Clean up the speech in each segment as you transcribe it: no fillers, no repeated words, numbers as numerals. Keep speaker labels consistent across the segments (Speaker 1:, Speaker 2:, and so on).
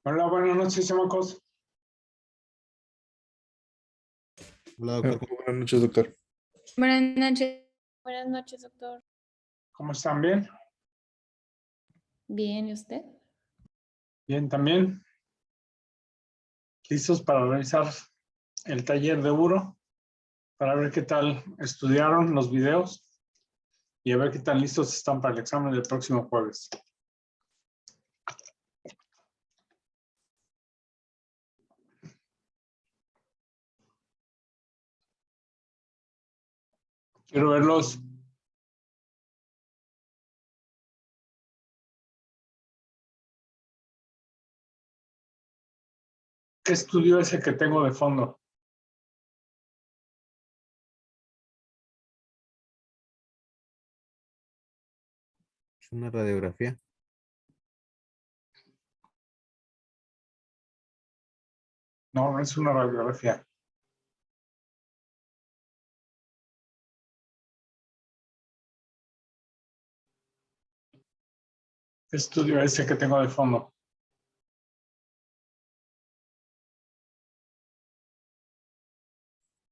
Speaker 1: Hola, buenas noches, chamacos.
Speaker 2: Hola, doctor.
Speaker 3: Buenas noches, doctor.
Speaker 4: Buenas noches. Buenas noches, doctor.
Speaker 1: ¿Cómo están? ¿Bien?
Speaker 4: Bien, ¿y usted?
Speaker 1: Bien, también. ¿Listos para revisar el taller de Uro? Para ver qué tal estudiaron los videos y a ver qué tan listos están para el examen del próximo jueves. Quiero verlos. ¿Qué estudio es el que tengo de fondo?
Speaker 2: Es una radiografía.
Speaker 1: No, no es una radiografía. ¿Qué estudio es ese que tengo de fondo?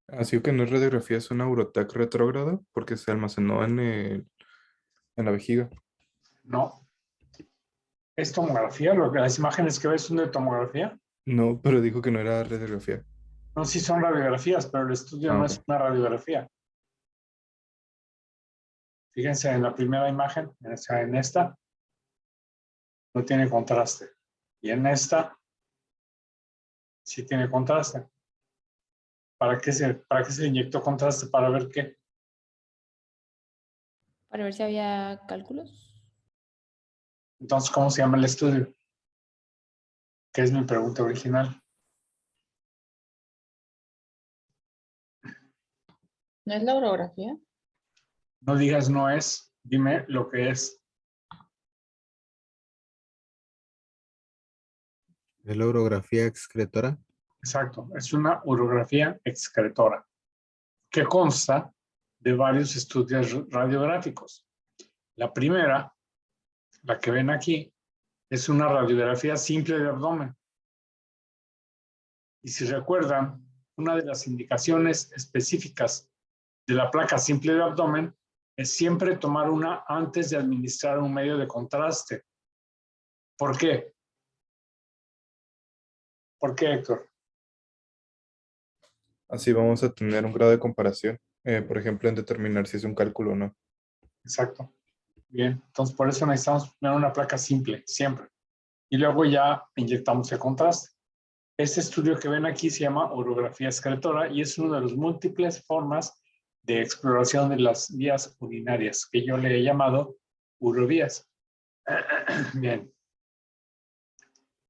Speaker 3: Así que no es radiografía, es una Urotec retrógrada porque se almacenó en la vejiga.
Speaker 1: No. ¿Es tomografía? ¿Las imágenes que ves son de tomografía?
Speaker 3: No, pero dijo que no era radiografía.
Speaker 1: No, sí son radiografías, pero el estudio no
Speaker 3: Ok.
Speaker 1: es una radiografía. Fíjense en la primera imagen, o sea, en esta, no tiene contraste. Y en esta, sí tiene contraste. ¿Para qué se inyectó contraste? ¿Para ver qué?
Speaker 4: Para ver si había cálculos.
Speaker 1: Entonces, ¿cómo se llama el estudio? Que es mi pregunta original.
Speaker 4: ¿No es la orografía?
Speaker 1: No digas no es, dime lo que es.
Speaker 2: Es la urografía excretora.
Speaker 1: Exacto, es una urografía excretora que consta de varios estudios radiográficos. La primera, la que ven aquí, es una radiografía simple de abdomen. Y si recuerdan, una de las indicaciones específicas de la placa simple de abdomen es siempre tomar una antes de administrar un medio de contraste. ¿Por qué? ¿Por qué, Héctor?
Speaker 3: Así vamos a tener un grado de comparación, por ejemplo, en determinar si es un cálculo o no.
Speaker 1: Exacto. Bien, entonces por eso necesitamos primero una placa simple, siempre. Y luego ya inyectamos el contraste. Este estudio que ven aquí se llama urografía excretora y es una de las múltiples formas de exploración de las vías urinarias, que yo le he llamado urovías. Bien.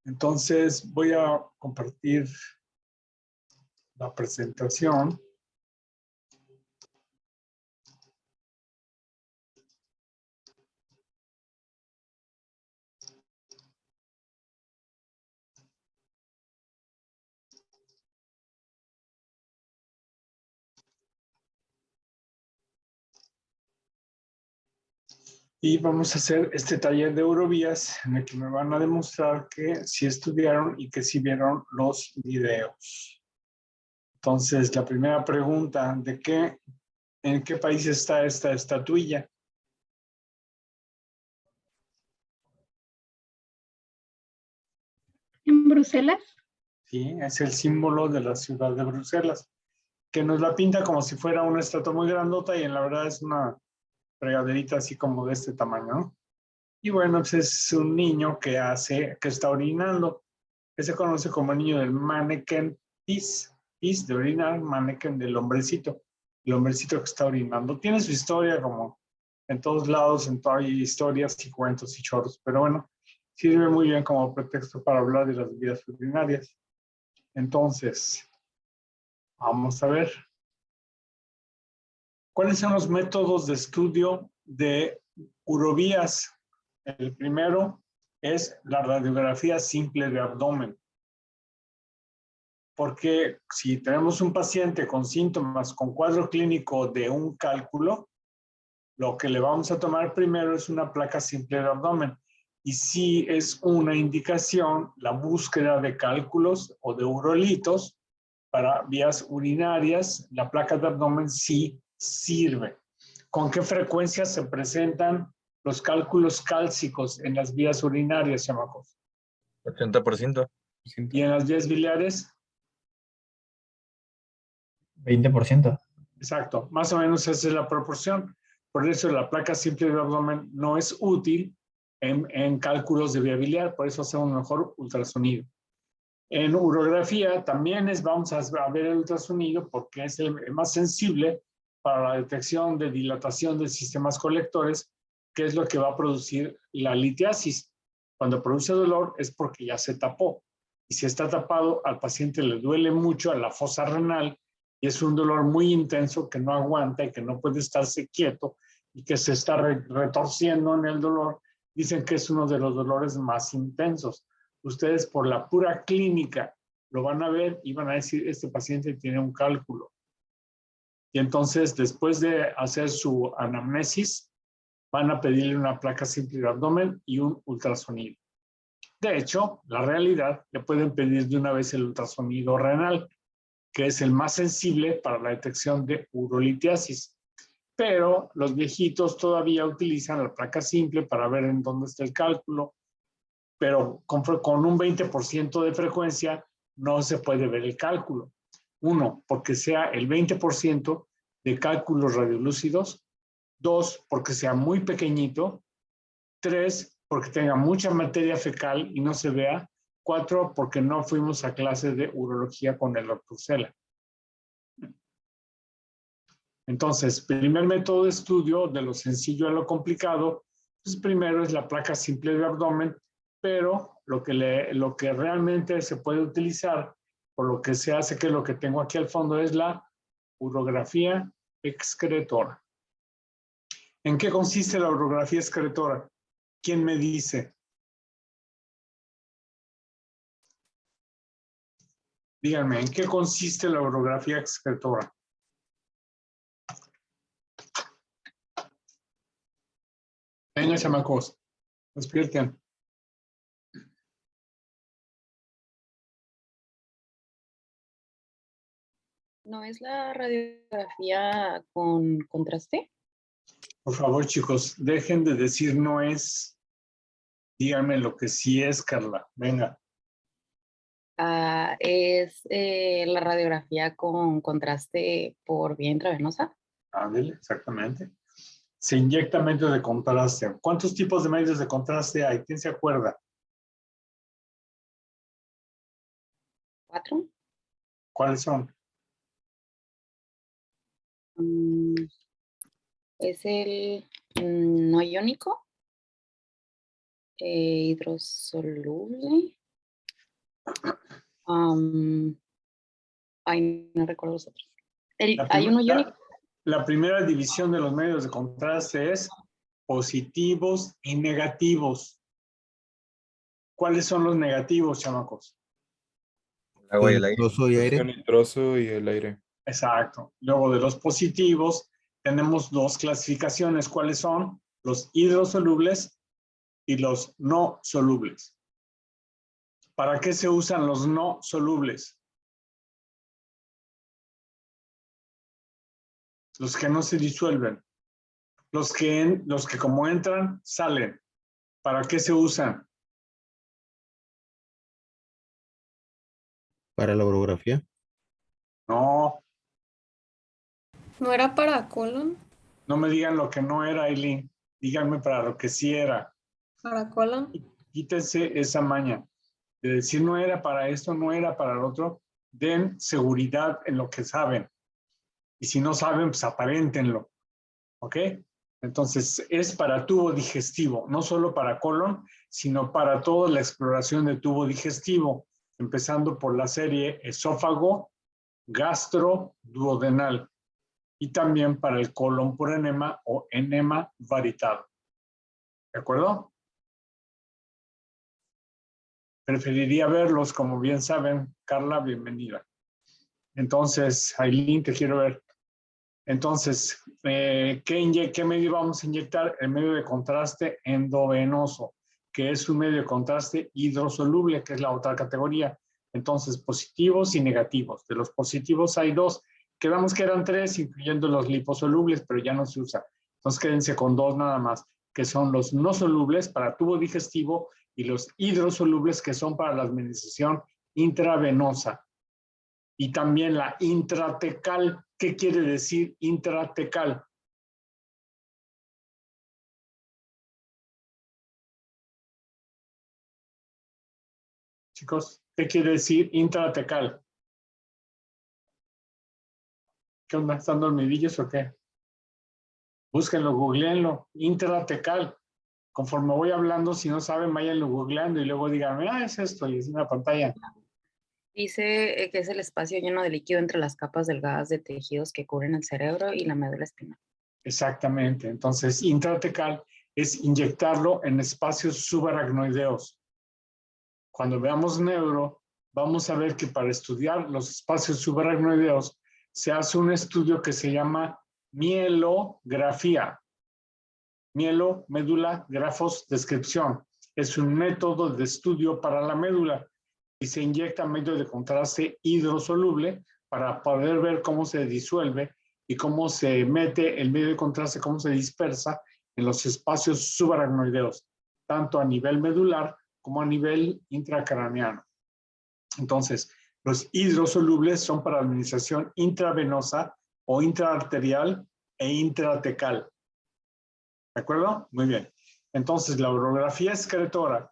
Speaker 1: Entonces voy a compartir la presentación. Y vamos a hacer este taller de urovías en el que me van a demostrar que sí estudiaron y que sí vieron los videos. Entonces, la primera pregunta, ¿en qué país está esta estatuilla?
Speaker 5: ¿En Bruselas?
Speaker 1: Sí, es el símbolo de la ciudad de Bruselas, que nos la pinta como si fuera una estatua muy grandota y en la verdad es una fregaderita así como de este tamaño, ¿no? Y bueno, pues es un niño que está orinando, que se conoce como el niño del mannequin pis de orinar, mannequin del hombrecito, el hombrecito que está orinando. Tiene su historia como en todos lados, hay historias y cuentos y chorros, pero bueno, sirve muy bien como pretexto para hablar de las vías urinarias. Entonces, vamos a ver. ¿Cuáles son los métodos de estudio de urovías? El primero es la radiografía simple de abdomen. Porque si tenemos un paciente con síntomas, con cuadro clínico de un cálculo, lo que le vamos a tomar primero es una placa simple de abdomen. y sí es una indicación la búsqueda de cálculos o de urolitos para vías urinarias. La placa de abdomen sí sirve. ¿Con qué frecuencia se presentan los cálculos cálcicos en las vías urinarias, chamacos?
Speaker 5: 80%.
Speaker 1: ¿Y en las vías biliares?
Speaker 6: 20%.
Speaker 1: Exacto, más o menos esa es la proporción. Por eso la placa simple de abdomen no es útil en cálculos de vía biliar, por eso hacemos mejor ultrasonido. En urografía también vamos a ver el ultrasonido porque es el más sensible para la detección de dilatación de sistemas colectores, que es lo que va a producir la litiasis. Cuando produce dolor es porque ya se tapó. Y si está tapado, al paciente le duele mucho a la fosa renal y es un dolor muy intenso que no aguanta y que no puede estarse quieto y que se está retorciendo en el dolor. Dicen que es uno de los dolores más intensos. Ustedes por la pura clínica lo van a ver y van a decir, este paciente tiene un cálculo. Y entonces, después de hacer su anamnesis, van a pedirle una placa simple de abdomen y un ultrasonido. De hecho, la realidad, le pueden pedir de una vez el ultrasonido renal, que es el más sensible para la detección de urolitiasis. Pero los viejitos todavía utilizan la placa simple para ver en dónde está el cálculo, pero con un 20% de frecuencia no se puede ver el cálculo. Uno, porque sea el 20% de cálculos radiolúcidos. Dos, porque sea muy pequeñito. Tres, porque tenga mucha materia fecal y no se vea. Cuatro, porque no fuimos a clase de urología con el doctor Cela. Entonces, primer método de estudio, de lo sencillo a lo complicado, pues primero es la placa simple de abdomen, pero lo que realmente se puede utilizar, por lo que se hace, que lo que tengo aquí al fondo es la urografía excretora. ¿En qué consiste la urografía excretora? ¿Quién me dice? Díganme, ¿en qué consiste la urografía excretora? Venga, chamacos, despierten.
Speaker 4: ¿No es la radiografía con contraste?
Speaker 1: Por favor, chicos, dejen de decir no es. Díganme lo que sí es, Carla. Venga.
Speaker 4: Es la radiografía con contraste por vía intravenosa.
Speaker 1: Ándele, exactamente. Se inyecta medios de contraste. ¿Cuántos tipos de medios de contraste hay? ¿Quién se acuerda?
Speaker 4: 4.
Speaker 1: ¿Cuáles son?
Speaker 4: Es el no iónico, hidrosoluble. No recuerdo los otros. Hay uno iónico.
Speaker 1: La primera división de los medios de contraste es positivos y negativos. ¿Cuáles son los negativos, chamacos?
Speaker 5: El agua y el aire.
Speaker 2: Nitroso y aire.
Speaker 3: Nitroso y el aire.
Speaker 1: Exacto. Luego de los positivos tenemos dos clasificaciones. ¿Cuáles son? Los hidrosolubles y los no solubles. ¿Para qué se usan los no solubles? Los que no se disuelven. Los que como entran, salen. ¿Para qué se usan?
Speaker 2: Para la urografía.
Speaker 1: No,
Speaker 7: ¿No era para colon?
Speaker 1: no me digan lo que no era, Aileen. Díganme para lo que sí era.
Speaker 7: ¿Para colon?
Speaker 1: Quítense esa maña de decir no era para esto, no era para el otro. Den seguridad en lo que saben. Y si no saben, pues aparéntenlo. ¿Ok? Entonces, es para tubo digestivo, no solo para colon, sino para toda la exploración de tubo digestivo, empezando por la serie esófago, gastro, duodenal, y también para el colon por enema o enema varitado. ¿De acuerdo? Preferiría verlos, como bien saben. Carla, bienvenida. Entonces, Aileen, te quiero ver. Entonces, ¿qué medio vamos a inyectar? El medio de contraste endovenoso. que es un medio de contraste hidrosoluble, que es la otra categoría. Entonces, positivos y negativos. De los positivos hay dos. Quedamos que eran tres, incluyendo los liposolubles, pero ya no se usa. Entonces, quédense con dos nada más, que son los no solubles para tubo digestivo y los hidrosolubles, que son para la administración intravenosa. Y también la intratecal. ¿Qué quiere decir intratecal? Chicos, ¿qué quiere decir intratecal? ¿Qué onda? ¿Están dormidillos o qué? Búsquenlo, googleenlo. Intratecal. Conforme voy hablando, si no saben, váyanlo googleando y luego digan, ah, es esto, y es una pantalla.
Speaker 4: Dice que es el espacio lleno de líquido entre las capas delgadas de tejidos que cubren el cerebro y la médula espinal.
Speaker 1: Exactamente. Entonces, intratecal es inyectarlo en espacios subaracnoideos. Cuando veamos neuro, vamos a ver que para estudiar los espacios subaracnoideos se hace un estudio que se llama mielografía. Mielo, médula, grafos, descripción. Es un método de estudio para la médula y se inyecta medio de contraste hidrosoluble para poder ver cómo se disuelve y cómo se mete el medio de contraste, cómo se dispersa en los espacios subaracnoideos, tanto a nivel medular como a nivel intracraneano. Entonces, los hidrosolubles son para administración intravenosa o intraarterial e intratecal. ¿De acuerdo? Muy bien. Entonces, la urografía excretora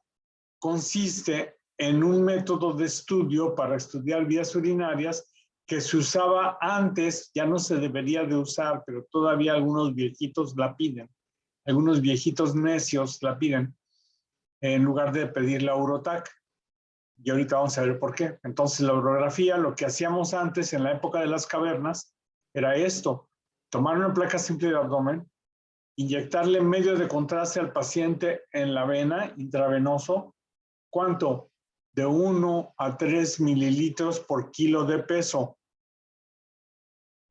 Speaker 1: consiste en un método de estudio para estudiar vías urinarias que se usaba antes, ya no se debería de usar, pero todavía algunos viejitos la piden. Algunos viejitos necios la piden en lugar de pedir la Urotac. Y ahorita vamos a ver por qué. Entonces, la urografía, lo que hacíamos antes en la época de las cavernas, era esto: tomar una placa simple de abdomen, inyectarle medio de contraste al paciente en la vena, intravenoso. ¿Cuánto? De 1 a 3 mililitros por kilo de peso.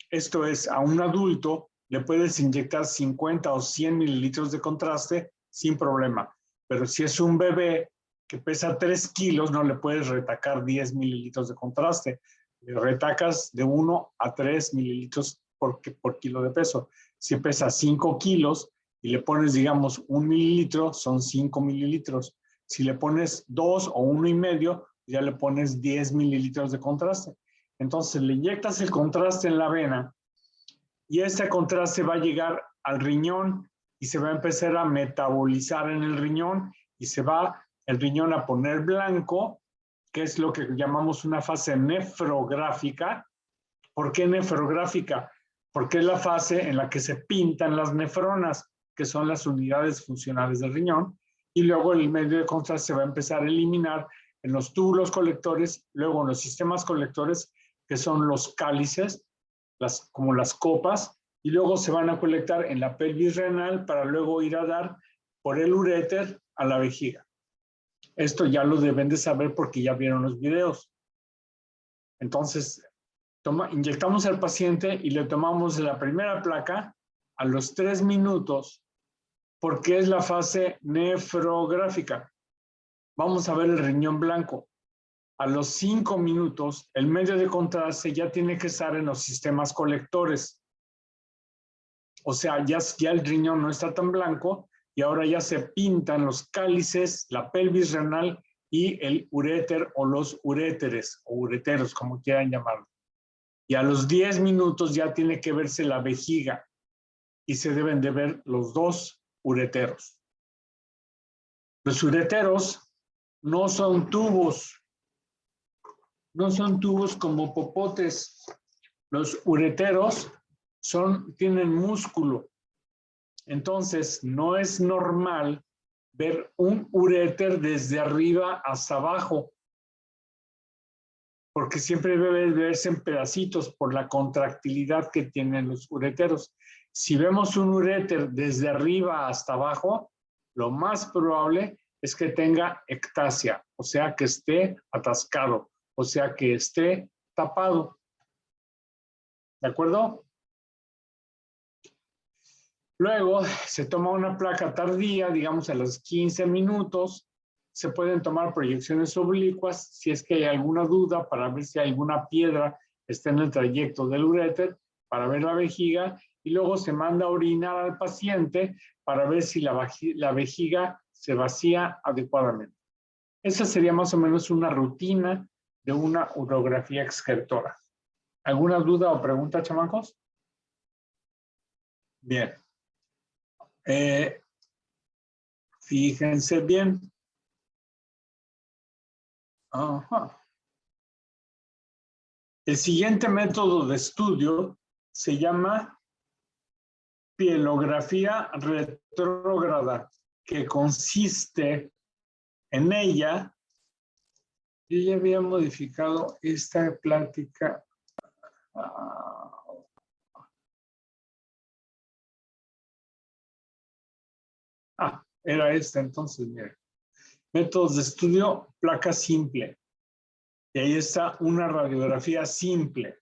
Speaker 1: Esto es, a un adulto le puedes inyectar 50 o 100 mililitros de contraste sin problema. Pero si es un bebé que pesa 3 kilos, no le puedes retacar 10 mililitros de contraste. Le retacas de 1 a 3 mililitros por kilo de peso. Si pesa 5 kilos y le pones, digamos, 1 mililitro, son 5 mililitros. Si le pones 2 o 1,5, ya le pones 10 mililitros de contraste. Entonces le inyectas el contraste en la vena y este contraste va a llegar al riñón y se va a empezar a metabolizar en el riñón y se va el riñón a poner blanco, que es lo que llamamos una fase nefrográfica. ¿Por qué nefrográfica? Porque es la fase en la que se pintan las nefronas, que son las unidades funcionales del riñón, y luego el medio de contraste se va a empezar a eliminar en los túbulos colectores, luego en los sistemas colectores, que son los cálices, como las copas, y luego se van a colectar en la pelvis renal para luego ir a dar por el uréter a la vejiga. Esto ya lo deben de saber porque ya vieron los videos. Entonces, inyectamos al paciente y le tomamos la primera placa a los 3 minutos porque es la fase nefrográfica. Vamos a ver el riñón blanco. A los 5 minutos, el medio de contraste ya tiene que estar en los sistemas colectores. O sea, ya el riñón no está tan blanco y ahora ya se pintan los cálices, la pelvis renal y el uréter o los uréteres o ureteros, como quieran llamarlo. Y a los 10 minutos ya tiene que verse la vejiga y se deben de ver los dos ureteros. Los ureteros no son tubos como popotes. Los ureteros tienen músculo. Entonces, no es normal ver un uréter desde arriba hasta abajo, porque siempre debe verse en pedacitos por la contractilidad que tienen los ureteros. Si vemos un uréter desde arriba hasta abajo, lo más probable es que tenga ectasia, o sea, que esté atascado, o sea, que esté tapado. ¿De acuerdo? Luego se toma una placa tardía, digamos a los 15 minutos. Se pueden tomar proyecciones oblicuas si es que hay alguna duda para ver si alguna piedra está en el trayecto del uréter, para ver la vejiga, y luego se manda a orinar al paciente para ver si la vejiga se vacía adecuadamente. Esa sería más o menos una rutina de una urografía excretora. ¿Alguna duda o pregunta, chamacos? Bien. Fíjense bien. Ajá. El siguiente método de estudio se llama pielografía retrógrada, que consiste en ella. Yo ya había modificado esta plática. Era esta entonces, miren. Métodos de estudio, placa simple. Y ahí está una radiografía simple.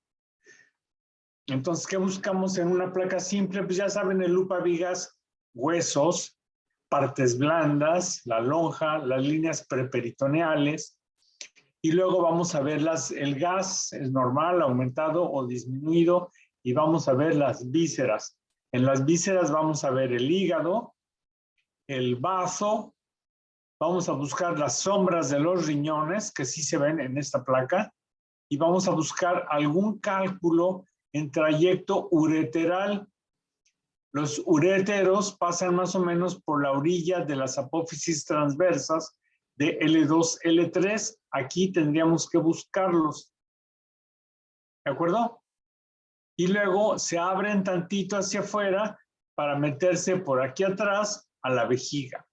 Speaker 1: Entonces, ¿qué buscamos en una placa simple? Pues ya saben, el lupa vigas, huesos, partes blandas, la lonja, las líneas preperitoneales. Y luego vamos a ver el gas, es normal, aumentado o disminuido. Y vamos a ver las vísceras. En las vísceras vamos a ver el hígado, el bazo. Vamos a buscar las sombras de los riñones, que sí se ven en esta placa. Y vamos a buscar algún cálculo en trayecto ureteral. Los uréteros pasan más o menos por la orilla de las apófisis transversas de L2, L3. Aquí tendríamos que buscarlos. ¿De acuerdo? Y luego se abren tantito hacia afuera para meterse por aquí atrás a la vejiga.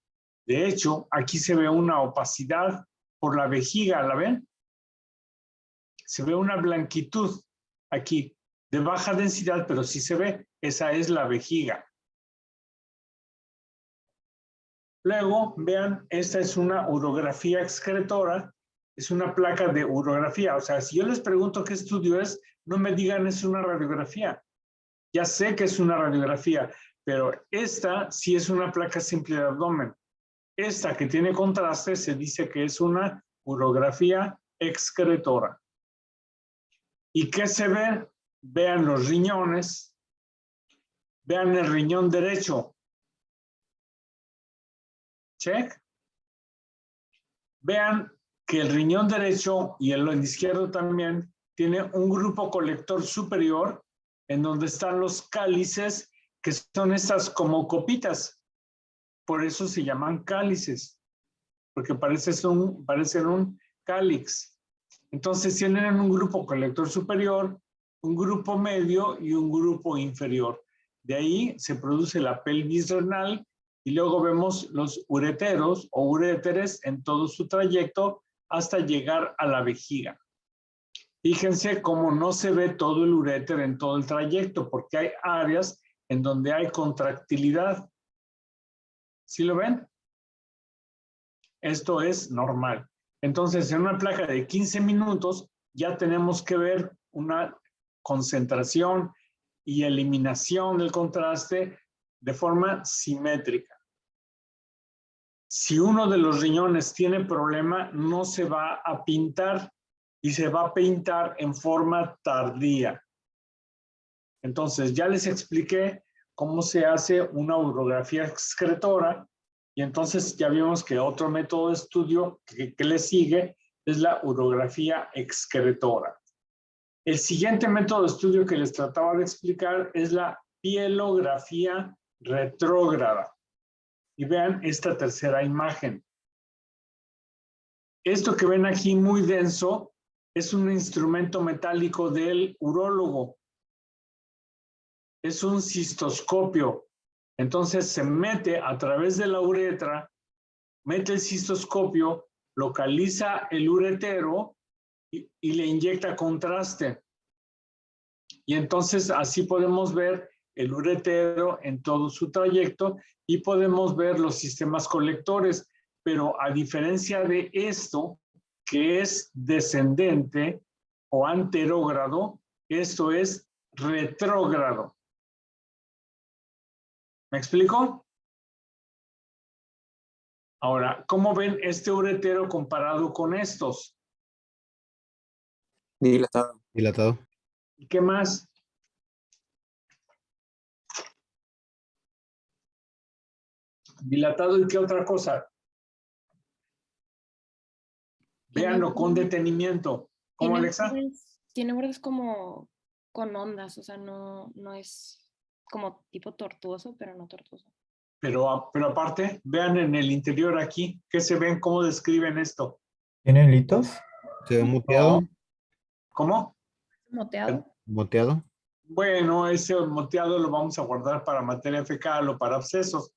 Speaker 1: De hecho, aquí se ve una opacidad por la vejiga, ¿la ven? Se ve una blanquitud aquí, de baja densidad, pero sí se ve. Esa es la vejiga. Luego, vean, esta es una urografía excretora, es una placa de urografía. O sea, si yo les pregunto qué estudio es, no me digan es una radiografía. Ya sé que es una radiografía, pero esta sí es una placa simple de abdomen. Esta que tiene contraste se dice que es una urografía excretora. ¿Y qué se ve? Vean los riñones. Vean el riñón derecho. Check. Vean que el riñón derecho y el izquierdo también tiene un grupo colector superior en donde están los cálices, que son estas como copitas. Por eso se llaman cálices, porque parecen un cáliz. Entonces tienen un grupo colector superior, un grupo medio y un grupo inferior. De ahí se produce la pelvis renal y luego vemos los ureteros o uréteres en todo su trayecto hasta llegar a la vejiga. Fíjense cómo no se ve todo el uréter en todo el trayecto, porque hay áreas en donde hay contractilidad. ¿Sí lo ven? Esto es normal. Entonces, en una placa de 15 minutos ya tenemos que ver una concentración y eliminación del contraste de forma simétrica. Si uno de los riñones tiene problema, no se va a pintar y se va a pintar en forma tardía. Entonces, ya les expliqué cómo se hace una urografía excretora y entonces ya vimos que otro método de estudio que le sigue es la urografía excretora. El siguiente método de estudio que les trataba de explicar es la pielografía retrógrada. Y vean esta tercera imagen. Esto que ven aquí muy denso es un instrumento metálico del urólogo. Es un cistoscopio. Entonces se mete a través de la uretra, mete el cistoscopio, localiza el uretero y le inyecta contraste. Y entonces así podemos ver el uretero en todo su trayecto y podemos ver los sistemas colectores. Pero a diferencia de esto, que es descendente o anterógrado, esto es retrógrado. ¿Me explico? Ahora, ¿cómo ven este uretero comparado con estos?
Speaker 8: Dilatado.
Speaker 2: Dilatado.
Speaker 1: ¿Y qué más? Dilatado, ¿y qué otra cosa? Véanlo con detenimiento. ¿Cómo, Alexa?
Speaker 9: Tiene bordes como con ondas, o sea, no es como tipo tortuoso, pero no tortuoso.
Speaker 1: Pero aparte, vean en el interior aquí, ¿qué se ven? ¿Cómo describen esto?
Speaker 6: ¿Tiene litos?
Speaker 2: Se ve moteado.
Speaker 1: No. ¿Cómo?
Speaker 9: Moteado.
Speaker 2: Moteado.
Speaker 1: Bueno, ese moteado lo vamos a guardar para materia fecal o para abscesos.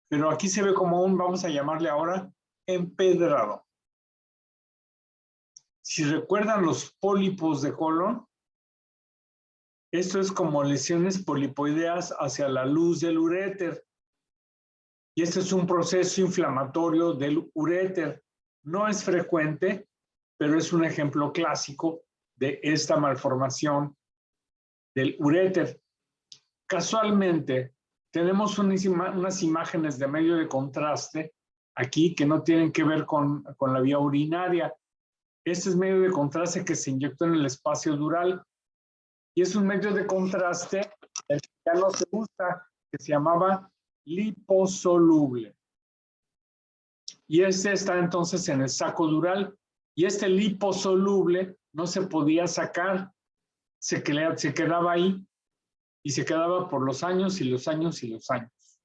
Speaker 1: Pero aquí se ve como un, vamos a llamarle ahora, empedrado. Si recuerdan los pólipos de colon, esto es como lesiones polipoideas hacia la luz del uréter. Y este es un proceso inflamatorio del uréter. No es frecuente, pero es un ejemplo clásico de esta malformación del uréter. Casualmente, tenemos unas imágenes de medio de contraste aquí que no tienen que ver con la vía urinaria. Este es medio de contraste que se inyectó en el espacio dural y es un medio de contraste que ya no se usa, que se llamaba liposoluble. Y este está entonces en el saco dural y este liposoluble no se podía sacar, se quedaba ahí y se quedaba por los años y los años y los años.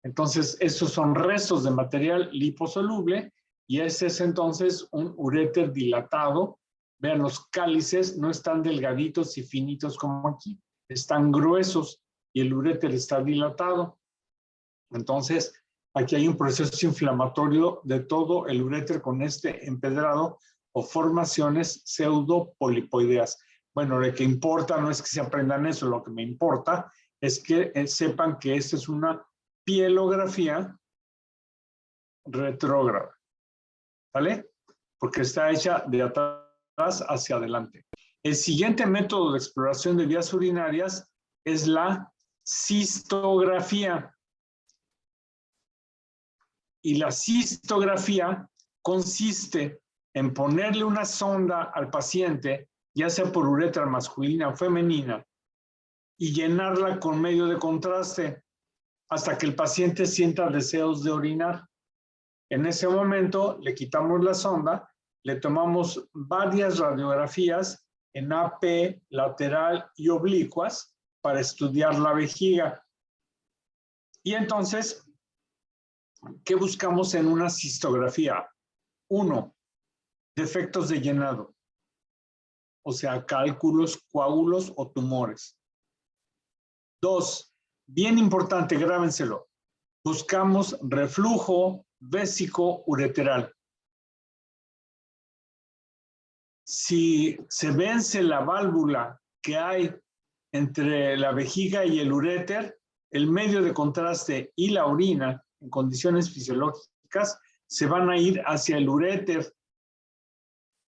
Speaker 1: Entonces, estos son restos de material liposoluble y ese es entonces un uréter dilatado. Vean, los cálices no están delgaditos y finitos como aquí, están gruesos y el uréter está dilatado. Entonces, aquí hay un proceso inflamatorio de todo el uréter con este empedrado o formaciones pseudopolipoideas. Bueno, lo que importa no es que se aprendan eso, lo que me importa es que sepan que esta es una pielografía retrógrada. ¿Vale? Porque está hecha de atrás hacia adelante. El siguiente método de exploración de vías urinarias es la cistografía. Y la cistografía consiste en ponerle una sonda al paciente, ya sea por uretra masculina o femenina, y llenarla con medio de contraste hasta que el paciente sienta deseos de orinar. En ese momento le quitamos la sonda, le tomamos varias radiografías en AP, lateral y oblicuas para estudiar la vejiga. Y entonces, ¿qué buscamos en una cistografía? 1, defectos de llenado, o sea, cálculos, coágulos o tumores. 2, bien importante, grábenselo, buscamos reflujo vésico-ureteral. Si se vence la válvula que hay entre la vejiga y el uréter, el medio de contraste y la orina, en condiciones fisiológicas, se van a ir hacia el uréter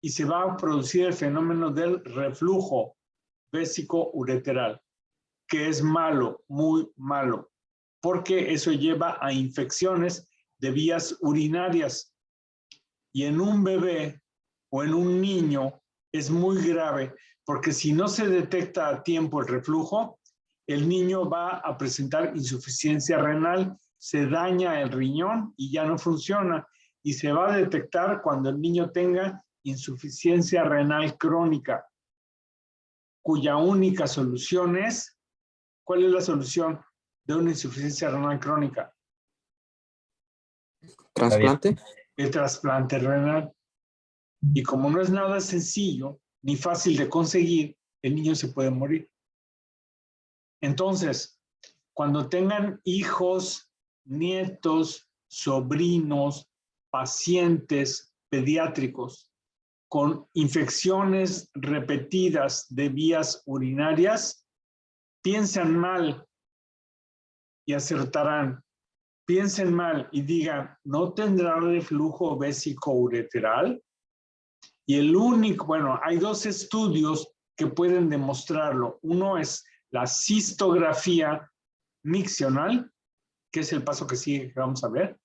Speaker 1: y se va a producir el fenómeno del reflujo vésico-ureteral, que es malo, muy malo, porque eso lleva a infecciones de vías urinarias. Y en un bebé o en un niño es muy grave, porque si no se detecta a tiempo el reflujo, el niño va a presentar insuficiencia renal, se daña el riñón y ya no funciona. Y se va a detectar cuando el niño tenga insuficiencia renal crónica, cuya única solución es, ¿cuál es la solución de una insuficiencia renal crónica?
Speaker 8: ¿Trasplante?
Speaker 1: El trasplante renal. Y como no es nada sencillo ni fácil de conseguir, el niño se puede morir. Entonces, cuando tengan hijos, nietos, sobrinos, pacientes pediátricos con infecciones repetidas de vías urinarias, piensen mal y acertarán. Piensen mal y digan, ¿no tendrá reflujo vésico-ureteral? Y el único, bueno, hay 2 estudios que pueden demostrarlo. Uno es la cistografía miccional, que es el paso que sigue que vamos a ver.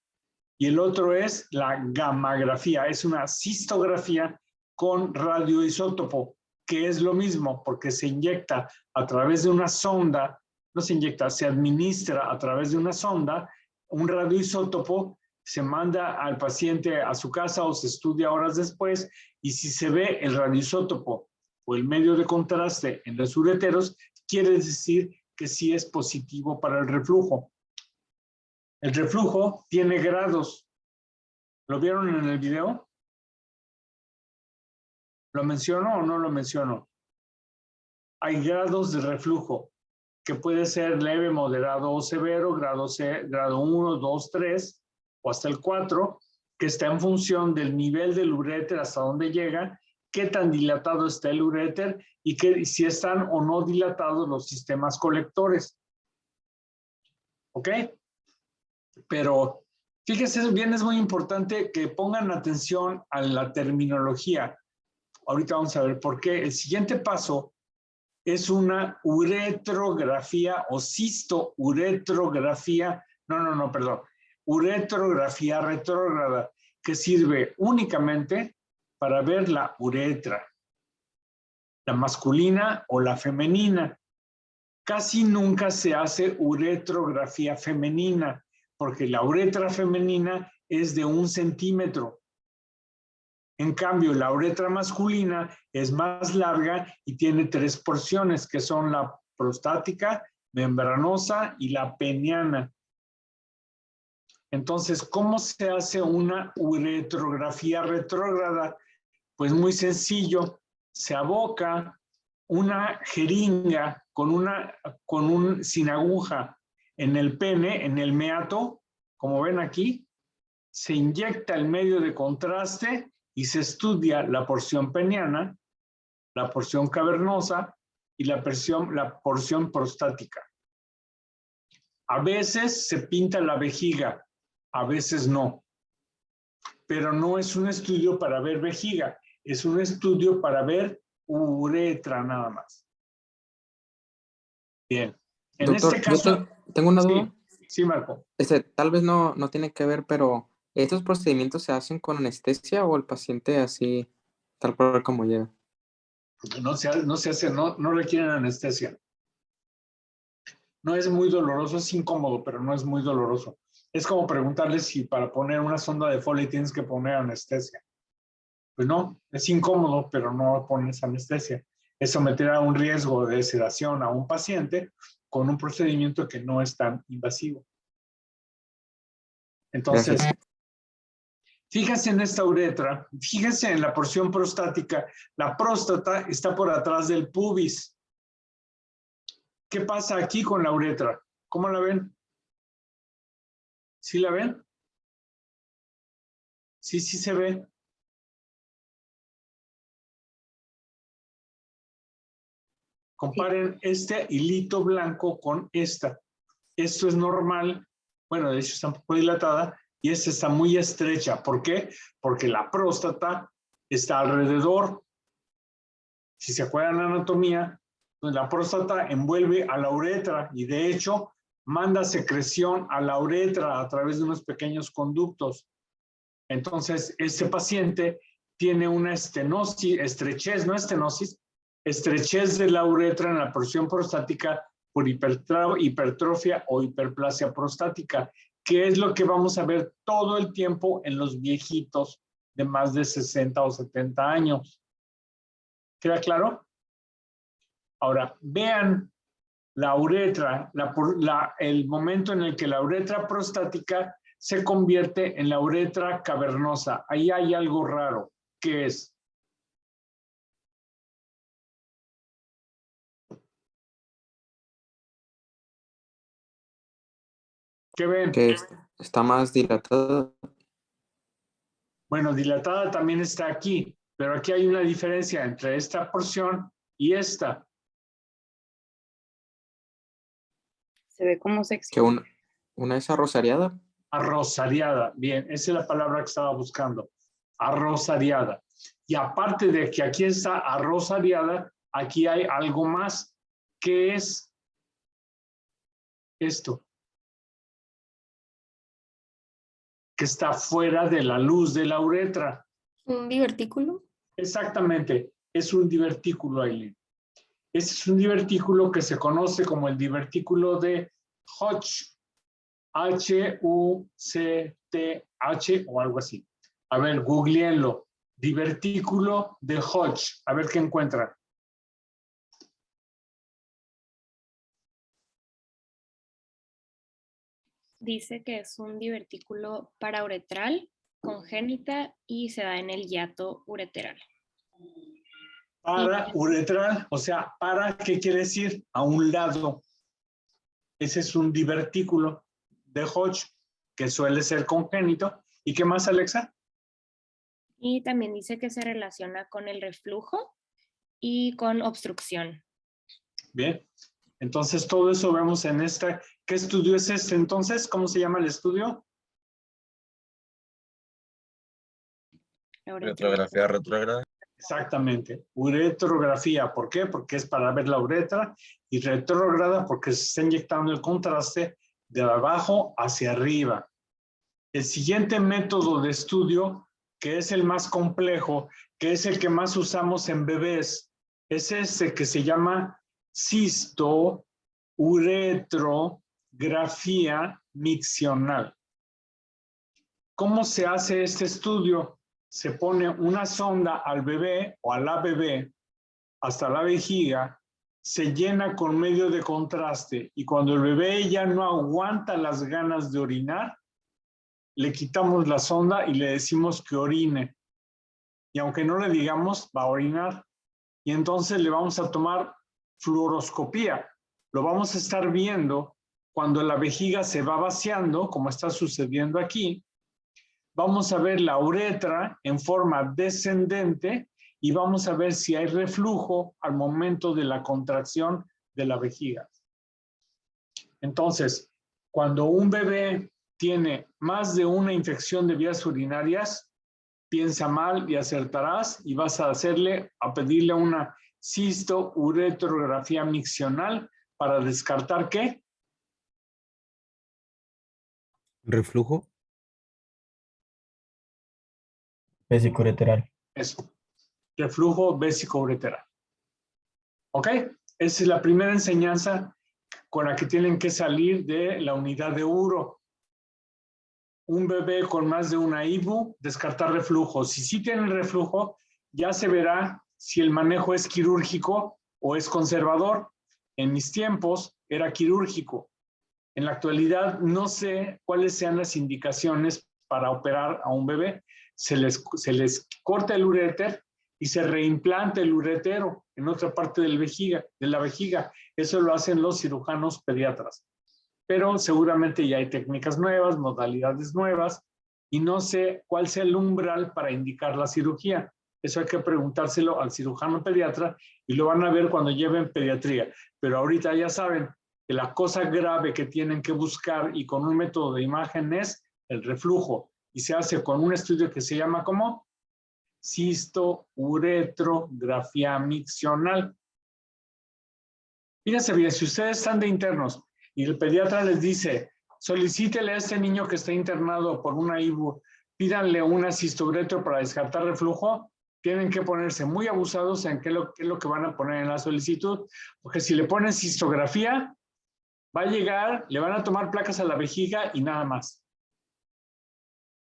Speaker 1: Y el otro es la gammagrafía, es una cistografía con radioisótopo, que es lo mismo porque se inyecta a través de una sonda, no se inyecta, se administra a través de una sonda, un radioisótopo, se manda al paciente a su casa o se estudia horas después, y si se ve el radioisótopo o el medio de contraste en los ureteros, quiere decir que sí es positivo para el reflujo. El reflujo tiene grados. ¿Lo vieron en el video? ¿Lo menciono o no lo menciono? Hay grados de reflujo, que puede ser leve, moderado o severo, grado 1, 2, 3 o hasta el 4, que está en función del nivel del uréter, hasta dónde llega, qué tan dilatado está el uréter y si están o no dilatados los sistemas colectores. ¿Ok? Pero fíjense bien, es muy importante que pongan atención a la terminología. Ahorita vamos a ver por qué. El siguiente paso es una uretrografía o cistouretrografía, perdón, uretrografía retrógrada, que sirve únicamente para ver la uretra, la masculina o la femenina. Casi nunca se hace uretrografía femenina, porque la uretra femenina es de 1 centímetro. En cambio, la uretra masculina es más larga y tiene 3 porciones, que son la prostática, membranosa y la peniana. Entonces, ¿cómo se hace una uretrografía retrógrada? Pues muy sencillo, se aboca una jeringa sin aguja en el pene, en el meato, como ven aquí, se inyecta el medio de contraste y se estudia la porción peniana, la porción cavernosa y la porción prostática. A veces se pinta la vejiga, a veces no. Pero no es un estudio para ver vejiga, es un estudio para ver uretra nada más. Bien. En
Speaker 8: Doctor,
Speaker 1: este caso...
Speaker 8: tengo una duda.
Speaker 1: Sí, Marco.
Speaker 8: Tal vez no tiene que ver, pero ¿estos procedimientos se hacen con anestesia o el paciente así, tal cual como llega?
Speaker 1: No se hace, no requieren anestesia. No es muy doloroso, es incómodo, pero no es muy doloroso. Es como preguntarle si para poner una sonda de Foley tienes que poner anestesia. Pues no, es incómodo, pero no pones anestesia. Es someter a un riesgo de sedación a un paciente con un procedimiento que no es tan invasivo. Entonces, fíjense en esta uretra, fíjense en la porción prostática. La próstata está por atrás del pubis. ¿Qué pasa aquí con la uretra? ¿Cómo la ven? ¿Sí la ven? Sí se ve. Comparen este hilito blanco con esta. Esto es normal. Bueno, de hecho está un poco dilatada y esta está muy estrecha. ¿Por qué? Porque la próstata está alrededor. Si se acuerdan la anatomía, pues la próstata envuelve a la uretra y de hecho manda secreción a la uretra a través de unos pequeños conductos. Entonces, este paciente tiene una estrechez de la uretra en la porción prostática por hipertrofia o hiperplasia prostática, que es lo que vamos a ver todo el tiempo en los viejitos de más de 60 o 70 años. ¿Queda claro? Ahora, vean la uretra, el momento en el que la uretra prostática se convierte en la uretra cavernosa. Ahí hay algo raro. ¿Qué es? ¿Qué ven?
Speaker 8: Que está más dilatada.
Speaker 1: Bueno, dilatada también está aquí, pero aquí hay una diferencia entre esta porción y esta.
Speaker 4: Se ve como se
Speaker 8: Que una es arrosariada.
Speaker 1: Arrosariada, bien, esa es la palabra que estaba buscando. Arrosariada. Y aparte de que aquí está arrosariada, aquí hay algo más, que es Esto. Que está fuera de la luz de la uretra.
Speaker 7: ¿Un divertículo?
Speaker 1: Exactamente, es un divertículo, Aileen. Este es un divertículo que se conoce como el divertículo de Hodge. H-U-C-T-H o algo así. A ver, googleenlo. Divertículo de Hodge. A ver qué encuentran.
Speaker 9: Dice que es un divertículo parauretral congénita y se da en el hiato ureteral.
Speaker 1: Para uretral, o sea, para, ¿qué quiere decir? A un lado. Ese es un divertículo de Hodge que suele ser congénito. ¿Y qué más, Alexa?
Speaker 9: Y también dice que se relaciona con el reflujo y con obstrucción.
Speaker 1: Bien, entonces todo eso vemos en esta. ¿Qué estudio es este entonces? ¿Cómo se llama el estudio?
Speaker 5: Retrografía retrógrada.
Speaker 1: Exactamente, uretrografía. ¿Por qué? Porque es para ver la uretra, y retrógrada porque se está inyectando el contraste de abajo hacia arriba. El siguiente método de estudio, que es el más complejo, que es el que más usamos en bebés, es este que se llama cisto-uretrografía miccional. ¿Cómo se hace este estudio? Se pone una sonda al bebé o a la bebé hasta la vejiga, se llena con medio de contraste y cuando el bebé ya no aguanta las ganas de orinar, le quitamos la sonda y le decimos que orine. Y aunque no le digamos, va a orinar. Y entonces le vamos a tomar fluoroscopía. Lo vamos a estar viendo cuando la vejiga se va vaciando, como está sucediendo aquí. Vamos a ver la uretra en forma descendente y vamos a ver si hay reflujo al momento de la contracción de la vejiga. Entonces, cuando un bebé tiene más de una infección de vías urinarias, piensa mal y acertarás y vas a pedirle una cisto-uretrografía miccional para descartar ¿qué?
Speaker 2: Reflujo.
Speaker 6: Vesicureteral.
Speaker 1: Eso, reflujo vésico-ureteral. ¿Ok? Esa es la primera enseñanza con la que tienen que salir de la unidad de uro. Un bebé con más de una IBU, descartar reflujo. Si sí tienen reflujo, ya se verá si el manejo es quirúrgico o es conservador. En mis tiempos era quirúrgico. En la actualidad no sé cuáles sean las indicaciones para operar a un bebé. Se les corta el uréter y se reimplanta el uretero en otra parte de la vejiga. Eso lo hacen los cirujanos pediatras. Pero seguramente ya hay técnicas nuevas, modalidades nuevas, y no sé cuál sea el umbral para indicar la cirugía. Eso hay que preguntárselo al cirujano pediatra y lo van a ver cuando lleven pediatría. Pero ahorita ya saben que la cosa grave que tienen que buscar y con un método de imagen es el reflujo. Y se hace con un estudio que se llama ¿cómo? Cisto-uretrografía miccional. Fíjense bien, si ustedes están de internos y el pediatra les dice, solicítele a este niño que está internado por una IBU, pídanle una cisto-uretro para descartar reflujo, tienen que ponerse muy abusados en qué es lo que van a poner en la solicitud, porque si le ponen cistografía, va a llegar, le van a tomar placas a la vejiga y nada más.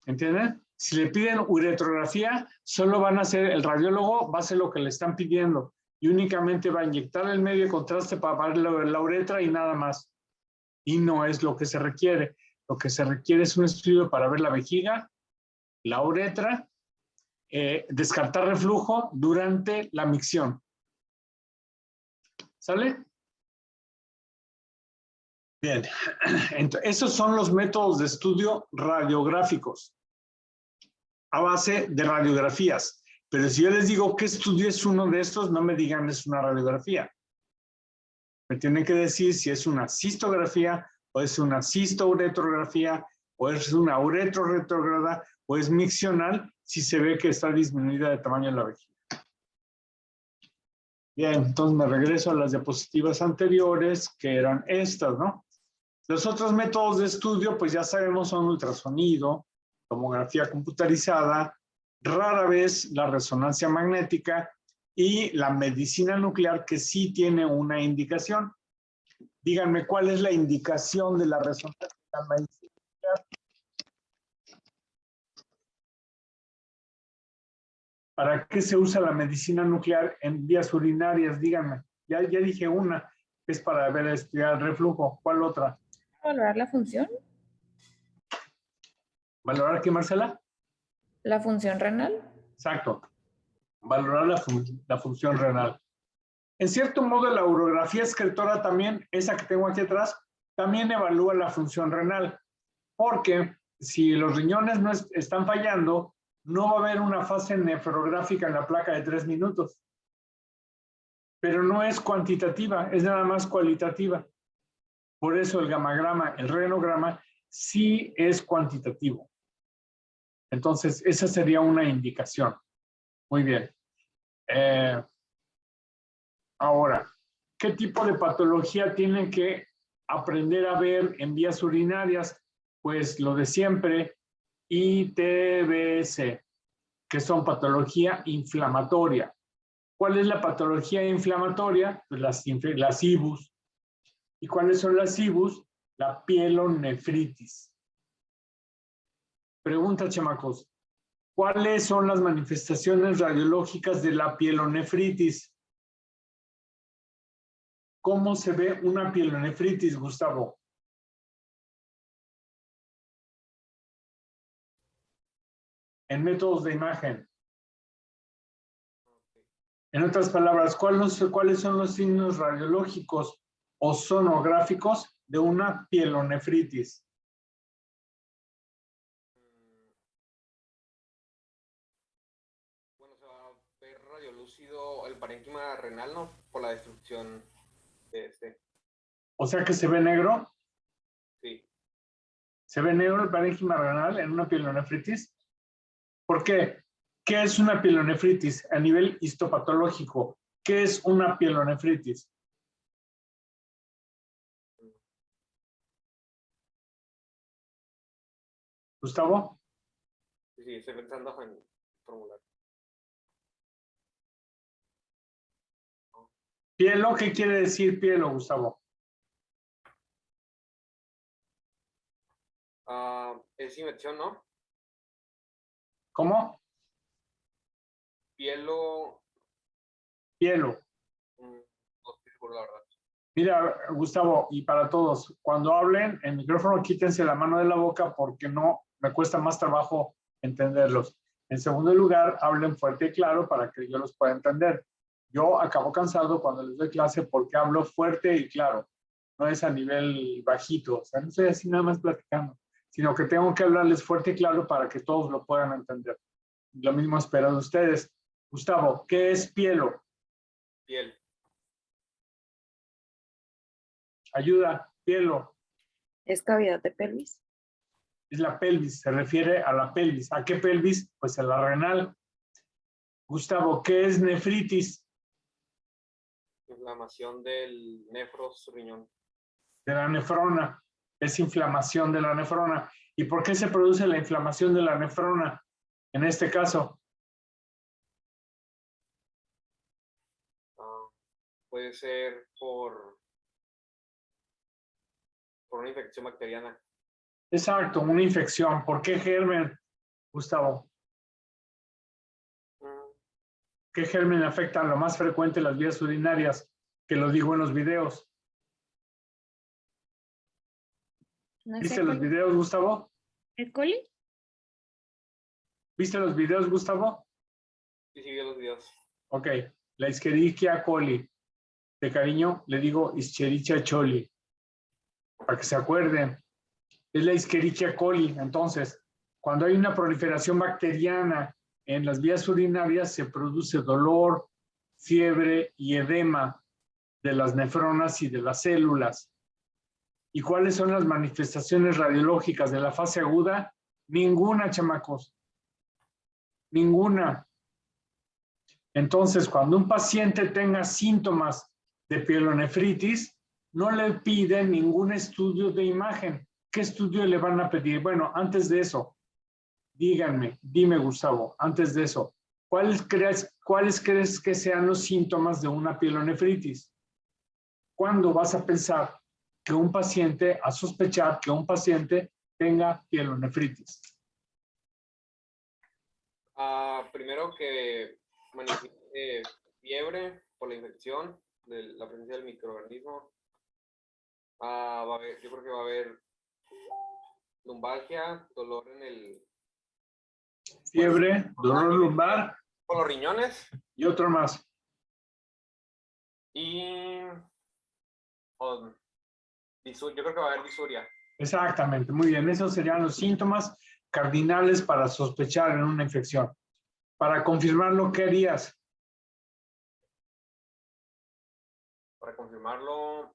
Speaker 1: ¿Entienden? Si le piden uretrografía, solo van a hacer, el radiólogo va a hacer lo que le están pidiendo y únicamente va a inyectar el medio de contraste para ver la uretra y nada más. Y no es lo que se requiere. Lo que se requiere es un estudio para ver la vejiga, la uretra, descartar reflujo durante la micción. ¿Sale? Bien, entonces, esos son los métodos de estudio radiográficos a base de radiografías. Pero si yo les digo qué estudio es uno de estos, no me digan es una radiografía. Me tienen que decir si es una cistografía o es una cisto-uretrografía o es una uretro-retrógrada o es miccional si se ve que está disminuida de tamaño la vejiga. Bien, entonces me regreso a las diapositivas anteriores que eran estas, ¿no? Los otros métodos de estudio, pues ya sabemos, son ultrasonido, tomografía computarizada, rara vez la resonancia magnética y la medicina nuclear, que sí tiene una indicación. Díganme, ¿cuál es la indicación de la resonancia de la medicina nuclear? ¿Para qué se usa la medicina nuclear en vías urinarias? Díganme. Ya dije una, es para ver estudiar el reflujo. ¿Cuál otra?
Speaker 4: ¿Valorar la función?
Speaker 1: ¿Valorar qué, Marcela?
Speaker 4: ¿La función renal?
Speaker 1: Exacto. Valorar la función renal. En cierto modo, la urografía excretora también, esa que tengo aquí atrás, también evalúa la función renal. Porque si los riñones no están fallando, no va a haber una fase nefrográfica en la placa de 3 minutos. Pero no es cuantitativa, es nada más cualitativa. Por eso el gamagrama, el renograma, sí es cuantitativo. Entonces, esa sería una indicación. Muy bien. Ahora, ¿qué tipo de patología tienen que aprender a ver en vías urinarias? Pues lo de siempre, ITBC, que son patología inflamatoria. ¿Cuál es la patología inflamatoria? Pues las IBUS. ¿Y cuáles son las IBUS? La pielonefritis. Pregunta, chamacos. ¿Cuáles son las manifestaciones radiológicas de la pielonefritis? ¿Cómo se ve una pielonefritis, Gustavo? En métodos de imagen. En otras palabras, ¿cuáles son los signos radiológicos o sonográficos de una pielonefritis?
Speaker 10: Bueno, se va a ver radiolúcido el parénquima renal, ¿no? Por la destrucción de este.
Speaker 1: O sea que se ve negro.
Speaker 10: Sí.
Speaker 1: ¿Se ve negro el parénquima renal en una pielonefritis? ¿Por qué? ¿Qué es una pielonefritis a nivel histopatológico? ¿Qué es una pielonefritis? ¿Gustavo?
Speaker 10: Sí, estoy pensando en formular.
Speaker 1: ¿Pielo? ¿Qué quiere decir pielo, Gustavo?
Speaker 10: Es infección, ¿no?
Speaker 1: ¿Cómo?
Speaker 10: Pielo.
Speaker 1: Pielo.
Speaker 10: No estoy seguro, la verdad.
Speaker 1: Mira, Gustavo, y para todos, cuando hablen, el micrófono quítense la mano de la boca porque no, me cuesta más trabajo entenderlos. En segundo lugar, hablen fuerte y claro para que yo los pueda entender. Yo acabo cansado cuando les doy clase porque hablo fuerte y claro. No es a nivel bajito, o sea, no estoy así nada más platicando, sino que tengo que hablarles fuerte y claro para que todos lo puedan entender. Lo mismo espero de ustedes. Gustavo, ¿qué es pielo?
Speaker 10: Piel.
Speaker 1: Ayuda, pielo.
Speaker 4: ¿Es cavidad de pelvis?
Speaker 1: Es la pelvis, se refiere a la pelvis. ¿A qué pelvis? Pues a la renal. Gustavo, ¿qué es nefritis?
Speaker 10: Inflamación del nefros riñón.
Speaker 1: De la nefrona. Es inflamación de la nefrona. ¿Y por qué se produce la inflamación de la nefrona en este caso?
Speaker 10: Puede ser por una infección bacteriana.
Speaker 1: Exacto, una infección. ¿Por qué germen, Gustavo? ¿Qué germen afecta lo más frecuente las vías urinarias? Que lo digo en los videos.
Speaker 9: No
Speaker 1: ¿Viste
Speaker 9: sé,
Speaker 1: los videos, Gustavo?
Speaker 9: ¿E. coli?
Speaker 1: ¿Viste los videos, Gustavo?
Speaker 10: Sí, sí, vi los videos.
Speaker 1: Ok. La Escherichia coli. De cariño le digo Escherichia coli. Para que se acuerden. Es la Escherichia coli. Entonces, cuando hay una proliferación bacteriana en las vías urinarias, se produce dolor, fiebre y edema de las nefronas y de las células. ¿Y cuáles son las manifestaciones radiológicas de la fase aguda? Ninguna, chamacos. Ninguna. Entonces, cuando un paciente tenga síntomas de pielonefritis, no le piden ningún estudio de imagen. ¿Qué estudio le van a pedir? Bueno, antes de eso, dime Gustavo, antes de eso, ¿cuáles crees que sean los síntomas de una pielonefritis? ¿Cuándo vas a pensar que un paciente, a sospechar que un paciente tenga pielonefritis?
Speaker 10: Primero que manifieste fiebre por la infección, de la presencia del microorganismo. Yo creo que va a haber lumbalgia, dolor en el...
Speaker 1: Fiebre, dolor lumbar.
Speaker 10: Por los riñones.
Speaker 1: Y otro más.
Speaker 10: Y... yo creo que va a haber disuria.
Speaker 1: Exactamente, muy bien. Esos serían los síntomas cardinales para sospechar en una infección. Para confirmarlo, ¿qué harías?
Speaker 10: Para confirmarlo...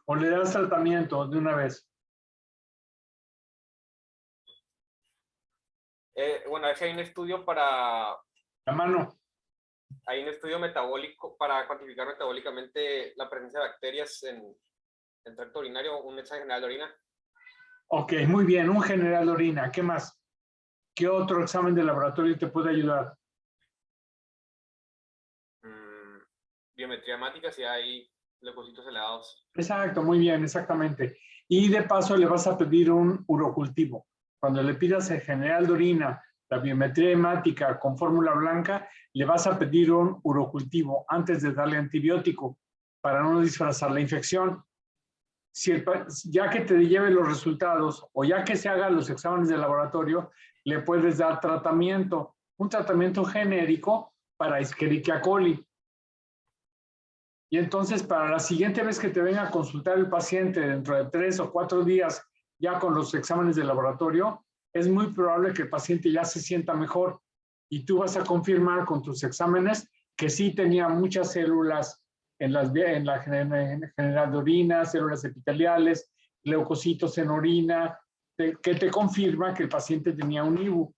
Speaker 1: ¿O le das tratamiento de una vez?
Speaker 10: Bueno, es que hay un estudio para...
Speaker 1: La mano.
Speaker 10: Hay un estudio metabólico para cuantificar metabólicamente la presencia de bacterias en el tracto urinario, un examen general de orina.
Speaker 1: Ok, muy bien, un general de orina. ¿Qué más? ¿Qué otro examen de laboratorio te puede ayudar?
Speaker 10: Biometría hemática, si hay leucocitos elevados.
Speaker 1: Exacto, muy bien, exactamente. Y de paso le vas a pedir un urocultivo. Cuando le pidas el general de orina, la biometría hemática con fórmula blanca, le vas a pedir un urocultivo antes de darle antibiótico para no disfrazar la infección. Ya que te lleve los resultados o ya que se hagan los exámenes de laboratorio, le puedes dar tratamiento, un tratamiento genérico para Escherichia coli. Y entonces, para la siguiente vez que te venga a consultar el paciente dentro de 3 o 4 días, ya con los exámenes de laboratorio, es muy probable que el paciente ya se sienta mejor y tú vas a confirmar con tus exámenes que sí tenía muchas células en la general de orina, células epiteliales, leucocitos en orina, que te confirma que el paciente tenía un IBU.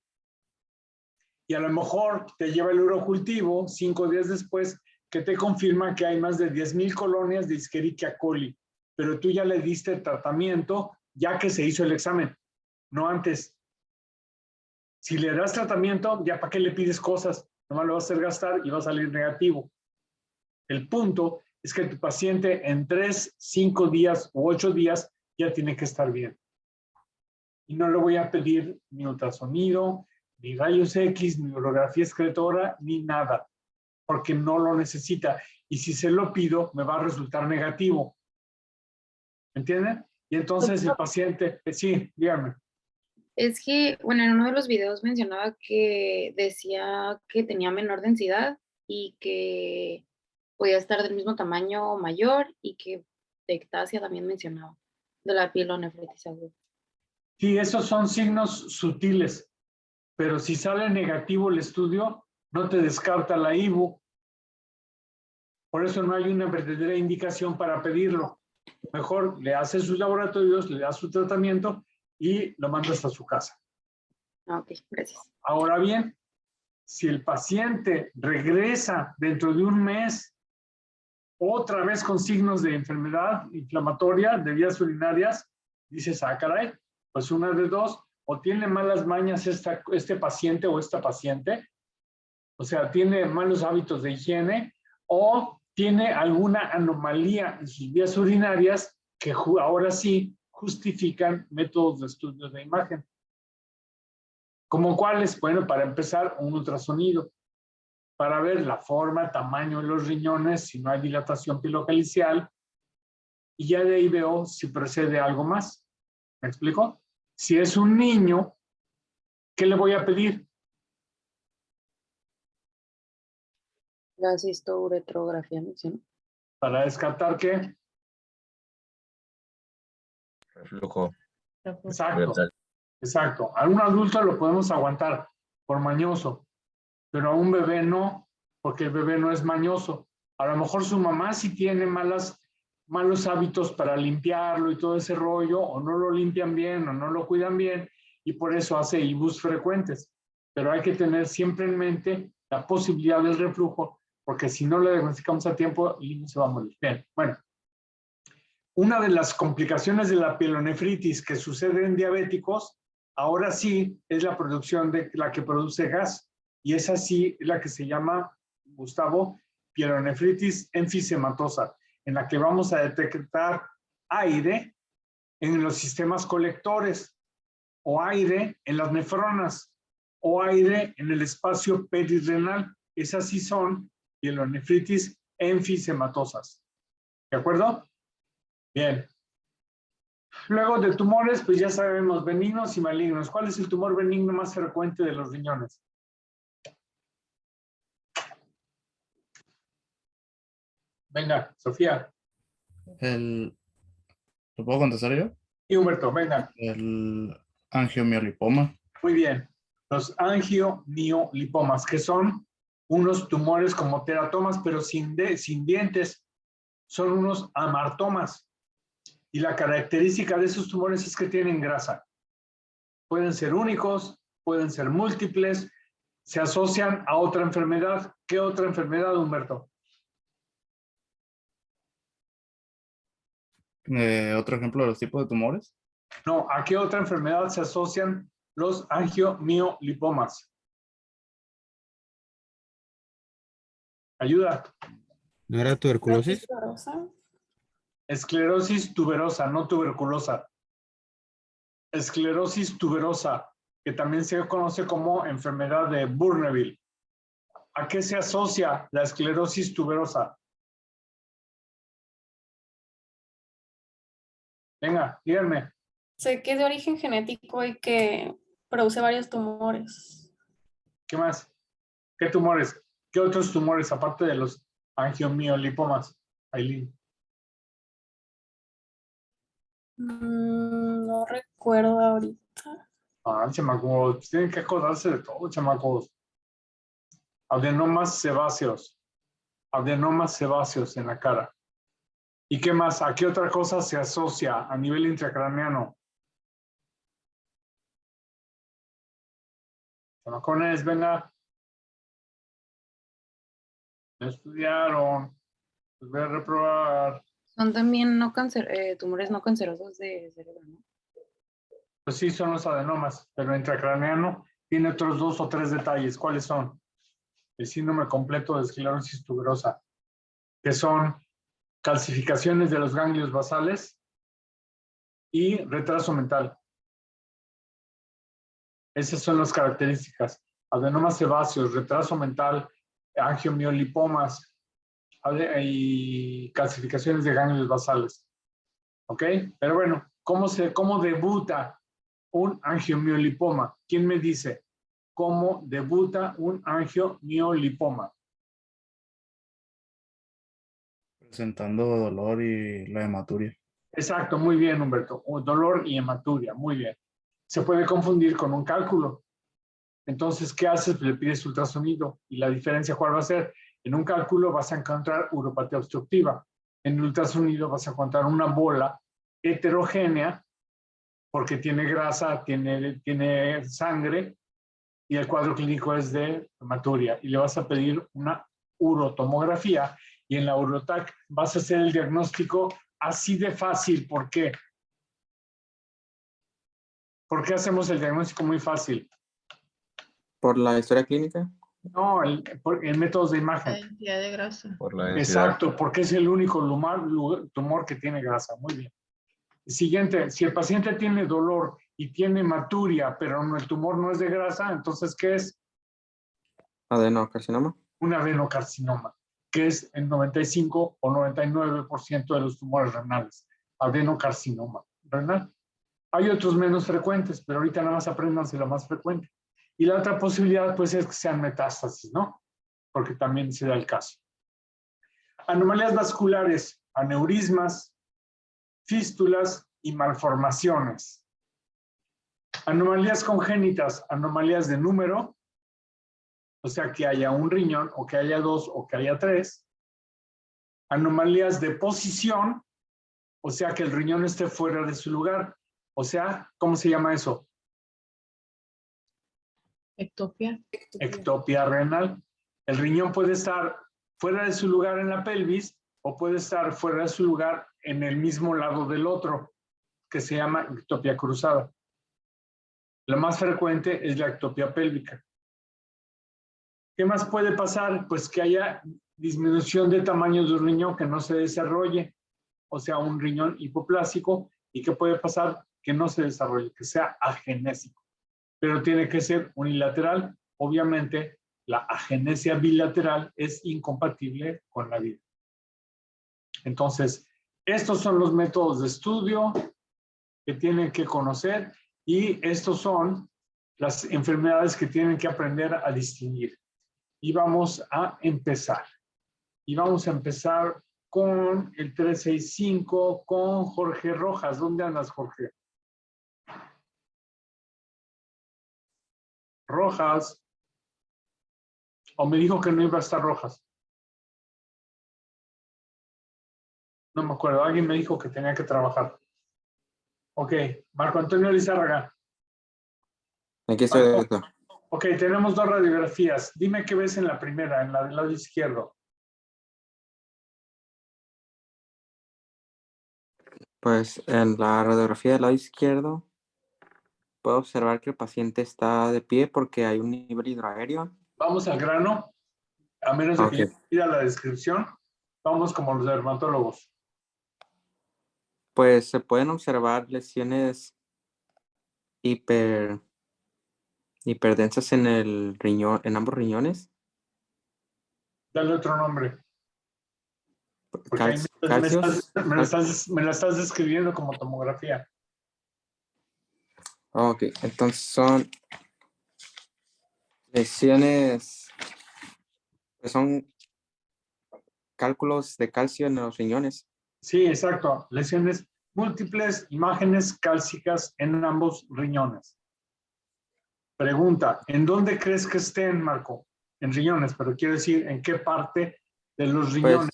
Speaker 1: Y a lo mejor te lleva el urocultivo 5 días después que te confirma que hay más de 10,000 colonias de Escherichia coli, pero tú ya le diste tratamiento ya que se hizo el examen, no antes. Si le das tratamiento, ya para qué le pides cosas, nomás lo vas a hacer gastar y va a salir negativo. El punto es que tu paciente en 3, 5 días u 8 días ya tiene que estar bien. Y no le voy a pedir ni ultrasonido, ni rayos X, ni urografía excretora, ni nada, porque no lo necesita. Y si se lo pido, me va a resultar negativo. ¿Entienden? Y entonces el paciente, sí, dígame.
Speaker 4: Es que, bueno, en uno de los videos mencionaba que decía que tenía menor densidad y que podía estar del mismo tamaño o mayor y que de ectasia también mencionaba, de la pielonefritis aguda.
Speaker 1: Sí, esos son signos sutiles, pero si sale negativo el estudio, no te descarta la IBU. Por eso no hay una verdadera indicación para pedirlo. Mejor le hace sus laboratorios, le da su tratamiento y lo mandas a su casa.
Speaker 4: Ok, gracias.
Speaker 1: Ahora bien, si el paciente regresa dentro de un mes, otra vez con signos de enfermedad inflamatoria de vías urinarias, dices, ah, caray, pues una de dos, o tiene malas mañas este paciente o esta paciente, o sea, tiene malos hábitos de higiene, o tiene alguna anomalía en sus vías urinarias que ahora sí justifican métodos de estudio de imagen. ¿Cómo cuáles? Bueno, para empezar, un ultrasonido, para ver la forma, tamaño de los riñones, si no hay dilatación pilocalicial, y ya de ahí veo si procede algo más. ¿Me explico? Si es un niño, ¿qué le voy a pedir?
Speaker 4: La cisto-uretrografía, ¿no?
Speaker 1: Para descartar qué.
Speaker 5: Reflujo.
Speaker 1: Exacto,
Speaker 5: uretral.
Speaker 1: exacto. A un adulto lo podemos aguantar por mañoso, pero a un bebé no, porque el bebé no es mañoso. A lo mejor su mamá sí tiene malos hábitos para limpiarlo y todo ese rollo, o no lo limpian bien, o no lo cuidan bien, y por eso hace IBUs frecuentes. Pero hay que tener siempre en mente la posibilidad del reflujo, porque si no le diagnosticamos a tiempo, el niño se va a morir. Bien, bueno. una de las complicaciones de la pielonefritis que sucede en diabéticos, ahora sí es la producción de la que produce gas. Y esa sí es la que se llama, Gustavo, pielonefritis enfisematosa, en la que vamos a detectar aire en los sistemas colectores, o aire en las nefronas, o aire en el espacio perirenal. Esas sí son pielonefritis enfisematosas. ¿De acuerdo? Bien. Luego de tumores, pues ya sabemos, benignos y malignos. ¿Cuál es el tumor benigno más frecuente de los riñones? Venga, Sofía.
Speaker 11: ¿Lo puedo contestar yo?
Speaker 1: Y Humberto, venga.
Speaker 11: El angiomiolipoma.
Speaker 1: Muy bien. Los angiomiolipomas, que son unos tumores como teratomas, pero sin dientes. Son unos amartomas. Y la característica de esos tumores es que tienen grasa. Pueden ser únicos, pueden ser múltiples, se asocian a otra enfermedad. ¿Qué otra enfermedad, Humberto?
Speaker 11: Otro ejemplo de los tipos de tumores.
Speaker 1: No, ¿a qué otra enfermedad se asocian los angiomiolipomas? Ayuda.
Speaker 2: ¿No era tuberculosis?
Speaker 1: Esclerosis tuberosa, no tuberculosa. Esclerosis tuberosa, que también se conoce como enfermedad de Bourneville. ¿A qué se asocia la esclerosis tuberosa? Venga, díganme.
Speaker 7: Sé que es de origen genético y que produce varios tumores.
Speaker 1: ¿Qué más? ¿Qué tumores? ¿Qué otros tumores aparte de los angiomiolipomas, Aileen?
Speaker 7: No recuerdo ahorita.
Speaker 1: Chamacos, tienen que acordarse de todo, chamacos. Adenomas sebáceos. Adenomas sebáceos en la cara. ¿Y qué más? ¿A qué otra cosa se asocia a nivel intracraneano? Chamacones, venga. No estudiaron. Los voy a reprobar.
Speaker 4: Son también tumores no cancerosos de cerebro, ¿no?
Speaker 1: Pues sí, son los adenomas, pero intracraneano tiene otros 2 o 3 detalles. ¿Cuáles son? El síndrome completo de esclerosis tuberosa, que son calcificaciones de los ganglios basales y retraso mental. Esas son las características. Adenomas sebáceos, retraso mental, angiomiolipomas y calcificaciones de ganglios basales. ¿Ok? Pero bueno, ¿cómo debuta un angiomiolipoma? ¿Quién me dice cómo debuta un angiomiolipoma?
Speaker 11: Presentando dolor y la hematuria.
Speaker 1: Exacto, muy bien, Humberto. Dolor y hematuria, muy bien. Se puede confundir con un cálculo. Entonces, ¿qué haces? Le pides ultrasonido. ¿Y la diferencia cuál va a ser? En un cálculo vas a encontrar uropatía obstructiva. En el ultrasonido vas a encontrar una bola heterogénea porque tiene grasa, tiene sangre y el cuadro clínico es de hematuria. Y le vas a pedir una urotomografía y en la urotac vas a hacer el diagnóstico así de fácil. ¿Por qué? ¿Por qué hacemos el diagnóstico muy fácil?
Speaker 8: ¿Por la historia clínica?
Speaker 1: No, en métodos de imagen.
Speaker 9: Densidad de grasa.
Speaker 5: Por la densidad.
Speaker 1: Exacto, porque es el único tumor que tiene grasa. Muy bien. Siguiente, si el paciente tiene dolor y tiene hematuria, pero el tumor no es de grasa, entonces, ¿qué es?
Speaker 8: Adenocarcinoma.
Speaker 1: Un adenocarcinoma, que es el 95 o 99% de los tumores renales. Adenocarcinoma renal. Hay otros menos frecuentes, pero ahorita nada más apréndanse lo más frecuente. Y la otra posibilidad, pues, es que sean metástasis, ¿no? Porque también se da el caso. Anomalías vasculares, aneurismas, fístulas y malformaciones. Anomalías congénitas, anomalías de número, o sea, que haya un riñón, o que haya 2, o que haya 3. Anomalías de posición, o sea, que el riñón esté fuera de su lugar. O sea, ¿cómo se llama eso?
Speaker 9: Ectopia.
Speaker 1: Ectopia renal. El riñón puede estar fuera de su lugar en la pelvis o puede estar fuera de su lugar en el mismo lado del otro, que se llama ectopia cruzada. La más frecuente es la ectopia pélvica. ¿Qué más puede pasar? Pues que haya disminución de tamaño de un riñón que no se desarrolle, o sea, un riñón hipoplásico. ¿Y qué puede pasar? Que no se desarrolle, que sea agenésico. Pero tiene que ser unilateral. Obviamente, la agenesia bilateral es incompatible con la vida. Entonces, estos son los métodos de estudio que tienen que conocer y estos son las enfermedades que tienen que aprender a distinguir. Y vamos a empezar. Y vamos a empezar con el 365, con Jorge Rojas. ¿Dónde andas, Jorge? Rojas. ¿O me dijo que no iba a estar Rojas? No me acuerdo. Alguien me dijo que tenía que trabajar. Ok. Marco Antonio Lizárraga.
Speaker 8: Aquí estoy,
Speaker 1: Marco.
Speaker 8: doctor.
Speaker 1: Ok, tenemos dos radiografías. Dime qué ves en la primera, en la del lado izquierdo.
Speaker 8: Pues en la radiografía del lado izquierdo puedo observar que el paciente está de pie porque hay un nivel hidroaéreo.
Speaker 1: Vamos al grano. A menos de que
Speaker 8: Ok.
Speaker 1: yo pida la descripción, vamos como los dermatólogos.
Speaker 8: Pues se pueden observar lesiones hiperdensas en el riñón, en ambos riñones.
Speaker 1: Dale otro nombre. Porque ahí
Speaker 8: Calcios.
Speaker 1: me la estás describiendo como tomografía.
Speaker 8: Ok, entonces son lesiones, pues son cálculos de calcio en los riñones.
Speaker 1: Sí, exacto. Lesiones múltiples, imágenes cálcicas en ambos riñones. Pregunta, ¿en dónde crees que estén, Marco? En riñones, pero quiero decir, ¿en qué parte de los riñones?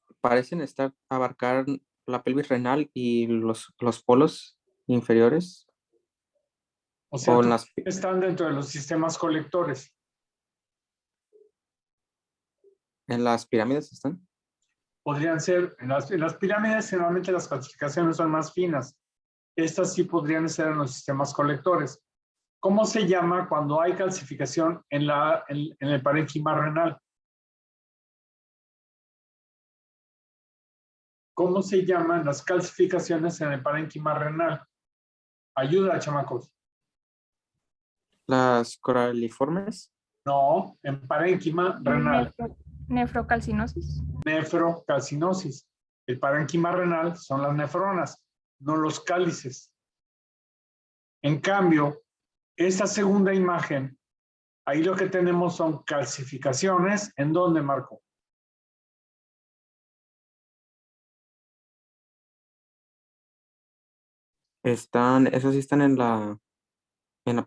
Speaker 8: Pues parecen abarcar la pelvis renal y los polos inferiores.
Speaker 1: O sea,
Speaker 8: o en las,
Speaker 1: están dentro de los sistemas colectores.
Speaker 8: en las pirámides están.
Speaker 1: Podrían ser, en las pirámides generalmente las clasificaciones son más finas. Estas sí podrían ser en los sistemas colectores. ¿Cómo se llama cuando hay calcificación en el parénquima renal? ¿Cómo se llaman las calcificaciones en el parénquima renal? Ayuda, chamacos.
Speaker 8: Las coraliformes.
Speaker 1: No, en parénquima renal.
Speaker 7: Nefrocalcinosis.
Speaker 1: Nefrocalcinosis. El parénquima renal son las nefronas, no los cálices. En cambio, esta segunda imagen, ahí lo que tenemos son calcificaciones. ¿En dónde, Marco?
Speaker 8: Esos sí están en la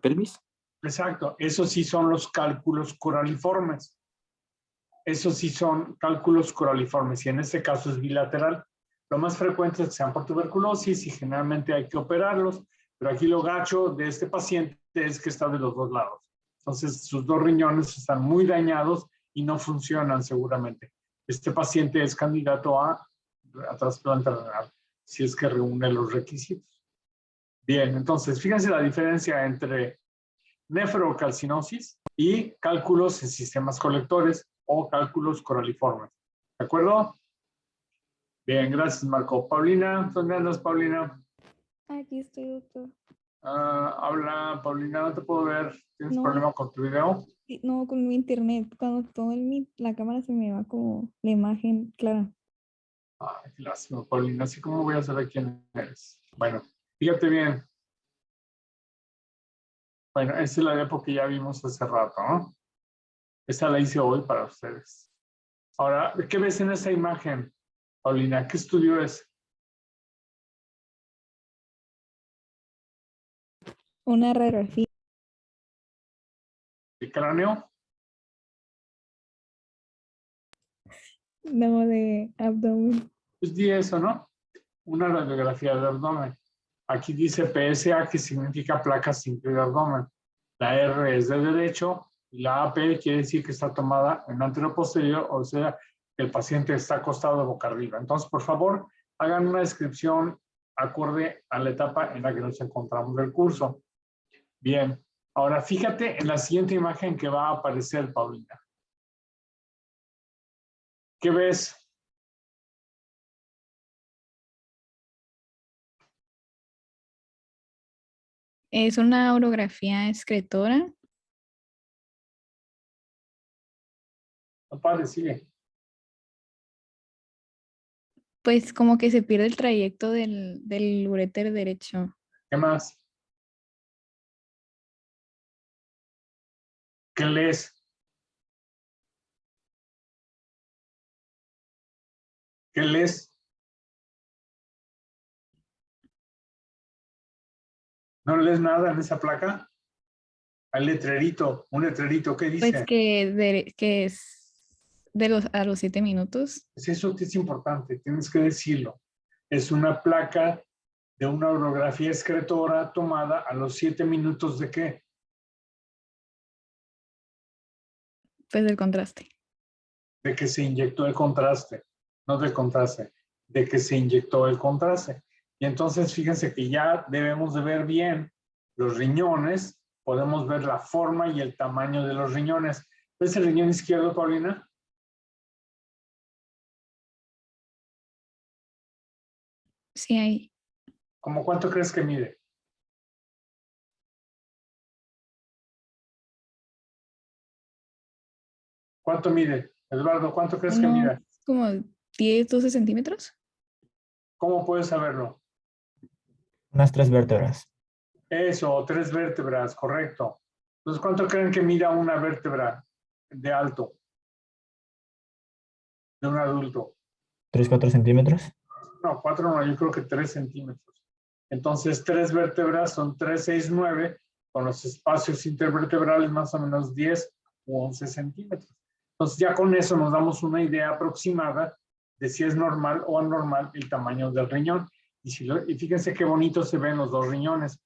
Speaker 8: pelvis.
Speaker 1: Exacto, esos sí son los cálculos coraliformes. Esos sí son cálculos coraliformes y en este caso es bilateral. Lo más frecuente es que sean por tuberculosis y generalmente hay que operarlos, pero aquí lo gacho de este paciente es que está de los dos lados. Entonces sus dos riñones están muy dañados y no funcionan seguramente. Este paciente es candidato a trasplante renal si es que reúne los requisitos. Bien, entonces fíjense la diferencia entre nefrocalcinosis y cálculos en sistemas colectores o cálculos coraliformes. ¿De acuerdo? Bien, gracias, Marco. Paulina, ¿dónde andas, Paulina?
Speaker 12: Aquí estoy, doctor.
Speaker 1: Habla, Paulina, no te puedo ver. ¿Tienes
Speaker 12: No.
Speaker 1: problema con tu video?
Speaker 12: No, con mi internet. Cuando todo la cámara se me va como la imagen clara.
Speaker 1: Ay, qué lástima, Paulina. Así como voy a saber quién eres. Bueno, fíjate bien. Bueno, esta es la depo que ya vimos hace rato, ¿no? Esta la hice hoy para ustedes. Ahora, ¿qué ves en esa imagen, Paulina? ¿Qué estudio es?
Speaker 12: Una radiografía.
Speaker 1: ¿El cráneo?
Speaker 12: No, de abdomen.
Speaker 1: Pues di eso, ¿no? Una radiografía del abdomen. Aquí dice PSA, que significa placa simple de abdomen. La R es de derecho y la AP quiere decir que está tomada en anteroposterior, o sea, el paciente está acostado boca arriba. Entonces, por favor, hagan una descripción acorde a la etapa en la que nos encontramos del curso. Bien, ahora fíjate en la siguiente imagen que va a aparecer, Paulina. ¿Qué ves?
Speaker 12: Es una orografía escritora.
Speaker 1: No padre, sigue.
Speaker 12: Pues como que se pierde el trayecto del uréter derecho.
Speaker 1: ¿Qué más? ¿Qué lees? ¿Qué lees? ¿No lees nada en esa placa? Hay letrerito, un letrerito, ¿qué dice?
Speaker 12: Pues que es a los 7 minutos.
Speaker 1: Es eso que es importante, tienes que decirlo. Es una placa de una orografía escritora tomada a los 7 minutos ¿de qué?
Speaker 12: Pues del contraste.
Speaker 1: De que se inyectó el contraste, no del contraste, de que se inyectó el contraste. Y entonces fíjense que ya debemos de ver bien los riñones, podemos ver la forma y el tamaño de los riñones. ¿Ves el riñón izquierdo, Paulina?
Speaker 12: Sí, hay.
Speaker 1: ¿Cómo cuánto crees que mide? ¿Cuánto mide? Eduardo, ¿cuánto crees que mide?
Speaker 12: Como 10, 12 centímetros.
Speaker 1: ¿Cómo puedes saberlo?
Speaker 6: Unas 3 vértebras.
Speaker 1: Eso, 3 vértebras, correcto. Entonces, ¿cuánto creen que mida una vértebra de alto? De un adulto.
Speaker 6: 3, 4 centímetros.
Speaker 1: No, 4 no, yo creo que 3 centímetros. Entonces, 3 vértebras son 3, 6, 9, con los espacios intervertebrales más o menos 10 u 11 centímetros. Entonces, ya con eso nos damos una idea aproximada de si es normal o anormal el tamaño del riñón. Y fíjense qué bonito se ven los dos riñones.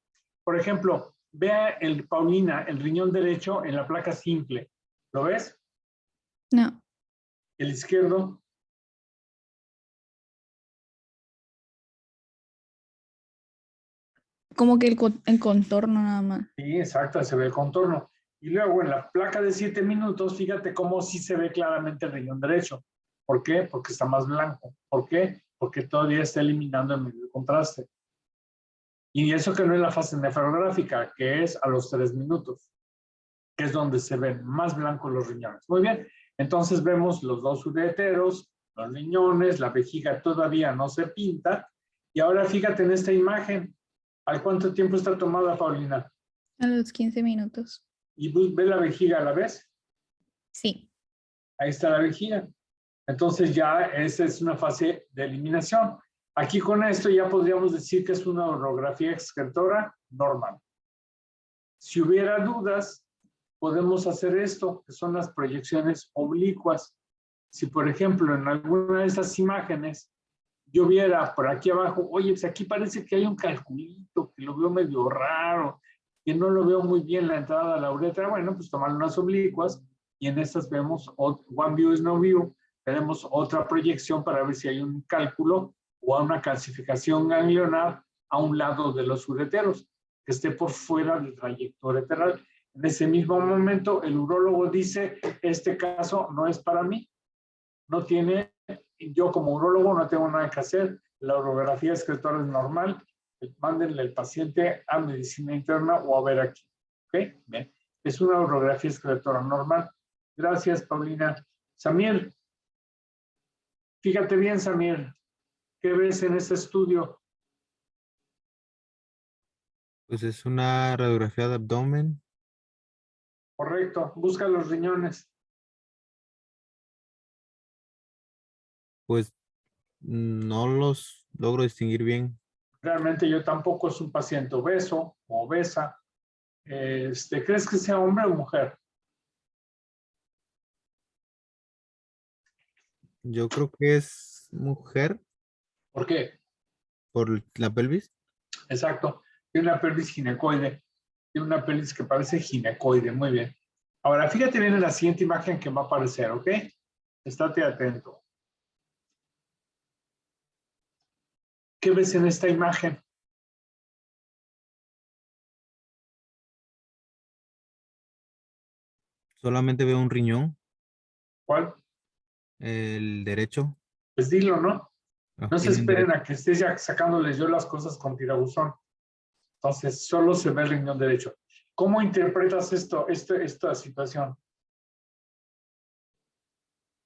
Speaker 1: Por ejemplo, vea Paulina, el riñón derecho en la placa simple. ¿Lo ves?
Speaker 12: No.
Speaker 1: El izquierdo.
Speaker 12: Como que el contorno nada más.
Speaker 1: Sí, exacto, se ve el contorno. Y luego en la placa de 7 minutos, fíjate cómo sí se ve claramente el riñón derecho. ¿Por qué? Porque está más blanco. ¿Por qué? Porque todavía está eliminando el medio contraste. Y eso que no es la fase nefrográfica, que es a los 3 minutos, que es donde se ven más blancos los riñones. Muy bien, entonces vemos los dos ureteros, los riñones, la vejiga todavía no se pinta. Y ahora fíjate en esta imagen. ¿Al cuánto tiempo está tomada, Paulina?
Speaker 12: A los 15 minutos.
Speaker 1: ¿Y ve la vejiga a la vez?
Speaker 12: Sí.
Speaker 1: Ahí está la vejiga. Entonces ya esa es una fase de eliminación. Aquí con esto ya podríamos decir que es una orografía excretora normal. Si hubiera dudas, podemos hacer esto, que son las proyecciones oblicuas. Si, por ejemplo, en alguna de esas imágenes yo viera por aquí abajo, oye, pues aquí parece que hay un calculito, que lo veo medio raro, que no lo veo muy bien la entrada a la uretra, bueno, pues tomar unas oblicuas y en estas vemos, one view is no view, tenemos otra proyección para ver si hay un cálculo o una calcificación ganglionar a un lado de los ureteros, que esté por fuera del trayecto ureteral. En ese mismo momento, el urólogo dice, este caso no es para mí, no tiene, yo como urólogo no tengo nada que hacer, la orografía excretora es normal, mándenle al paciente a medicina interna o a ver aquí. ¿Ok? Bien. Es una orografía excretora normal. Gracias, Paulina. Samir, fíjate bien, Samir. ¿Qué ves en este estudio?
Speaker 2: Pues es una radiografía de abdomen.
Speaker 1: Correcto. Busca los riñones.
Speaker 2: Pues no los logro distinguir bien.
Speaker 1: Realmente yo tampoco, es un paciente obeso o obesa. ¿Crees que sea hombre o mujer?
Speaker 2: Yo creo que es mujer.
Speaker 1: ¿Por qué?
Speaker 2: Por la pelvis.
Speaker 1: Exacto. Tiene una pelvis ginecoide. Tiene una pelvis que parece ginecoide. Muy bien. Ahora, fíjate bien en la siguiente imagen que va a aparecer, ¿ok? Estate atento. ¿Qué ves en esta imagen?
Speaker 2: Solamente veo un riñón,
Speaker 1: ¿Cuál?
Speaker 2: el derecho.
Speaker 1: Pues dilo, ¿no? No
Speaker 2: Aquí
Speaker 1: se
Speaker 2: en el
Speaker 1: esperen
Speaker 2: derecho.
Speaker 1: a que estés ya sacándoles yo las cosas con tirabuzón. Entonces, solo se ve el riñón derecho. ¿Cómo interpretas esta situación?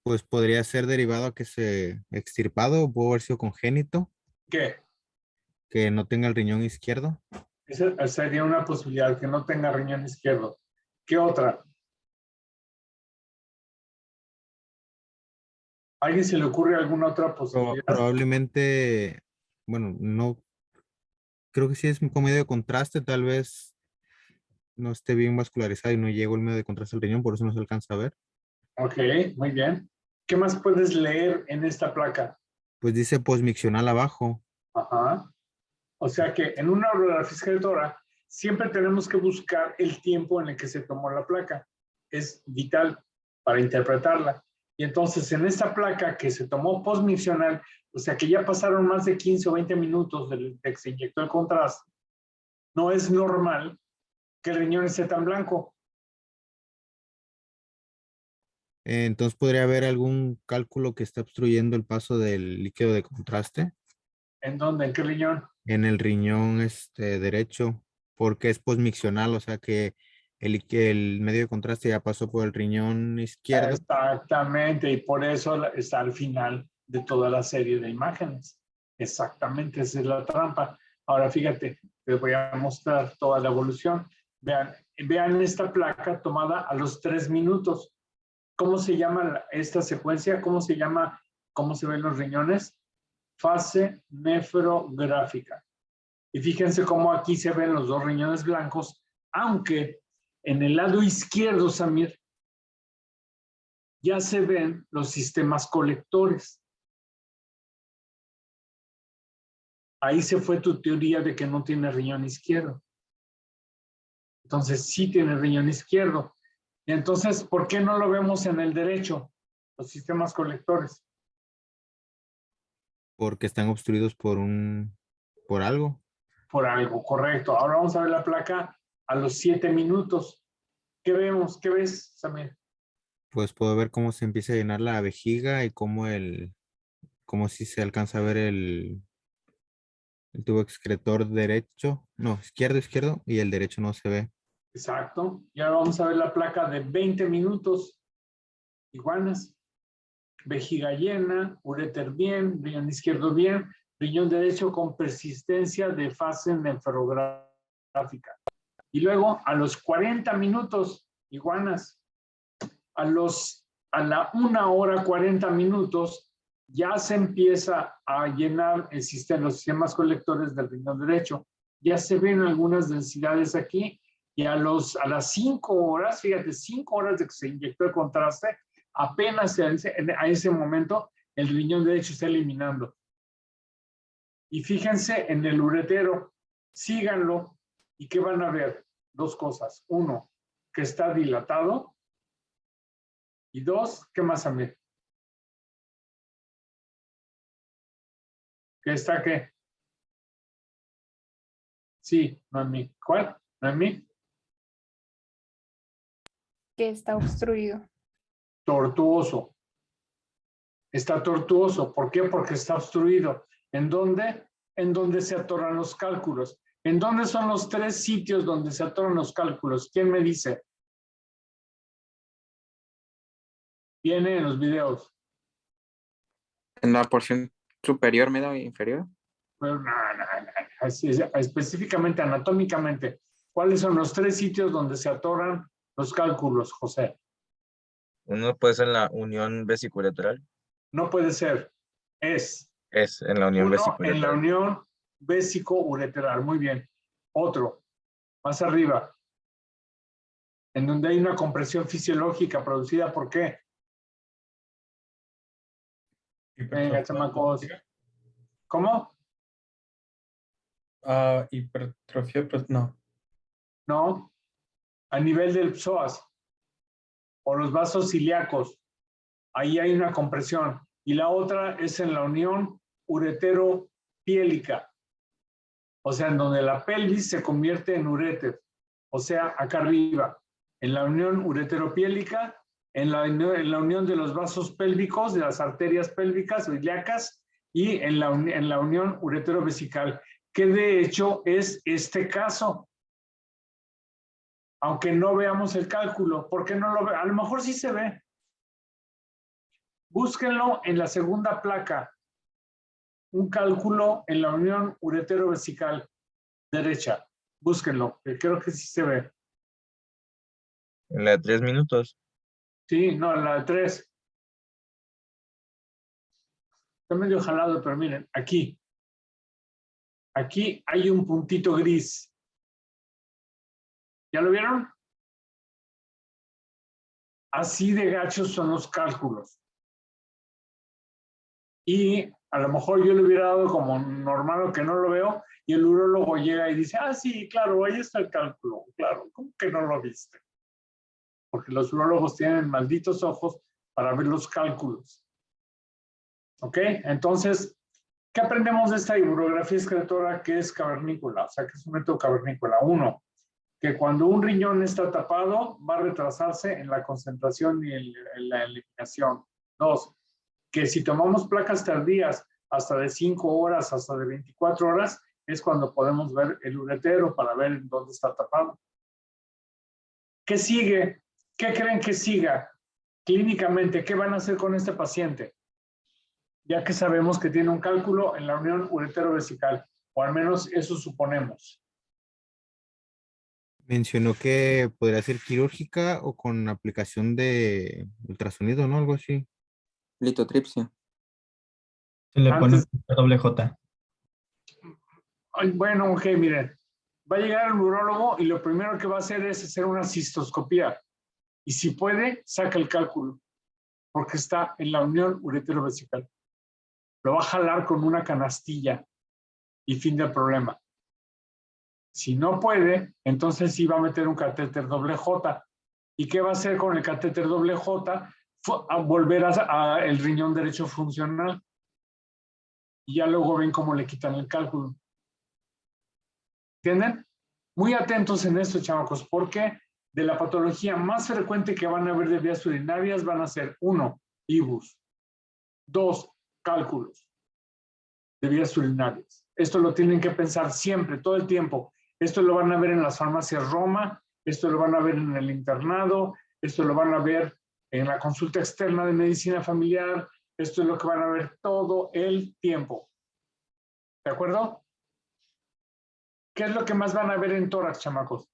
Speaker 2: Pues podría ser derivado a que se extirpado o pudo haber sido congénito,
Speaker 1: ¿Qué?
Speaker 2: que no tenga el riñón izquierdo.
Speaker 1: Esa sería una posibilidad, que no tenga riñón izquierdo. ¿Qué otra? ¿A alguien se le ocurre alguna otra posibilidad?
Speaker 2: Probablemente, bueno, no, creo que sí es con medio de contraste, tal vez no esté bien vascularizado y no llegó el medio de contraste al riñón, por eso no se alcanza a ver.
Speaker 1: Ok, muy bien. ¿Qué más puedes leer en esta placa?
Speaker 2: Pues dice posmiccional abajo.
Speaker 1: Ajá. O sea que en una radiografía escritora siempre tenemos que buscar el tiempo en el que se tomó la placa. Es vital para interpretarla. Y entonces en esta placa que se tomó posmiccional, o sea que ya pasaron más de 15 o 20 minutos de que se inyectó el contraste, no es normal que el riñón esté tan blanco.
Speaker 2: Entonces podría haber algún cálculo que está obstruyendo el paso del líquido de contraste
Speaker 1: ¿En dónde? ¿En qué riñón?
Speaker 2: en el riñón derecho, porque es posmiccional, o sea que el medio de contraste ya pasó por el riñón izquierdo.
Speaker 1: Exactamente, y por eso está al final de toda la serie de imágenes. Exactamente, esa es la trampa. Ahora fíjate, les voy a mostrar toda la evolución. Vean esta placa tomada a los 3 minutos. ¿Cómo se llama esta secuencia? ¿Cómo se llama? ¿Cómo se ven los riñones? Fase nefrográfica. Y fíjense cómo aquí se ven los dos riñones blancos, aunque en el lado izquierdo, Samir, ya se ven los sistemas colectores. Ahí se fue tu teoría de que no tiene riñón izquierdo. Entonces sí tiene riñón izquierdo. Y entonces, ¿por qué no lo vemos en el derecho? Los sistemas colectores.
Speaker 2: Porque están obstruidos por algo.
Speaker 1: Por algo, correcto. Ahora vamos a ver la placa a los 7 minutos. ¿Qué vemos? ¿Qué ves, Samir?
Speaker 2: Pues puedo ver cómo se empieza a llenar la vejiga y cómo si se alcanza a ver el tubo excretor derecho, no, izquierdo, y el derecho no se ve.
Speaker 1: Exacto. Y ahora vamos a ver la placa de 20 minutos. Iguanas. Vejiga llena, uréter bien, riñón izquierdo bien, riñón derecho con persistencia de fase nefrográfica. Y luego a los 40 minutos, iguanas, a la 1 hora 40 minutos, ya se empieza a llenar los sistemas colectores del riñón derecho. Ya se ven algunas densidades aquí, y a las 5 horas, fíjate, 5 horas de que se inyectó el contraste, apenas a ese momento el riñón derecho está eliminando. Y fíjense en el uretero, síganlo, ¿y qué van a ver? 2 cosas. 1, que está dilatado, y 2, ¿qué más a ver? ¿Que está qué? Sí, no en mí. ¿Cuál? ¿No en mí?
Speaker 7: Que está obstruido.
Speaker 1: Tortuoso. Está tortuoso. ¿Por qué? Porque está obstruido. ¿En dónde? En donde se atoran los cálculos. ¿En dónde son los 3 sitios donde se atoran los cálculos? ¿Quién me dice? Viene en los videos.
Speaker 8: En la porción superior, media e inferior.
Speaker 1: Bueno, no. Específicamente, anatómicamente, ¿cuáles son los 3 sitios donde se atoran los cálculos, José?
Speaker 5: Uno puede ser en la unión vesicolateral.
Speaker 1: No puede ser. Es
Speaker 5: En la unión
Speaker 1: uno en
Speaker 5: vesicolateral.
Speaker 1: la unión vésico-ureteral. Muy bien. Otro, más arriba, en donde hay una compresión fisiológica producida por qué. Venga, chamacos. ¿Cómo?
Speaker 13: Hipertrofia, pues no.
Speaker 1: No. A nivel del psoas o los vasos ilíacos. Ahí hay una compresión. Y la otra es en la unión uretero piélica. O sea, en donde la pelvis se convierte en uréter. O sea, acá arriba, en la unión ureteropiélica, en la unión de los vasos pélvicos, de las arterias pélvicas o ilíacas, y en la unión ureterovesical, que de hecho es este caso. Aunque no veamos el cálculo, ¿por qué no lo ve? A lo mejor sí se ve. Búsquenlo en la segunda placa. Un cálculo en la unión ureterovesical derecha. Búsquenlo, que creo que sí se ve.
Speaker 5: En la de 3 minutos.
Speaker 1: Sí, no, en la de 3. Está medio jalado, pero miren, aquí. Aquí hay un puntito gris. ¿Ya lo vieron? Así de gachos son los cálculos. Y a lo mejor yo le hubiera dado como normal o que no lo veo, y el urólogo llega y dice, ah, sí, claro, ahí está el cálculo. Claro, ¿cómo que no lo viste? Porque los urólogos tienen malditos ojos para ver los cálculos. ¿Ok? Entonces, ¿qué aprendemos de esta urografía excretora que es cavernícola? O sea, que es un método cavernícola. 1, que cuando un riñón está tapado, va a retrasarse en la concentración y en la eliminación. 2, que si tomamos placas tardías hasta de 5 horas, hasta de 24 horas, es cuando podemos ver el uretero para ver dónde está tapado. ¿Qué sigue? ¿Qué creen que siga clínicamente? ¿Qué van a hacer con este paciente? Ya que sabemos que tiene un cálculo en la unión ureterovesical, o al menos eso suponemos.
Speaker 2: Mencionó que podría ser quirúrgica o con aplicación de ultrasonido, ¿no? Algo así.
Speaker 8: Litotripsia.
Speaker 6: Se le pone
Speaker 1: Antes-
Speaker 6: doble J.
Speaker 1: Ay, bueno, ok, miren. Va a llegar el urólogo y lo primero que va a hacer es hacer una cistoscopía. Y si puede, saca el cálculo, porque está en la unión ureterovesical. Lo va a jalar con una canastilla y fin del problema. Si no puede, entonces sí va a meter un catéter doble J. ¿Y qué va a hacer con el catéter doble J? A volver a el riñón derecho funcional. Y ya luego ven cómo le quitan el cálculo. ¿Entienden? Muy atentos en esto, chamacos, porque de la patología más frecuente que van a ver de vías urinarias van a ser 1, IBUS. 2, cálculos de vías urinarias. Esto lo tienen que pensar siempre, todo el tiempo. Esto lo van a ver en las farmacias Roma, esto lo van a ver en el internado, esto lo van a ver en la consulta externa de medicina familiar, esto es lo que van a ver todo el tiempo. ¿De acuerdo? ¿Qué es lo que más van a ver en tórax, chamacos?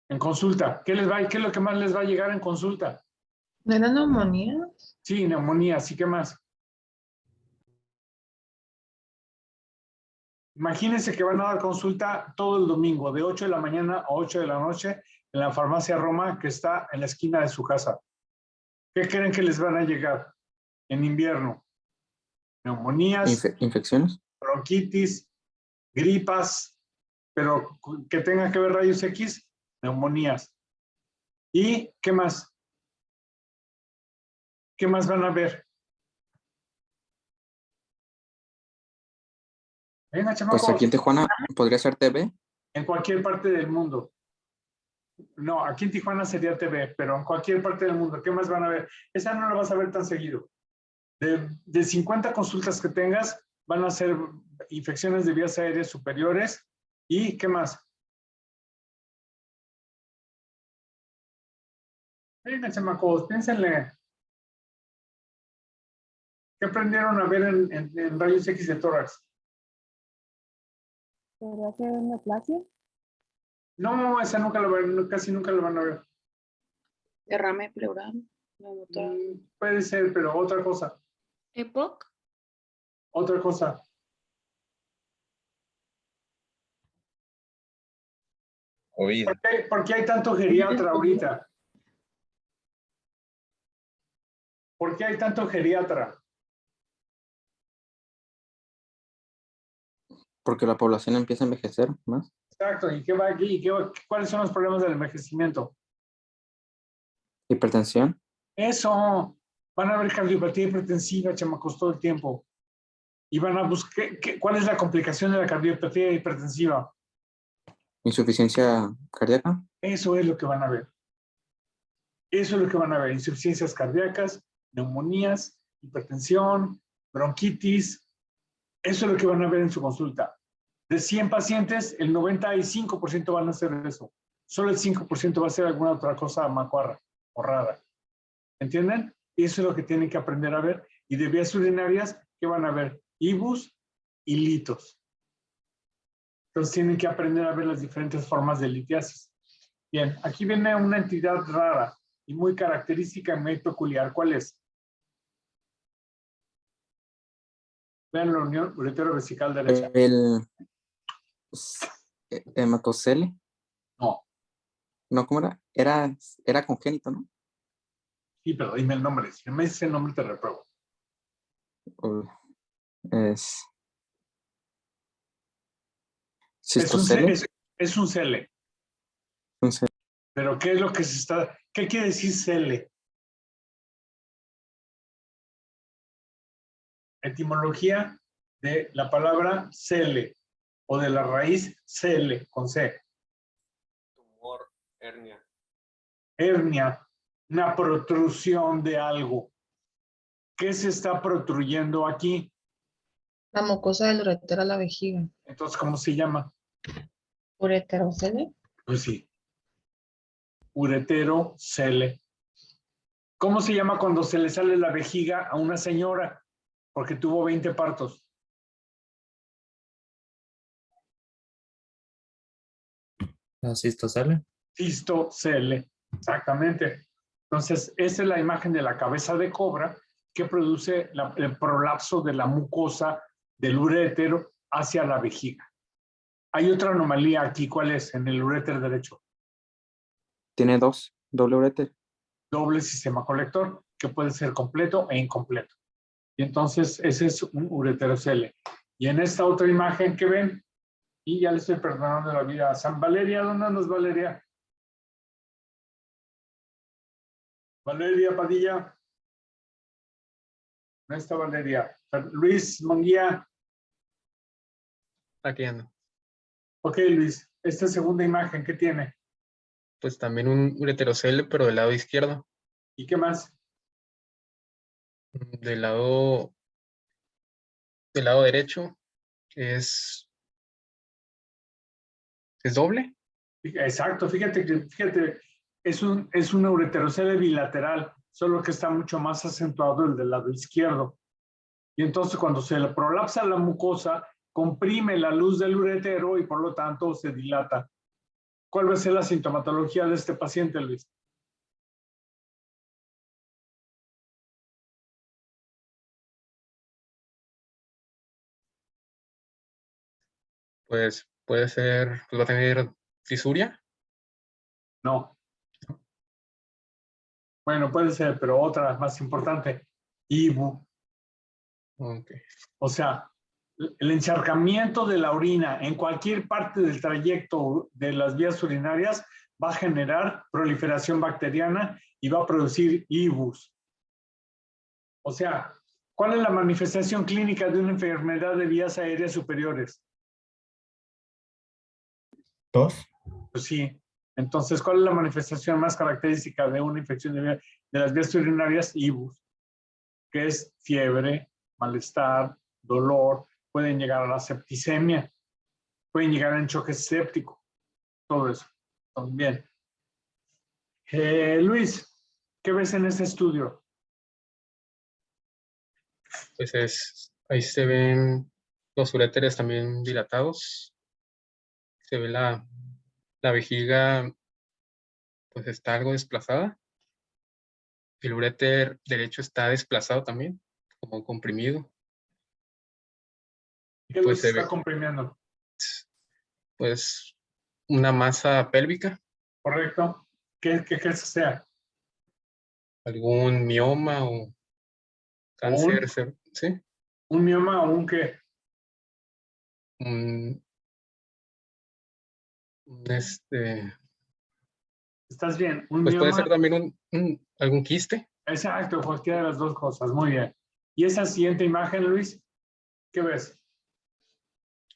Speaker 1: En consulta. ¿Qué es lo que más les va a llegar en consulta?
Speaker 14: ¿No era neumonía?
Speaker 1: Sí, neumonía, sí, ¿qué más? Imagínense que van a dar consulta todo el domingo, de 8 de la mañana a 8 de la noche, en la farmacia Roma, que está en la esquina de su casa. ¿Qué creen que les van a llegar en invierno? Neumonías,
Speaker 8: ¿Infecciones?
Speaker 1: bronquitis, gripas, pero que tengan que ver rayos X, neumonías. ¿Y qué más? ¿Qué más van a ver? Venga, chamacos.
Speaker 8: Pues aquí en Tijuana podría ser TB.
Speaker 1: En cualquier parte del mundo. No, aquí en Tijuana sería TV, pero en cualquier parte del mundo. ¿Qué más van a ver? Esa no la vas a ver tan seguido. De 50 consultas que tengas, van a ser infecciones de vías aéreas superiores. ¿Y qué más? Venga, chamacos, piénsenle. ¿Qué aprendieron a ver en rayos X de tórax?
Speaker 12: ¿Podría ser neoplasia?
Speaker 1: No, esa nunca lo van, casi nunca lo van a ver.
Speaker 4: Derrame pleural.
Speaker 1: Puede ser, pero otra cosa.
Speaker 7: ¿EPOC?
Speaker 1: Otra cosa.
Speaker 5: Oído.
Speaker 1: ¿Por qué hay tanto geriatra ahorita? ¿Por qué hay tanto geriatra?
Speaker 8: Porque la población empieza a envejecer más.
Speaker 1: Exacto. ¿Y qué va aquí? ¿Cuáles son los problemas del envejecimiento?
Speaker 8: Hipertensión.
Speaker 1: Eso. Van a ver cardiopatía hipertensiva, chamacos, todo el tiempo. Y van a buscar, ¿cuál es la complicación de la cardiopatía hipertensiva?
Speaker 8: Insuficiencia cardíaca.
Speaker 1: Eso es lo que van a ver. Eso es lo que van a ver. Insuficiencias cardíacas, neumonías, hipertensión, bronquitis. Eso es lo que van a ver en su consulta. De 100 pacientes, el 95% van a hacer eso. Solo el 5% va a ser alguna otra cosa macuarra o rara. ¿Entienden? Eso es lo que tienen que aprender a ver. Y de vías urinarias, ¿qué van a ver? IBUs y litos. Entonces tienen que aprender a ver las diferentes formas de litiasis. Bien, aquí viene una entidad rara y muy característica y muy peculiar. ¿Cuál es? Vean la unión uretero-vesical derecha.
Speaker 8: El hematocele.
Speaker 1: No.
Speaker 8: No, ¿cómo era? Era congénito, ¿no?
Speaker 1: Sí, pero dime el nombre. Si me dices el nombre, te repruebo.
Speaker 8: Es
Speaker 1: Es un
Speaker 8: cistocele.
Speaker 1: es un cele. Pero ¿qué es lo que se está? ¿Qué quiere decir cele? Etimología de la palabra cele o de la raíz cele con C.
Speaker 10: Tumor, hernia.
Speaker 1: Hernia, una protrusión de algo. ¿Qué se está protruyendo aquí?
Speaker 14: La mucosa del uretero a la vejiga.
Speaker 1: Entonces, ¿cómo se llama?
Speaker 14: Ureterocele.
Speaker 1: Pues sí. Ureterocele. ¿Cómo se llama cuando se le sale la vejiga a una señora? Porque tuvo 20 partos.
Speaker 11: La cistocele.
Speaker 1: Cistocele, exactamente. Entonces, esa es la imagen de la cabeza de cobra que produce el prolapso de la mucosa del urétero hacia la vejiga. Hay otra anomalía aquí, ¿cuál es? En el urétero derecho.
Speaker 8: Tiene dos, doble uréter.
Speaker 1: Doble sistema colector, que puede ser completo e incompleto. Y entonces, ese es un ureterocele. Y en esta otra imagen que ven, y ya le estoy perdonando la vida a San Valeria. ¿Dónde andas, Valeria? Valeria Padilla. No está Valeria. Luis Monguía.
Speaker 13: Aquí ando.
Speaker 1: Ok, Luis. Esta segunda imagen, ¿qué tiene?
Speaker 13: Pues también un ureterocele, pero del lado izquierdo.
Speaker 1: ¿Y qué más?
Speaker 13: Del lado derecho es doble.
Speaker 1: Exacto, fíjate, es un ureterocele bilateral, solo que está mucho más acentuado el del lado izquierdo. Y entonces cuando se le prolapsa la mucosa, comprime la luz del uretero y por lo tanto se dilata. ¿Cuál va a ser la sintomatología de este paciente, Luis?
Speaker 13: Pues puede ser, pues va a tener fisuria.
Speaker 1: No. Bueno, puede ser, pero otra más importante, IBU.
Speaker 13: Okay.
Speaker 1: O sea, el encharcamiento de la orina en cualquier parte del trayecto de las vías urinarias va a generar proliferación bacteriana y va a producir IBUs. O sea, ¿cuál es la manifestación clínica de una enfermedad de vías aéreas superiores?
Speaker 6: ¿Tos?
Speaker 1: Pues sí. Entonces, ¿cuál es la manifestación más característica de una infección de las vías urinarias? IBUs, que es fiebre, malestar, dolor, pueden llegar a la septicemia, pueden llegar a un choque séptico, todo eso. Bien. Luis, ¿qué ves en este estudio?
Speaker 13: Pues ahí se ven los uréteres también dilatados. Se ve la vejiga, pues está algo desplazada. El uréter derecho está desplazado también, como comprimido.
Speaker 1: ¿Qué
Speaker 13: Pues
Speaker 1: se está comprimiendo?
Speaker 13: Pues una masa pélvica.
Speaker 1: Correcto. ¿Qué crees que sea?
Speaker 13: Algún mioma o cáncer, ¿sí?
Speaker 1: ¿Un mioma o un qué? ¿Estás bien? Un
Speaker 13: Pues puede
Speaker 1: mioma.
Speaker 13: ser también algún quiste.
Speaker 1: Exacto, cualquiera de las dos cosas. Muy bien. Y esa siguiente imagen, Luis, ¿qué ves?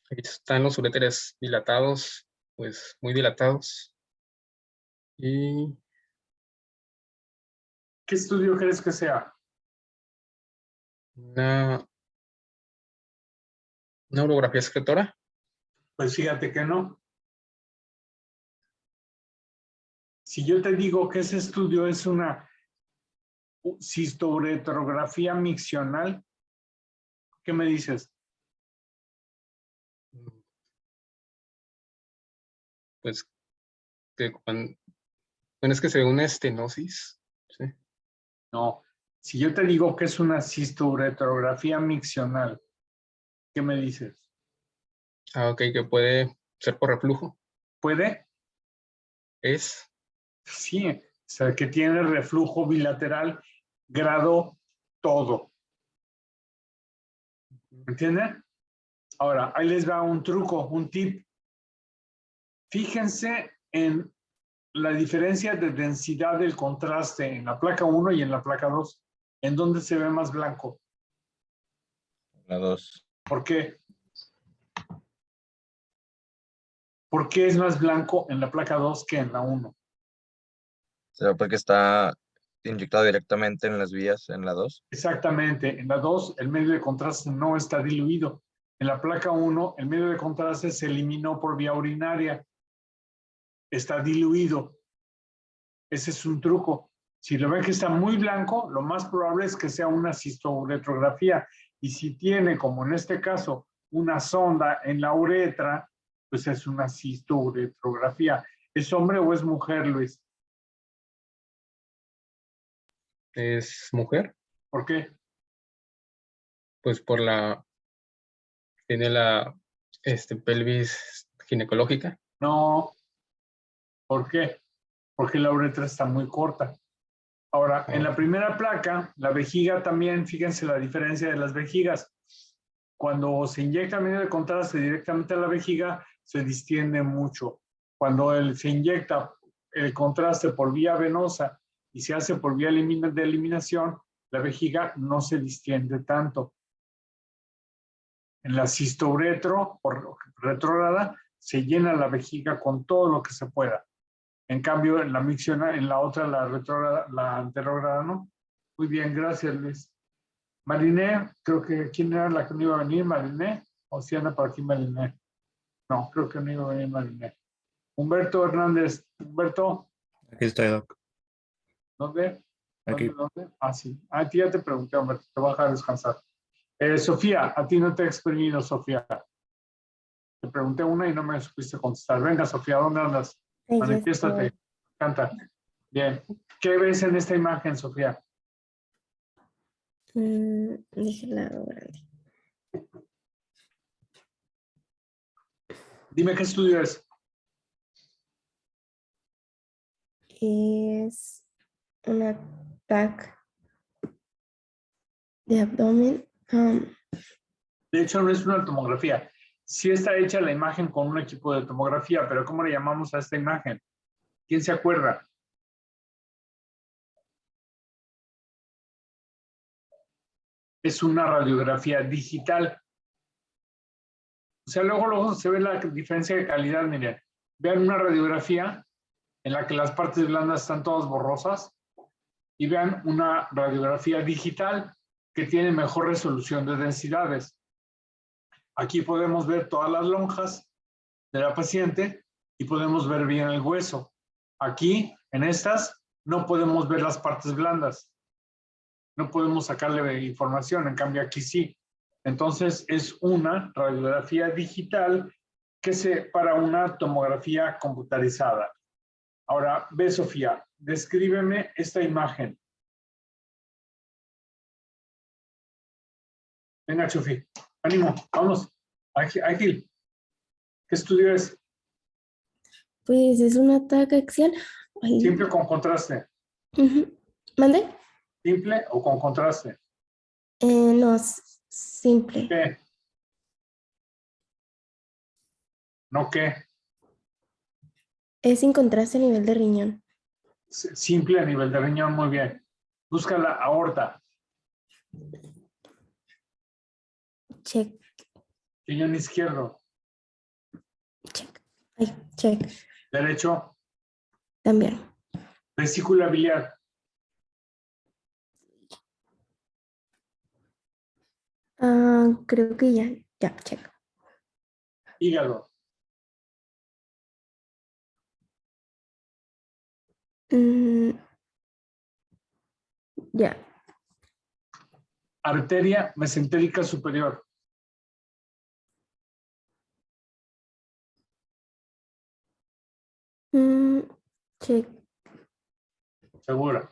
Speaker 13: Aquí están los uréteres dilatados, pues muy dilatados. Y
Speaker 1: ¿Qué estudio crees que sea?
Speaker 13: una urografía excretora.
Speaker 1: Pues fíjate que no. Si yo te digo que ese estudio es una cistouretrografía miccional, ¿qué me dices?
Speaker 13: Pues bueno, es que se ve una estenosis. ¿Sí?
Speaker 1: No. Si yo te digo que es una cistouretrografía miccional, ¿qué me dices?
Speaker 13: Ah, ok, que puede ser por reflujo.
Speaker 1: ¿Puede?
Speaker 13: Es.
Speaker 1: Sí, o sea, que tiene reflujo bilateral grado todo. ¿Entienden? Ahora, ahí les va un truco, un tip. Fíjense en la diferencia de densidad del contraste en la placa 1 y en la placa 2. ¿En dónde se ve más blanco?
Speaker 5: La 2.
Speaker 1: ¿Por qué? ¿Por qué es más blanco en la placa 2 que en la 1?
Speaker 5: ¿Será porque está inyectado directamente en las vías en la 2?
Speaker 1: Exactamente. En la 2 el medio de contraste no está diluido. En la placa 1 el medio de contraste se eliminó por vía urinaria. Está diluido. Ese es un truco. Si lo ven que está muy blanco, lo más probable es que sea una cistouretrografía. Y si tiene, como en este caso, una sonda en la uretra, pues es una cistouretrografía. ¿Es hombre o es mujer, Luis?
Speaker 13: Es mujer.
Speaker 1: ¿Por qué?
Speaker 13: Pues tiene la pelvis ginecológica.
Speaker 1: No. ¿Por qué? Porque la uretra está muy corta. Ahora, en la primera placa, la vejiga también, fíjense la diferencia de las vejigas. Cuando se inyecta medio de contraste directamente a la vejiga, se distiende mucho. Cuando se inyecta el contraste por vía venosa y se hace por vía de eliminación, la vejiga no se distiende tanto. En la cistouretro, por retrógrada, se llena la vejiga con todo lo que se pueda. En cambio, en la miccional, en la otra, la retrógrada, la anterógrada, ¿no? Muy bien, gracias, Luis. Mariné, creo que ¿quién era la que no iba a venir? Mariné, o si anda por aquí Mariné. No, creo que no iba a venir Mariné. Humberto Hernández. Humberto,
Speaker 11: Aquí estoy, Doc.
Speaker 1: ¿dónde?
Speaker 11: Aquí.
Speaker 1: ¿Dónde? Ah, sí. A ti ya te pregunté, Humberto, te voy a dejar descansar. Sofía, a ti no te he exprimido, Sofía. Te pregunté una y no me supiste contestar. Venga, Sofía, ¿dónde andas? Manifiéstate. Canta. Bien. ¿Qué ves en esta imagen, Sofía?
Speaker 15: Dije la grande.
Speaker 1: Dime qué estudio es.
Speaker 15: Es una TAC de abdomen.
Speaker 1: De hecho, no es una tomografía. Sí está hecha la imagen con un equipo de tomografía, pero ¿cómo le llamamos a esta imagen? ¿Quién se acuerda? Es una radiografía digital. O sea, luego se ve la diferencia de calidad, miren. Vean una radiografía en la que las partes blandas están todas borrosas y vean una radiografía digital que tiene mejor resolución de densidades. Aquí podemos ver todas las lonjas de la paciente y podemos ver bien el hueso. Aquí, en estas, no podemos ver las partes blandas. No podemos sacarle información, en cambio aquí sí. Entonces es una radiografía digital para una tomografía computarizada. Ahora, ve, Sofía, descríbeme esta imagen. Venga, Sofía, ánimo, vamos. Ágil. ¿Qué estudio es?
Speaker 15: Pues es una TAC axial. Ay.
Speaker 1: ¿Simple o con contraste?
Speaker 15: ¿Mande?
Speaker 1: ¿Simple o con contraste?
Speaker 15: No, simple.
Speaker 1: ¿Qué? ¿No qué?
Speaker 15: Es sin contraste a nivel de riñón.
Speaker 1: simple a nivel de riñón, muy bien. Busca la aorta.
Speaker 15: Check.
Speaker 1: Riñón izquierdo.
Speaker 15: Ay, check.
Speaker 1: Derecho.
Speaker 15: También.
Speaker 1: Vesícula biliar.
Speaker 15: Creo que ya, check.
Speaker 1: Hígado.
Speaker 15: Ya.
Speaker 1: Arteria mesentérica superior.
Speaker 15: Check.
Speaker 1: Segura.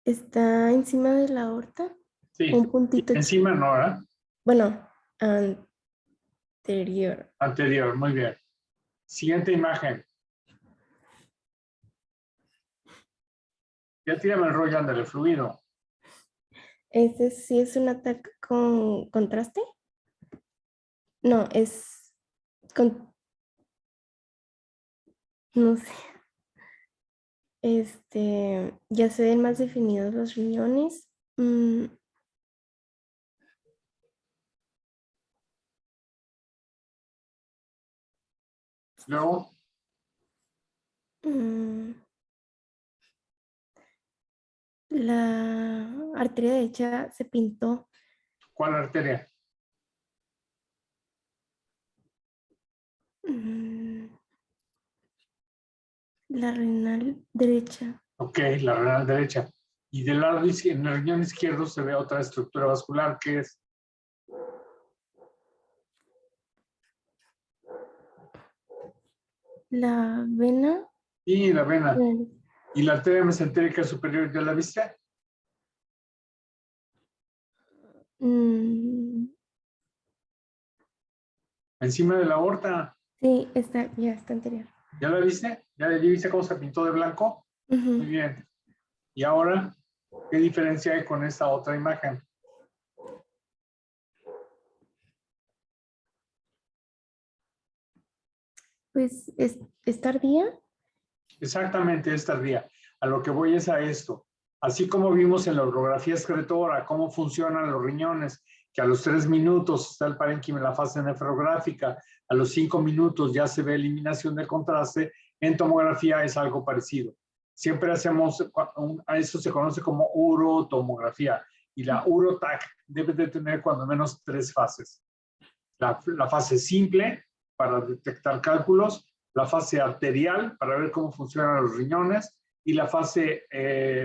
Speaker 15: ¿Está encima de la aorta?
Speaker 1: Sí.
Speaker 15: Un puntito.
Speaker 1: Encima no, ¿verdad?
Speaker 15: Bueno, anterior.
Speaker 1: Anterior, muy bien. Siguiente imagen. Ya tírame el rollo del fluido.
Speaker 15: ¿Ese sí es un ataque con contraste? No, es con... No sé. Ya se ven más definidos los riñones.
Speaker 1: Luego.
Speaker 15: La arteria derecha se pintó.
Speaker 1: ¿Cuál arteria?
Speaker 15: La renal derecha.
Speaker 1: Ok, la renal derecha. Y del lado en el riñón izquierdo se ve otra estructura vascular que es
Speaker 15: la vena.
Speaker 1: y la vena. ¿Y la arteria mesentérica superior ya la viste? Encima de la aorta.
Speaker 15: Sí, ya está anterior.
Speaker 1: ¿Ya la viste? ¿Ya viste cómo se pintó de blanco? Muy bien. Y ahora, ¿qué diferencia hay con esta otra imagen?
Speaker 15: Pues es tardía.
Speaker 1: Exactamente, es tardía. A lo que voy es a esto. Así como vimos en la orografía excretora, cómo funcionan los riñones, que a los 3 minutos está el parénquima en la fase nefrográfica, a los 5 minutos ya se ve eliminación de contraste, en tomografía es algo parecido. Siempre hacemos, a eso se conoce como urotomografía, y la urotac debe de tener cuando menos 3 fases. La fase simple, para detectar cálculos, la fase arterial, para ver cómo funcionan los riñones, y la fase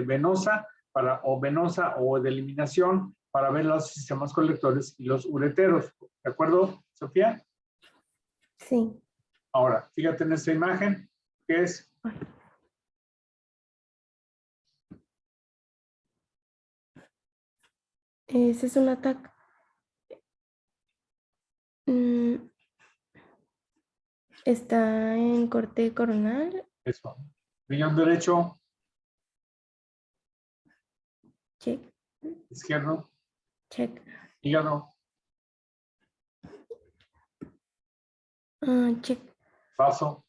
Speaker 1: venosa o de eliminación, para ver los sistemas colectores y los ureteros. ¿De acuerdo, Sofía?
Speaker 15: Sí.
Speaker 1: Ahora, fíjate en esta imagen, que es...
Speaker 15: Ese es un ataque. Está en corte coronal.
Speaker 1: Eso. Riñón derecho.
Speaker 15: Check.
Speaker 1: Izquierdo.
Speaker 15: Check.
Speaker 1: Hígado.
Speaker 15: Check.
Speaker 1: Vaso.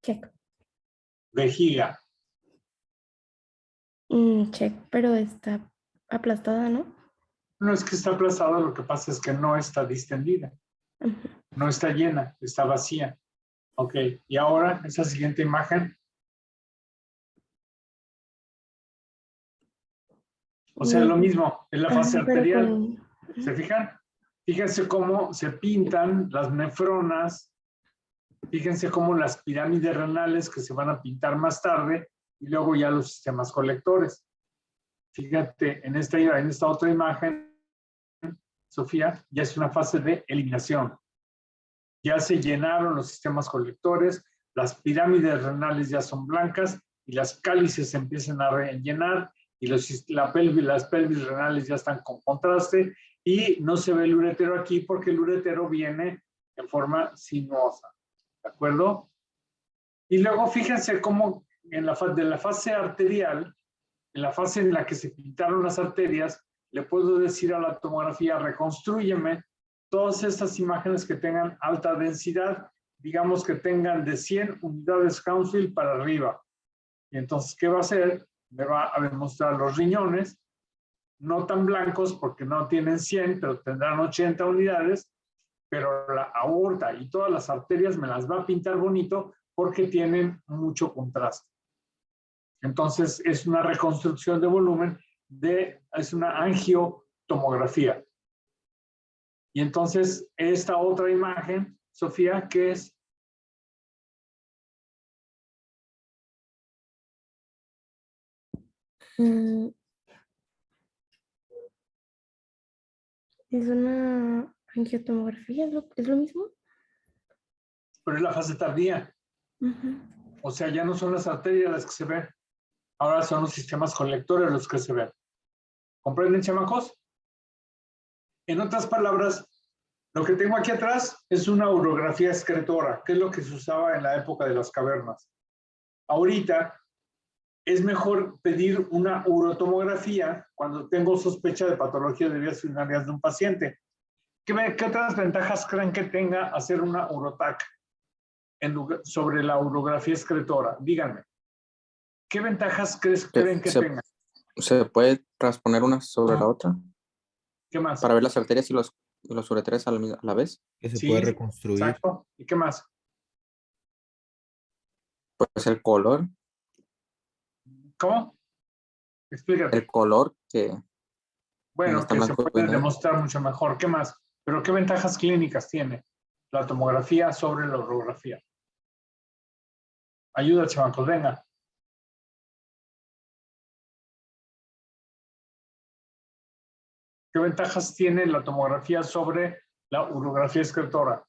Speaker 15: Check.
Speaker 1: Vejiga.
Speaker 15: Check, pero está aplastada, ¿no?
Speaker 1: No es que está aplastada, lo que pasa es que no está distendida. No está llena, está vacía. Ok, y ahora esa siguiente imagen. O sea, lo mismo, es la fase arterial. ¿Se fijan? Fíjense cómo se pintan las nefronas. Fíjense cómo las pirámides renales que se van a pintar más tarde y luego ya los sistemas colectores. Fíjate, en esta otra imagen, Sofía, ya es una fase de eliminación. Ya se llenaron los sistemas colectores, las pirámides renales ya son blancas y las cálices se empiezan a rellenar y las pelvis renales ya están con contraste y no se ve el uretero aquí porque el uretero viene en forma sinuosa. ¿De acuerdo? Y luego fíjense cómo de la fase arterial, en la fase en la que se pintaron las arterias, le puedo decir a la tomografía, reconstrúyeme todas estas imágenes que tengan alta densidad, digamos que tengan de 100 unidades Hounsfield para arriba. Y entonces, ¿qué va a hacer? Me va a demostrar los riñones, no tan blancos porque no tienen 100, pero tendrán 80 unidades, pero la aorta y todas las arterias me las va a pintar bonito porque tienen mucho contraste. Entonces, es una reconstrucción de volumen, es una angiotomografía. Y entonces, esta otra imagen, Sofía, ¿qué es?
Speaker 15: Es una angiotomografía, ¿es lo mismo?
Speaker 1: Pero es la fase tardía. O sea, ya no son las arterias las que se ven. Ahora son los sistemas colectores los que se ven. ¿Comprenden, chamacos? En otras palabras, lo que tengo aquí atrás es una urografía excretora, que es lo que se usaba en la época de las cavernas. Ahorita es mejor pedir una urotomografía cuando tengo sospecha de patología de vías urinarias de un paciente. ¿Qué otras ventajas creen que tenga hacer una urotac sobre la urografía excretora? Díganme. ¿Qué ventajas creen que tenga?
Speaker 8: ¿Se puede transponer una sobre la otra?
Speaker 1: ¿Qué más?
Speaker 8: Para ver las arterias y los ureteres a la vez.
Speaker 2: Que se puede reconstruir.
Speaker 1: Exacto. ¿Y qué más?
Speaker 8: Pues el color.
Speaker 1: ¿Cómo? Explícate.
Speaker 8: El color que...
Speaker 1: Bueno,
Speaker 8: está
Speaker 1: que se
Speaker 8: blanco y
Speaker 1: puede
Speaker 8: negro.
Speaker 1: demostrar mucho mejor. ¿Qué más? ¿Pero qué ventajas clínicas tiene la tomografía sobre la urografía? Ayuda, chavacos, venga. ¿Qué ventajas tiene la tomografía sobre la urografía excretora?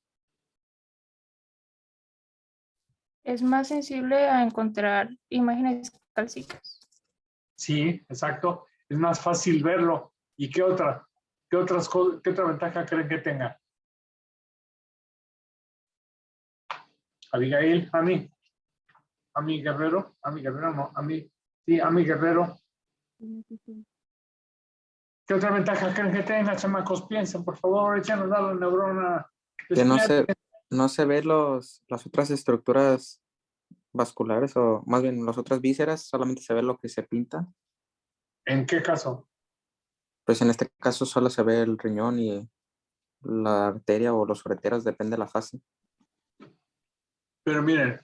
Speaker 7: Es más sensible a encontrar imágenes cálcicas.
Speaker 1: Sí, exacto. Es más fácil verlo. ¿Y qué otra? ¿Qué otra ventaja creen que tenga? Abigail, a mí Guerrero no, sí, a mí Guerrero. ¿Qué otra ventaja creen que tenga, chamacos? Piensen, por favor, échenos la neurona.
Speaker 8: Que no se ve las otras estructuras vasculares, o más bien las otras vísceras, solamente se ve lo que se pinta.
Speaker 1: ¿En qué caso?
Speaker 8: Pues en este caso solo se ve el riñón y la arteria o los ureteros, depende de la fase.
Speaker 1: Pero miren,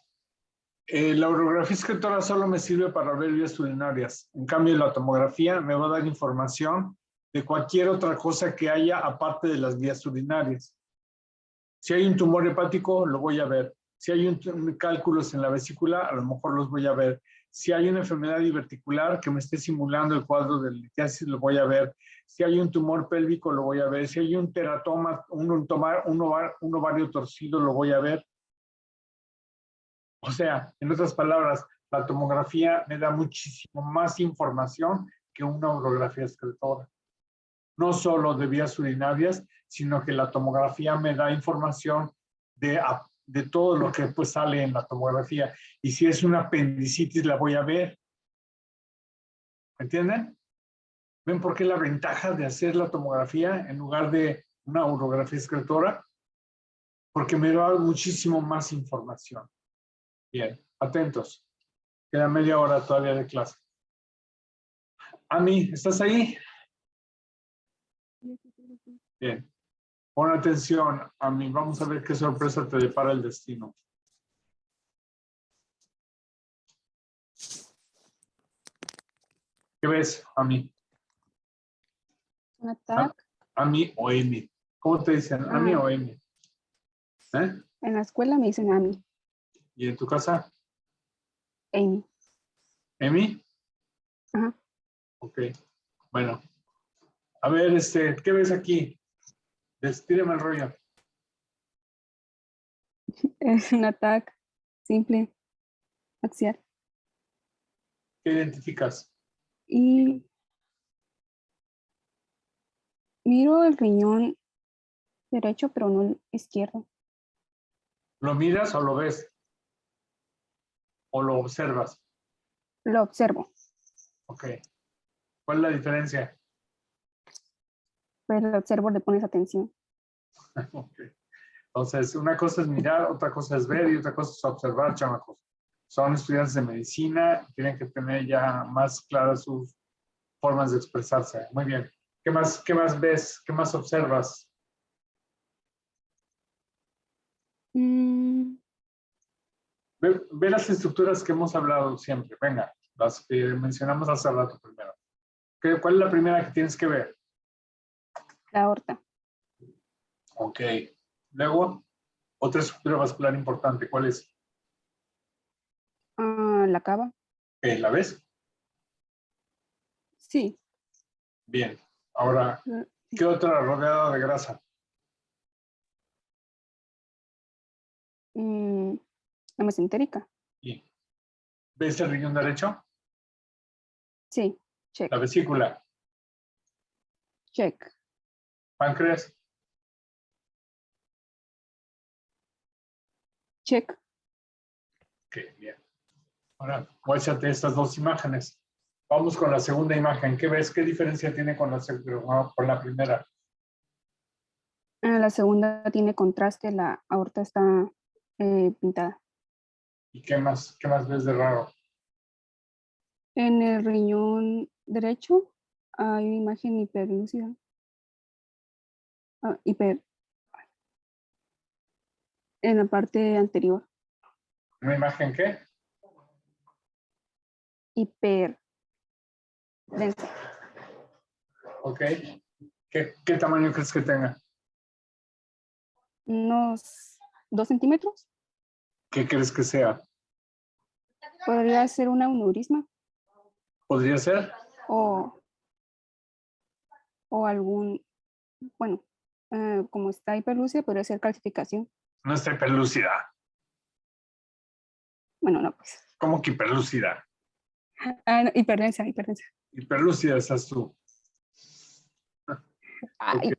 Speaker 1: la urografía excretora solo me sirve para ver vías urinarias. En cambio, la tomografía me va a dar información de cualquier otra cosa que haya aparte de las vías urinarias. Si hay un tumor hepático, lo voy a ver. Si hay cálculos en la vesícula, a lo mejor los voy a ver. Si hay una enfermedad diverticular que me esté simulando el cuadro de litiasis, lo voy a ver. Si hay un tumor pélvico, lo voy a ver. Si hay un teratoma, un ovario torcido, lo voy a ver. O sea, en otras palabras, la tomografía me da muchísimo más información que una urografía excretora. No solo de vías urinarias, sino que la tomografía me da información de todo lo que pues sale en la tomografía. Y si es una apendicitis, la voy a ver. ¿Entienden? ¿Ven por qué la ventaja de hacer la tomografía en lugar de una urografía excretora? Porque me da muchísimo más información. Bien, atentos. Queda media hora todavía de clase. Ami, ¿estás ahí? Bien. Pon atención, Ami. Vamos a ver qué sorpresa te depara el destino. ¿Qué ves, Ami?
Speaker 16: ¿Un TAC?
Speaker 1: Ami o Emi. ¿Cómo te dicen? ¿Ami o Emi? ¿Eh?
Speaker 16: En la escuela me dicen Ami.
Speaker 1: ¿Y en tu casa?
Speaker 16: Amy.
Speaker 1: ¿Emi?
Speaker 16: Ajá.
Speaker 1: Ok. Bueno. A ver, ¿qué ves aquí? Despídeme el rollo.
Speaker 16: Es un TAC simple, axial.
Speaker 1: ¿Qué identificas?
Speaker 16: Y miro el riñón derecho, pero no el izquierdo.
Speaker 1: ¿Lo miras o lo ves? ¿O lo observas?
Speaker 16: Lo observo.
Speaker 1: Ok. ¿Cuál es la diferencia?
Speaker 16: Pues lo observo, le pones atención.
Speaker 1: Okay. Entonces, una cosa es mirar, otra cosa es ver y otra cosa es observar, chamacos. son estudiantes de medicina, tienen que tener ya más claras sus formas de expresarse. Muy bien. ¿Qué más ves? ¿Qué más observas? Ve las estructuras que hemos hablado siempre. Venga, las que mencionamos hace rato primero. ¿Cuál es la primera que tienes que ver?
Speaker 16: La aorta.
Speaker 1: Ok. Luego, otra estructura vascular importante. ¿Cuál es?
Speaker 16: La cava.
Speaker 1: ¿La ves?
Speaker 16: Sí.
Speaker 1: Bien. Ahora, ¿qué otra rodeada de grasa?
Speaker 16: La mesentérica.
Speaker 1: Sí. ¿Ves el riñón derecho?
Speaker 16: Sí. Check.
Speaker 1: La vesícula.
Speaker 16: Check.
Speaker 1: ¿Páncreas?
Speaker 16: Check.
Speaker 1: Ok, bien. Ahora, muéstrate estas dos imágenes. Vamos con la segunda imagen. ¿Qué ves? ¿Qué diferencia tiene con la primera?
Speaker 16: La segunda tiene contraste, la aorta está pintada.
Speaker 1: ¿Y qué más ves de raro?
Speaker 16: En el riñón derecho hay una imagen hiperlúcida. En la parte anterior.
Speaker 1: ¿Una imagen qué?
Speaker 16: Hiper densa.
Speaker 1: Ok. ¿Qué tamaño crees que tenga?
Speaker 16: Unos 2 centímetros.
Speaker 1: ¿Qué crees que sea?
Speaker 16: Podría ser un aneurisma.
Speaker 1: ¿Podría ser?
Speaker 16: O algún, bueno, como está hiperlúcida, podría ser calcificación.
Speaker 1: No está hiperlúcida.
Speaker 16: Bueno, no, pues.
Speaker 1: ¿Cómo que hiperlúcida?
Speaker 16: No, hiperdensa.
Speaker 1: Hiperlúcida estás tú.
Speaker 16: Ay.
Speaker 1: Okay.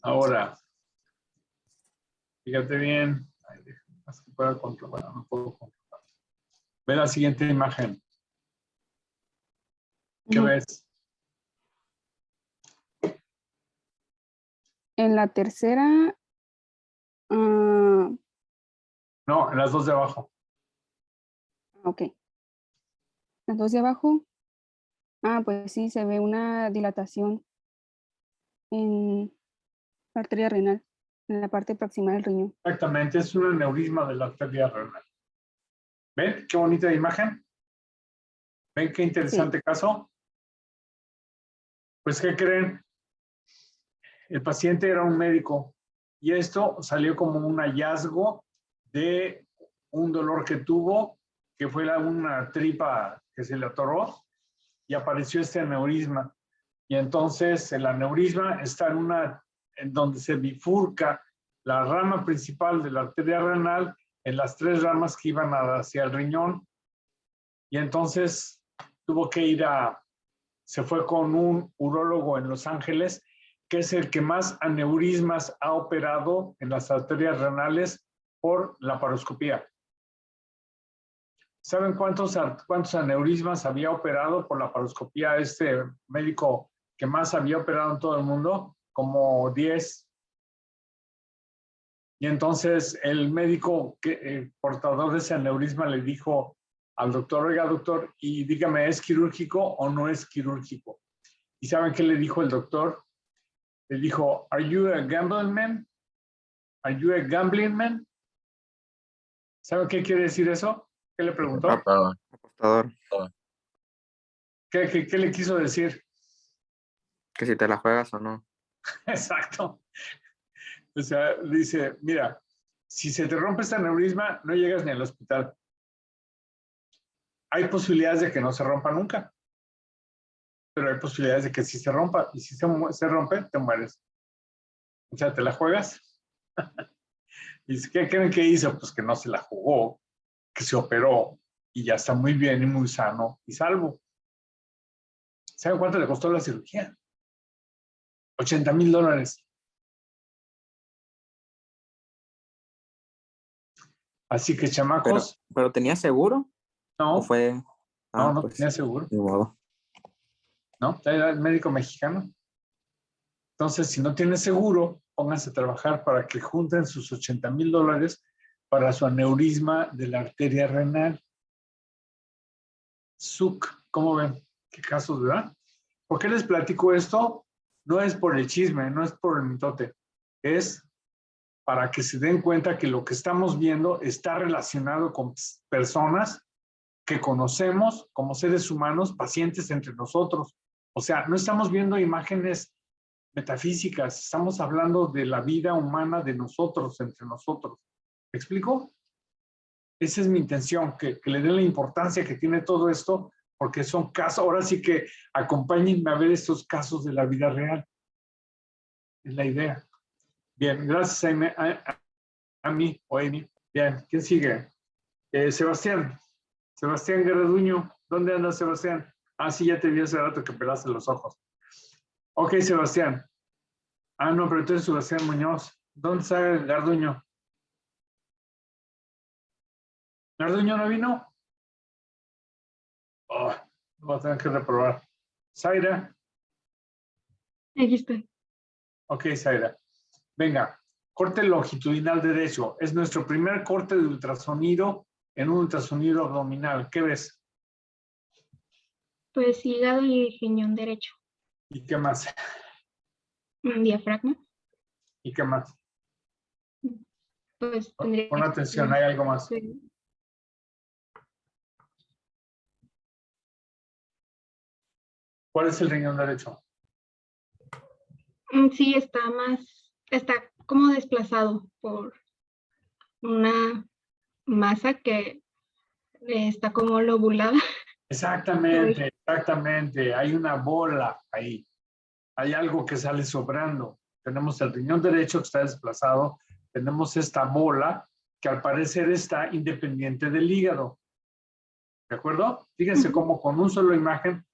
Speaker 1: Ahora, fíjate bien. Ay, más que pueda controlar, no puedo controlar. Ve la siguiente imagen. ¿Qué ves?
Speaker 16: En la tercera.
Speaker 1: No, en las dos de abajo.
Speaker 16: Ok. Las dos de abajo. Pues sí, se ve una dilatación en la arteria renal, en la parte proximal del riñón.
Speaker 1: Exactamente, es un aneurisma de la arteria renal. ¿Ven qué bonita imagen? ¿Ven qué interesante caso? Pues, ¿qué creen? El paciente era un médico y esto salió como un hallazgo de un dolor que tuvo, que fue una tripa que se le atoró y apareció este aneurisma. Y entonces el aneurisma está en donde se bifurca la rama principal de la arteria renal en las tres ramas que iban hacia el riñón. Y entonces tuvo que se fue con un urólogo en Los Ángeles, que es el que más aneurismas ha operado en las arterias renales por laparoscopía. ¿Saben cuántos aneurismas había operado por laparoscopía este médico que más había operado en todo el mundo? Como 10. Y entonces el médico portador de ese aneurisma le dijo al doctor: oiga, doctor, y dígame, ¿es quirúrgico o no es quirúrgico? ¿Y saben qué le dijo el doctor? Le dijo: ¿Are you a gambling man? ¿Are you a gambling man? ¿Saben qué quiere decir eso? ¿Qué le preguntó?
Speaker 8: Apostador.
Speaker 1: ¿Qué le quiso decir?
Speaker 8: Que si te la juegas o no.
Speaker 1: Exacto. O sea, dice: mira, si se te rompe este aneurisma, no llegas ni al hospital. Hay posibilidades de que no se rompa nunca, pero hay posibilidades de que sí se rompa, y si se rompe, te mueres. O sea, ¿te la juegas? ¿Y qué creen que hizo? Pues que no se la jugó, que se operó y ya está muy bien y muy sano y salvo. ¿Saben cuánto le costó la cirugía? $80,000. Así que, chamacos.
Speaker 8: ¿Pero tenía seguro?
Speaker 1: No.
Speaker 8: ¿O fue?
Speaker 1: No
Speaker 8: Pues,
Speaker 1: tenía seguro.
Speaker 8: De modo.
Speaker 1: No, era el médico mexicano. Entonces, si no tiene seguro, pónganse a trabajar para que junten sus $80,000 para su aneurisma de la arteria renal. SUC, ¿cómo ven? ¿Qué casos, verdad? ¿Por qué les platico esto? No es por el chisme, no es por el mitote, es para que se den cuenta que lo que estamos viendo está relacionado con personas que conocemos como seres humanos, pacientes entre nosotros. O sea, no estamos viendo imágenes metafísicas, estamos hablando de la vida humana de nosotros, entre nosotros. ¿Me explico? Esa es mi intención, que le den la importancia que tiene todo esto, porque son casos, ahora sí que acompáñenme a ver estos casos de la vida real. Es la idea. Bien, gracias a mí o Amy. Bien, ¿quién sigue? Sebastián. Sebastián Garraduño. ¿Dónde anda Sebastián? Ah, sí, ya te vi hace rato que pelaste los ojos. Ok, Sebastián. Ah, no, pero entonces Sebastián Muñoz. ¿Dónde está Garduño? ¿Garduño no vino? Oh, voy a tener que reprobar. Zaira.
Speaker 16: Aquí estoy.
Speaker 1: Ok, Zaira. Venga, corte longitudinal derecho. Es nuestro primer corte de ultrasonido en un ultrasonido abdominal. ¿Qué ves?
Speaker 16: Pues hígado y riñón derecho.
Speaker 1: ¿Y qué más?
Speaker 16: Un diafragma.
Speaker 1: ¿Y qué más?
Speaker 16: Pues tendría
Speaker 1: Pon
Speaker 16: que
Speaker 1: atención,
Speaker 16: ser-
Speaker 1: hay algo más. ¿Cuál es el riñón derecho?
Speaker 16: Sí, está como desplazado por una masa que está como lobulada.
Speaker 1: Exactamente, exactamente. Hay una bola ahí. Hay algo que sale sobrando. Tenemos el riñón derecho que está desplazado. Tenemos esta bola que al parecer está independiente del hígado. ¿De acuerdo? Fíjense cómo con una sola imagen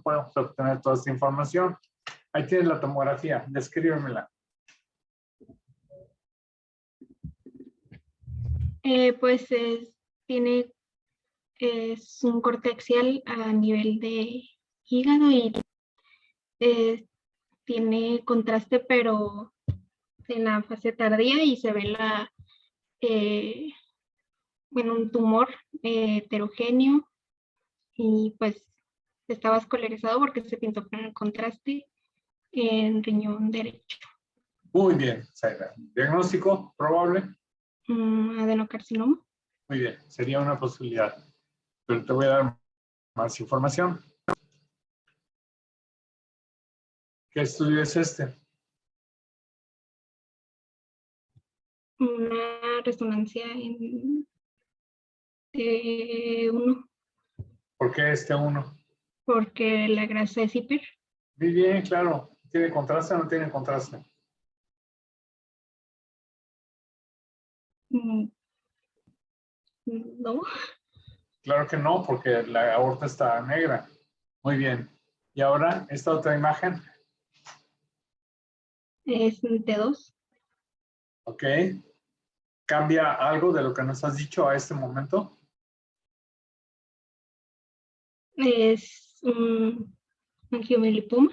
Speaker 1: podemos obtener toda esta información. Ahí tienes la tomografía. Descríbemela.
Speaker 16: Pues tiene es un corte axial a nivel de hígado y tiene contraste, pero en la fase tardía y se ve un tumor heterogéneo y pues está vascularizado porque se pintó con el contraste en riñón derecho.
Speaker 1: Muy bien, Zaira. ¿Diagnóstico probable?
Speaker 16: Adenocarcinoma.
Speaker 1: Muy bien, sería una posibilidad. Pero te voy a dar más información. ¿Qué estudio es este?
Speaker 16: Una resonancia en T1.
Speaker 1: ¿Por qué este uno?
Speaker 16: Porque la grasa es hiper.
Speaker 1: Muy bien, claro. ¿Tiene contraste o no tiene contraste?
Speaker 16: No.
Speaker 1: Claro que no, porque la aorta está negra. Muy bien. Y ahora, esta otra imagen.
Speaker 16: Es T2.
Speaker 1: Ok. ¿Cambia algo de lo que nos has dicho a este momento?
Speaker 16: Es un angiomilipoma.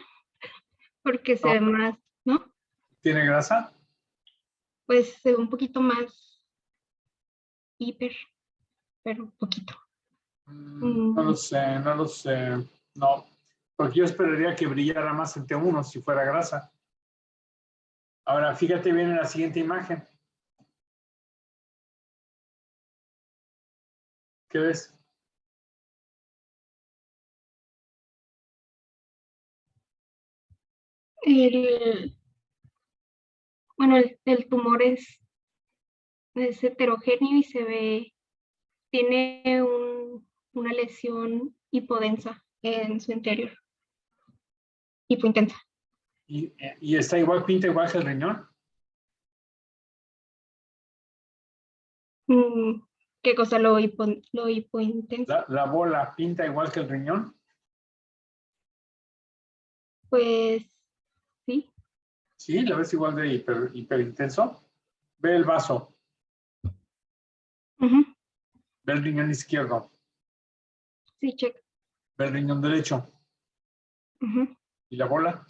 Speaker 16: Porque se ve más, ¿no?
Speaker 1: ¿Tiene grasa?
Speaker 16: Pues se ve un poquito más hiper, pero poquito.
Speaker 1: No lo sé, no lo sé. No, porque yo esperaría que brillara más en T1 si fuera grasa. Ahora, fíjate bien en la siguiente imagen. ¿Qué ves?
Speaker 16: El tumor es heterogéneo y se ve, tiene una lesión hipodensa en su interior. Hipointensa.
Speaker 1: ¿Y está igual, pinta igual que el riñón?
Speaker 16: ¿Qué cosa? Lo hipointensa.
Speaker 1: ¿La bola pinta igual que el riñón?
Speaker 16: Pues sí.
Speaker 1: Sí, la ves igual de hiperintenso. Ve el vaso. Ve el riñón izquierdo.
Speaker 16: Sí, check.
Speaker 1: Ve el riñón derecho. ¿Y la bola?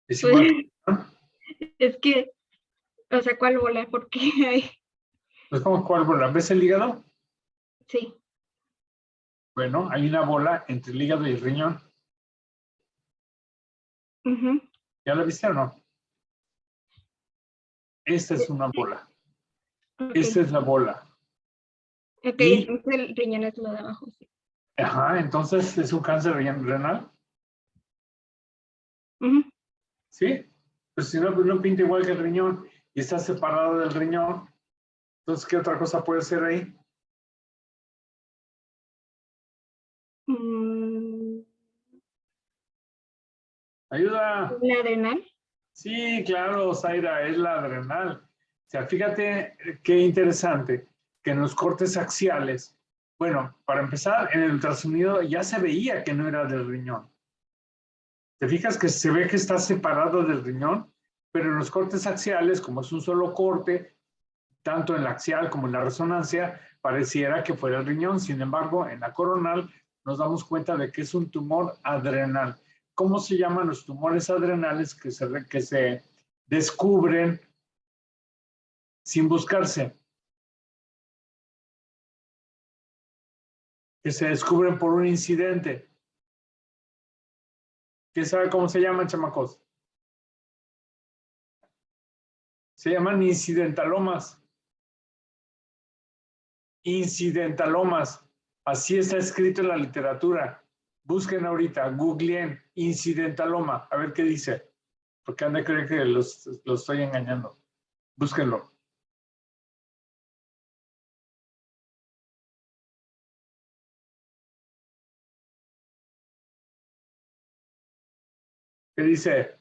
Speaker 1: ¿Es igual?
Speaker 16: Es que O sea, ¿cuál bola? Porque hay.
Speaker 1: Pues como cuál bola, ¿ves el hígado?
Speaker 16: Sí.
Speaker 1: Bueno, hay una bola entre el hígado y el riñón.
Speaker 16: Ujú.
Speaker 1: ¿Ya la viste o no? Esta es una bola.
Speaker 16: Ok.
Speaker 1: Esta es la bola.
Speaker 16: Ok,
Speaker 1: Y,
Speaker 16: entonces el riñón es lo de abajo. Sí.
Speaker 1: ajá, entonces es un cáncer renal.
Speaker 16: Ujú.
Speaker 1: ¿Sí? Pues si no, pues no pinta igual que el riñón y está separado del riñón. Entonces, ¿qué otra cosa puede ser ahí?
Speaker 16: Mm,
Speaker 1: Ayuda.
Speaker 16: ¿La adrenal?
Speaker 1: Sí, claro, Zaira, es la adrenal. O sea, fíjate qué interesante que en los cortes axiales, bueno, para empezar, en el ultrasonido ya se veía que no era del riñón. ¿Te fijas que se ve que está separado del riñón? Pero en los cortes axiales, como es un solo corte, tanto en la axial como en la resonancia, pareciera que fuera el riñón. Sin embargo, en la coronal nos damos cuenta de que es un tumor adrenal. ¿Cómo se llaman los tumores adrenales que se descubren sin buscarse? Que se descubren por un incidente. ¿Quién sabe cómo se llaman, chamacos? Se llaman incidentalomas. Incidentalomas. Así está escrito en la literatura. Busquen ahorita, googleen incidentaloma, a ver qué dice. Porque han de creer que los estoy engañando. Búsquenlo. ¿Qué dice?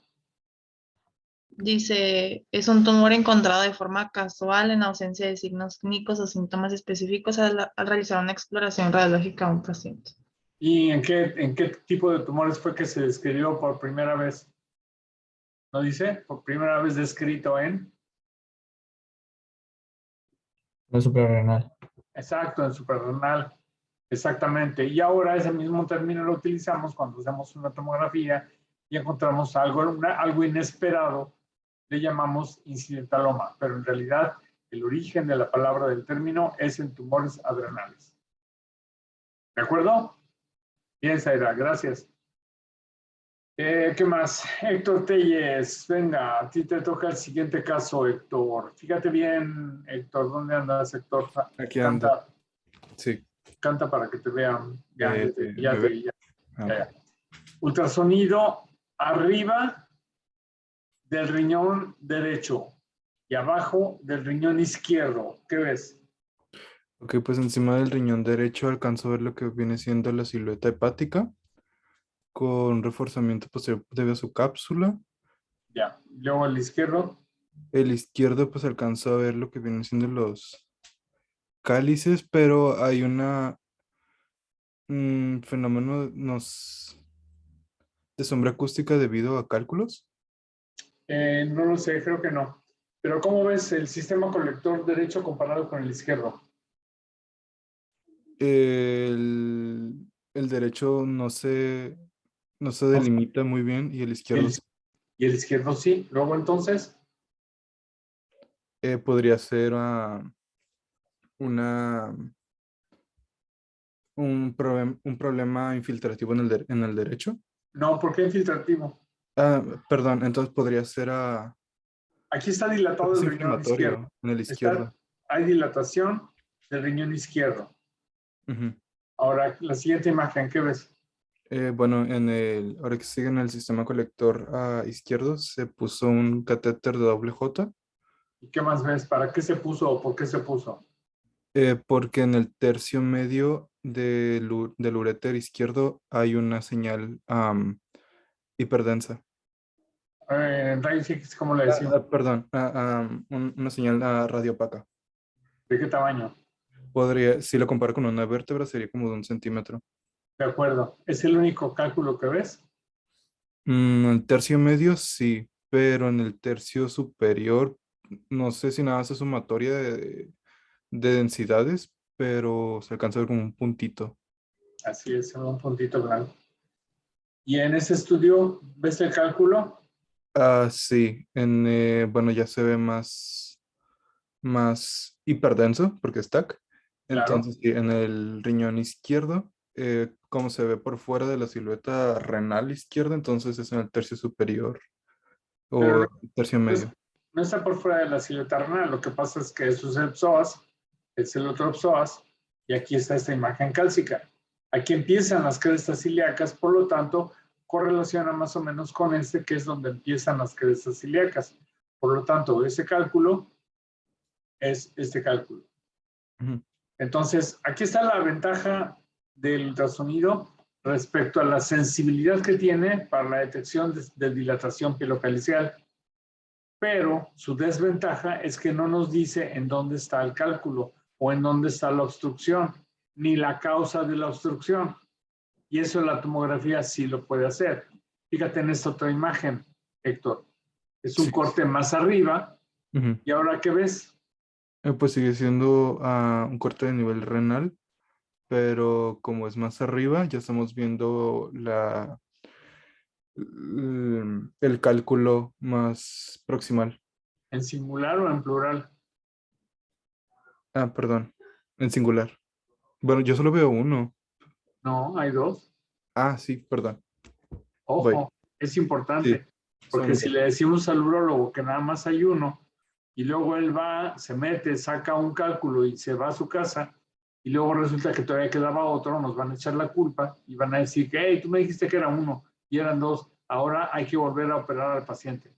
Speaker 14: Dice, es un tumor encontrado de forma casual en ausencia de signos clínicos o síntomas específicos al realizar una exploración radiológica a un paciente.
Speaker 1: ¿Y en qué tipo de tumores fue que se describió por primera vez? ¿No dice? Por primera vez descrito en...
Speaker 11: La suprarrenal.
Speaker 1: Exacto, en suprarrenal. Exactamente. Y ahora ese mismo término lo utilizamos cuando hacemos una tomografía y encontramos algo inesperado, le llamamos incidentaloma, pero en realidad el origen de la palabra del término es en tumores adrenales. ¿De acuerdo? Bien, Zaira, gracias. ¿Qué más? Héctor Telles, venga, a ti te toca el siguiente caso, Héctor. Fíjate bien, Héctor, ¿dónde andas, Héctor?
Speaker 3: Aquí ando.
Speaker 1: Canta,
Speaker 3: Sí.
Speaker 1: canta para que te vean. Ya,
Speaker 3: ¿me ve?
Speaker 1: ya. Ultrasonido arriba del riñón derecho y abajo del riñón izquierdo. ¿Qué ves?
Speaker 3: Ok, pues encima del riñón derecho alcanzo a ver lo que viene siendo la silueta hepática con reforzamiento posterior debido a su cápsula.
Speaker 1: Ya. Luego el izquierdo.
Speaker 3: El izquierdo pues alcanzo a ver lo que vienen siendo los cálices, pero hay un fenómeno de sombra acústica debido a cálculos.
Speaker 1: No lo sé, creo que no. Pero ¿cómo ves el sistema colector derecho comparado con el izquierdo?
Speaker 3: El derecho no se delimita muy bien y el izquierdo sí.
Speaker 1: Y el izquierdo sí. Luego entonces.
Speaker 3: Podría ser un problema infiltrativo en el derecho.
Speaker 1: No, ¿por qué infiltrativo?
Speaker 3: Perdón, entonces podría ser
Speaker 1: Aquí está dilatado el riñón izquierdo.
Speaker 3: En el izquierdo.
Speaker 1: Hay dilatación del riñón izquierdo.
Speaker 3: Ujú.
Speaker 1: Ahora, la siguiente imagen, ¿qué ves?
Speaker 3: Bueno, ahora que sigue en el sistema colector izquierdo, se puso un catéter de doble J.
Speaker 1: ¿Y qué más ves? ¿Para qué se puso o por qué se puso?
Speaker 3: Porque en el tercio medio del uréter izquierdo hay una señal hiperdensa.
Speaker 1: En rayos X, ¿cómo le decimos?
Speaker 3: Perdón, una señal radiopaca.
Speaker 1: ¿De qué tamaño?
Speaker 3: Si lo comparo con una vértebra, sería como de 1 centímetro.
Speaker 1: De acuerdo. ¿Es el único cálculo que ves?
Speaker 3: El tercio medio sí, pero en el tercio superior, no sé si nada hace sumatoria de densidades, pero se alcanza a ver como un puntito.
Speaker 1: Así es, un puntito blanco. ¿Y en ese estudio ves el cálculo?
Speaker 3: Sí, bueno, ya se ve más hiperdenso porque es TAC.
Speaker 1: Claro.
Speaker 3: Entonces, sí, en el riñón izquierdo, como se ve por fuera de la silueta renal izquierda, entonces es en el tercio superior
Speaker 1: Pero
Speaker 3: o tercio medio.
Speaker 1: no está por fuera de la silueta renal, lo que pasa es que eso es el psoas, es el otro psoas, y aquí está esta imagen cálcica. Aquí empiezan las crestas ilíacas, por lo tanto, correlaciona más o menos con este, que es donde empiezan las crestas ilíacas. Por lo tanto, ese cálculo es este cálculo. Entonces, aquí está la ventaja del ultrasonido respecto a la sensibilidad que tiene para la detección de dilatación pilocalicial. Pero su desventaja es que no nos dice en dónde está el cálculo o en dónde está la obstrucción, ni la causa de la obstrucción. Y eso la tomografía sí lo puede hacer. Fíjate en esta otra imagen, Héctor. Es un corte más arriba. ¿Y ahora qué ves?
Speaker 3: Pues sigue siendo un corte de nivel renal, pero como es más arriba, ya estamos viendo el cálculo más proximal.
Speaker 1: ¿En singular o en plural?
Speaker 3: Perdón, en singular. Bueno, yo solo veo uno.
Speaker 1: No, hay dos.
Speaker 3: Sí, perdón.
Speaker 1: Ojo,
Speaker 3: Voy.
Speaker 1: es importante,
Speaker 3: Sí,
Speaker 1: porque
Speaker 3: son
Speaker 1: si
Speaker 3: dos.
Speaker 1: le decimos al urólogo que nada más hay uno, y luego él va, se mete, saca un cálculo y se va a su casa, y luego resulta que todavía quedaba otro, nos van a echar la culpa y van a decir que, hey, tú me dijiste que era uno y eran dos, ahora hay que volver a operar al paciente.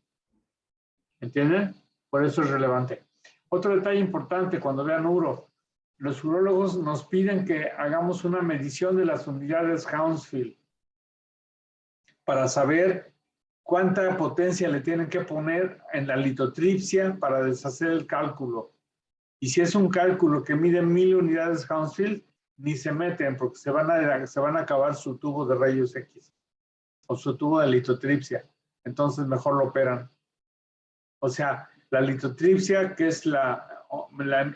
Speaker 1: ¿Entienden? Por eso es relevante. Otro detalle importante cuando vean uro, los urólogos nos piden que hagamos una medición de las unidades Hounsfield para saber cuánta potencia le tienen que poner en la litotripsia para deshacer el cálculo. Y si es un cálculo que mide 1000 unidades Hounsfield, ni se meten porque se van a acabar su tubo de rayos X o su tubo de litotripsia. Entonces mejor lo operan. O sea, la litotripsia, que es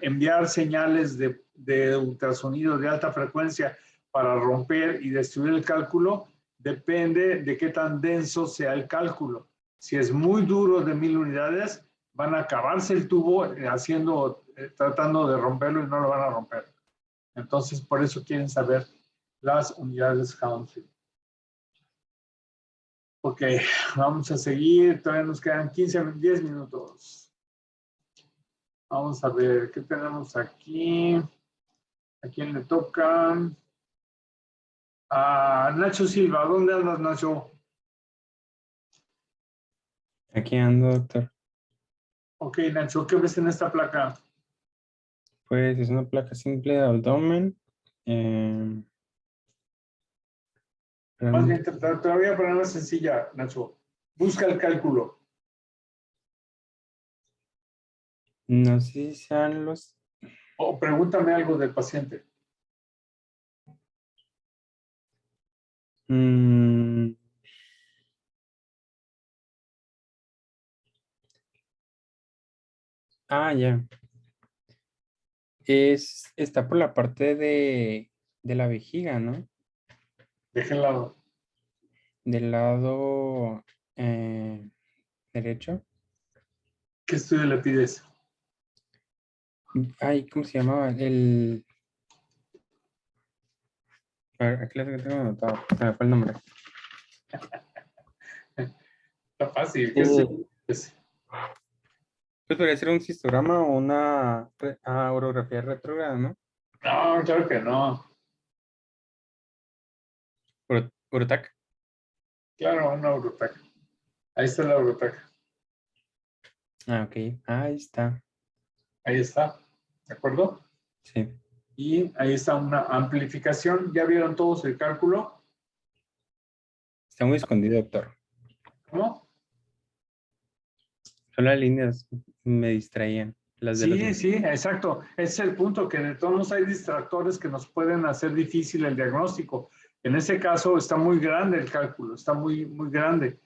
Speaker 1: enviar señales de ultrasonido de alta frecuencia para romper y destruir el cálculo, depende de qué tan denso sea el cálculo. Si es muy duro de 1000 unidades, van a acabarse el tubo tratando de romperlo y no lo van a romper. Entonces, por eso quieren saber las unidades Hounsfield. Ok, vamos a seguir. Todavía nos quedan 10 minutos. Vamos a ver, ¿qué tenemos aquí? ¿A quién le toca? A Nacho Silva. ¿Dónde andas, Nacho?
Speaker 17: Aquí ando, doctor.
Speaker 1: Ok, Nacho, ¿qué ves en esta placa?
Speaker 17: Pues es una placa simple de abdomen.
Speaker 1: Más bien, te voy a poner más sencilla, Nacho. Busca el cálculo.
Speaker 17: No sé si sean los...
Speaker 1: O pregúntame algo del paciente.
Speaker 17: Ya. Está por la parte de la vejiga, ¿no?
Speaker 1: ¿De qué lado?
Speaker 17: Del lado derecho.
Speaker 1: ¿Qué estudio le pides?
Speaker 17: ¿Cómo se llamaba? A ver, aquí lo tengo anotado. Se me fue el nombre.
Speaker 1: Está fácil. ¿Qué estudio?
Speaker 17: Pues podría ser un cistograma o una urografía retrógrada, ¿no?
Speaker 1: No, claro que no.
Speaker 17: ¿Urotac?
Speaker 1: Claro, una urotac. Ahí está la urotac.
Speaker 17: Ok. Ahí está.
Speaker 1: Ahí está. ¿De acuerdo?
Speaker 17: Sí.
Speaker 1: Y ahí está una amplificación. ¿Ya vieron todos el cálculo?
Speaker 17: Está muy escondido, doctor.
Speaker 1: ¿Cómo?
Speaker 17: Son las líneas me distraían.
Speaker 1: Sí, exacto. Ese es el punto, que de todos modos hay distractores que nos pueden hacer difícil el diagnóstico. En ese caso está muy grande el cálculo, está muy, muy grande.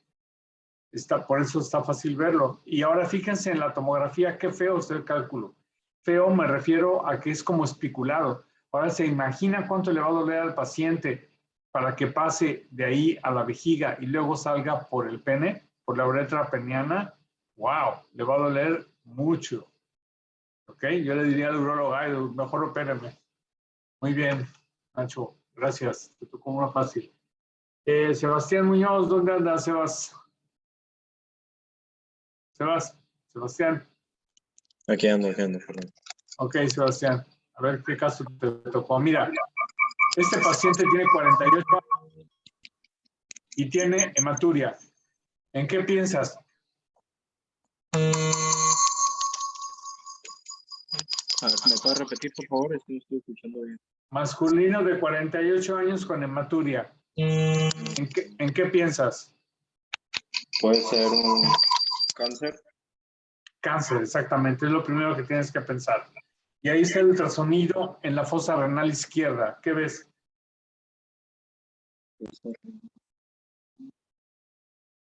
Speaker 1: Por eso está fácil verlo. Y ahora fíjense en la tomografía, qué feo está el cálculo. Feo me refiero a que es como especulado. Ahora se imagina cuánto le va a doler al paciente para que pase de ahí a la vejiga y luego salga por el pene. por la uretra peniana, wow, le va a doler mucho. ¿Ok? Yo le diría al urólogo, ay, mejor opéreme. Muy bien, Nacho, gracias. Te tocó una fácil. Sebastián Muñoz, ¿dónde andas, Sebas? Sebastián.
Speaker 18: Aquí ando, perdón.
Speaker 1: Ok, Sebastián. A ver qué caso te tocó. Mira, este paciente tiene 48 años y tiene hematuria. ¿En qué piensas?
Speaker 18: A ver, ¿me puedes repetir, por favor? Es que no estoy escuchando bien.
Speaker 1: Masculino de 48 años con hematuria. ¿En qué piensas?
Speaker 18: ¿Puede ser un cáncer?
Speaker 1: Cáncer, exactamente. Es lo primero que tienes que pensar. Y ahí está el ultrasonido en la fosa renal izquierda. ¿Qué ves?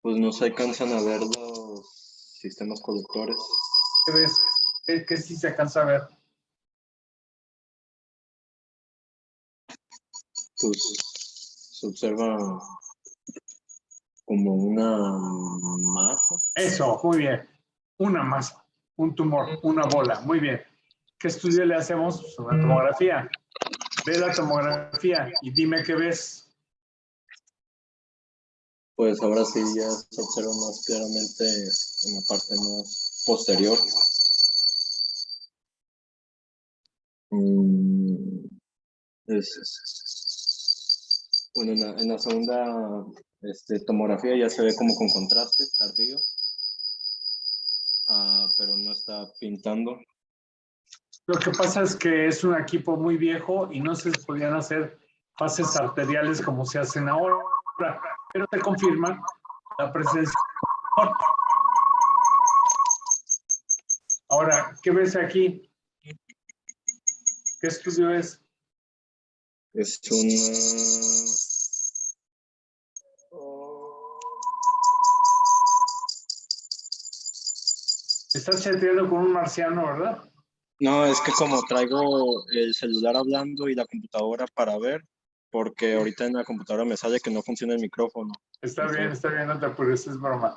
Speaker 18: Pues no se alcanzan a ver los sistemas conductores.
Speaker 1: ¿Qué ves? ¿Qué sí se alcanza a ver?
Speaker 18: Pues se observa como una masa.
Speaker 1: Eso, muy bien. Una masa, un tumor, una bola. Muy bien. ¿Qué estudio le hacemos? Pues una tomografía. Ve la tomografía y dime qué ves.
Speaker 18: Pues ahora sí ya se observa más claramente en la parte más posterior. Bueno, en la segunda tomografía ya se ve como con contraste tardío, pero no está pintando.
Speaker 1: Lo que pasa es que es un equipo muy viejo y no se podían hacer fases arteriales como se hacen ahora, pero te confirma la presencia. Ahora, ¿qué ves aquí? ¿Qué estudio es?
Speaker 18: Es una...
Speaker 1: Estás chateando con un marciano, ¿verdad?
Speaker 18: No, es que como traigo el celular hablando y la computadora para ver, porque ahorita en la computadora me sale que no funciona el micrófono.
Speaker 1: Está bien, no te apures, es broma.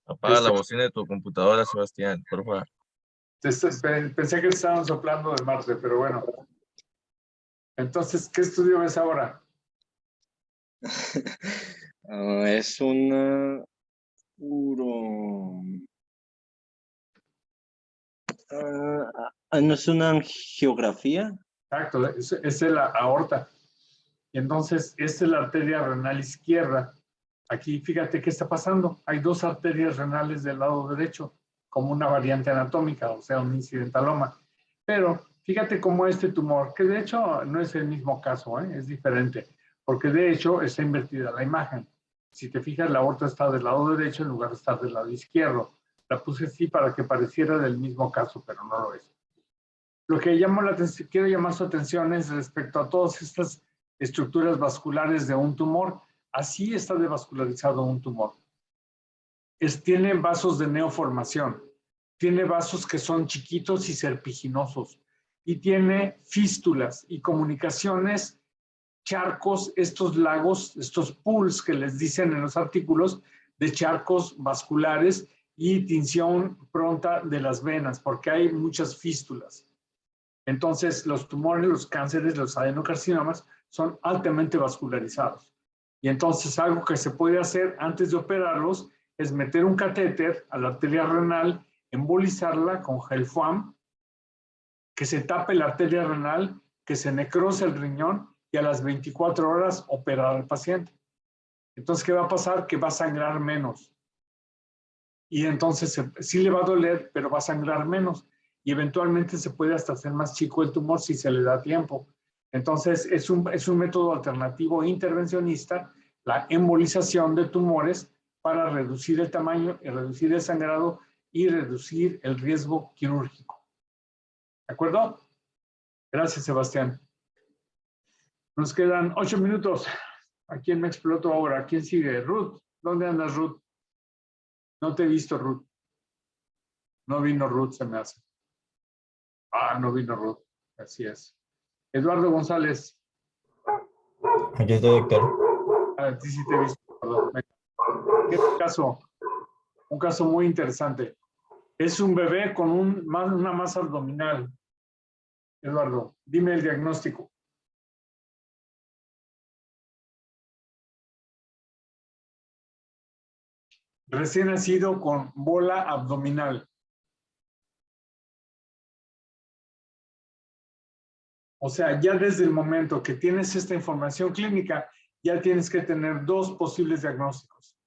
Speaker 5: Apaga la bocina de tu computadora, Sebastián, por favor.
Speaker 1: Pensé que te estaban soplando de Marte, pero bueno. Entonces, ¿qué estudio ves ahora?
Speaker 18: Es una ¿no es una angiografía?
Speaker 1: Exacto, es la aorta. Y entonces, esta es la arteria renal izquierda. Aquí, fíjate qué está pasando. Hay dos arterias renales del lado derecho, como una variante anatómica, o sea, un incidentaloma. Pero fíjate cómo este tumor, que de hecho no es el mismo caso, es diferente, porque de hecho está invertida la imagen. Si te fijas, la aorta está del lado derecho en lugar de estar del lado izquierdo. La puse así para que pareciera del mismo caso, pero no lo es. Lo que quiero llamar su atención es respecto a todas estas estructuras vasculares de un tumor. Así está devascularizado un tumor. Tiene vasos de neoformación, tiene vasos que son chiquitos y serpiginosos, y tiene fístulas y comunicaciones, charcos, estos lagos, estos pools que les dicen en los artículos, de charcos vasculares y tinción pronta de las venas, porque hay muchas fístulas. Entonces, los tumores, los cánceres, los adenocarcinomas son altamente vascularizados. Y entonces, algo que se puede hacer antes de operarlos es meter un catéter a la arteria renal, embolizarla con gel foam, que se tape la arteria renal, que se necrose el riñón y a las 24 horas operar al paciente. Entonces, ¿qué va a pasar? Que va a sangrar menos. Y entonces sí le va a doler, pero va a sangrar menos. Y eventualmente se puede hasta hacer más chico el tumor si se le da tiempo. Entonces, es un método alternativo intervencionista, la embolización de tumores para reducir el tamaño, reducir el sangrado y reducir el riesgo quirúrgico. ¿De acuerdo? Gracias, Sebastián. Nos quedan 8 minutos. ¿A quién me exploto ahora? ¿Quién sigue? Ruth. ¿Dónde andas, Ruth? No te he visto, Ruth. No vino Ruth, se me hace. No vino Ruth. Así es. Eduardo González.
Speaker 11: Aquí estoy, doctor.
Speaker 1: A ti sí te he visto, perdón. ¿Qué caso? un caso muy interesante. Es un bebé con una masa abdominal. Eduardo, dime el diagnóstico. Recién nacido con bola abdominal. O sea, ya desde el momento que tienes esta información clínica, ya tienes que tener dos posibles diagnósticos.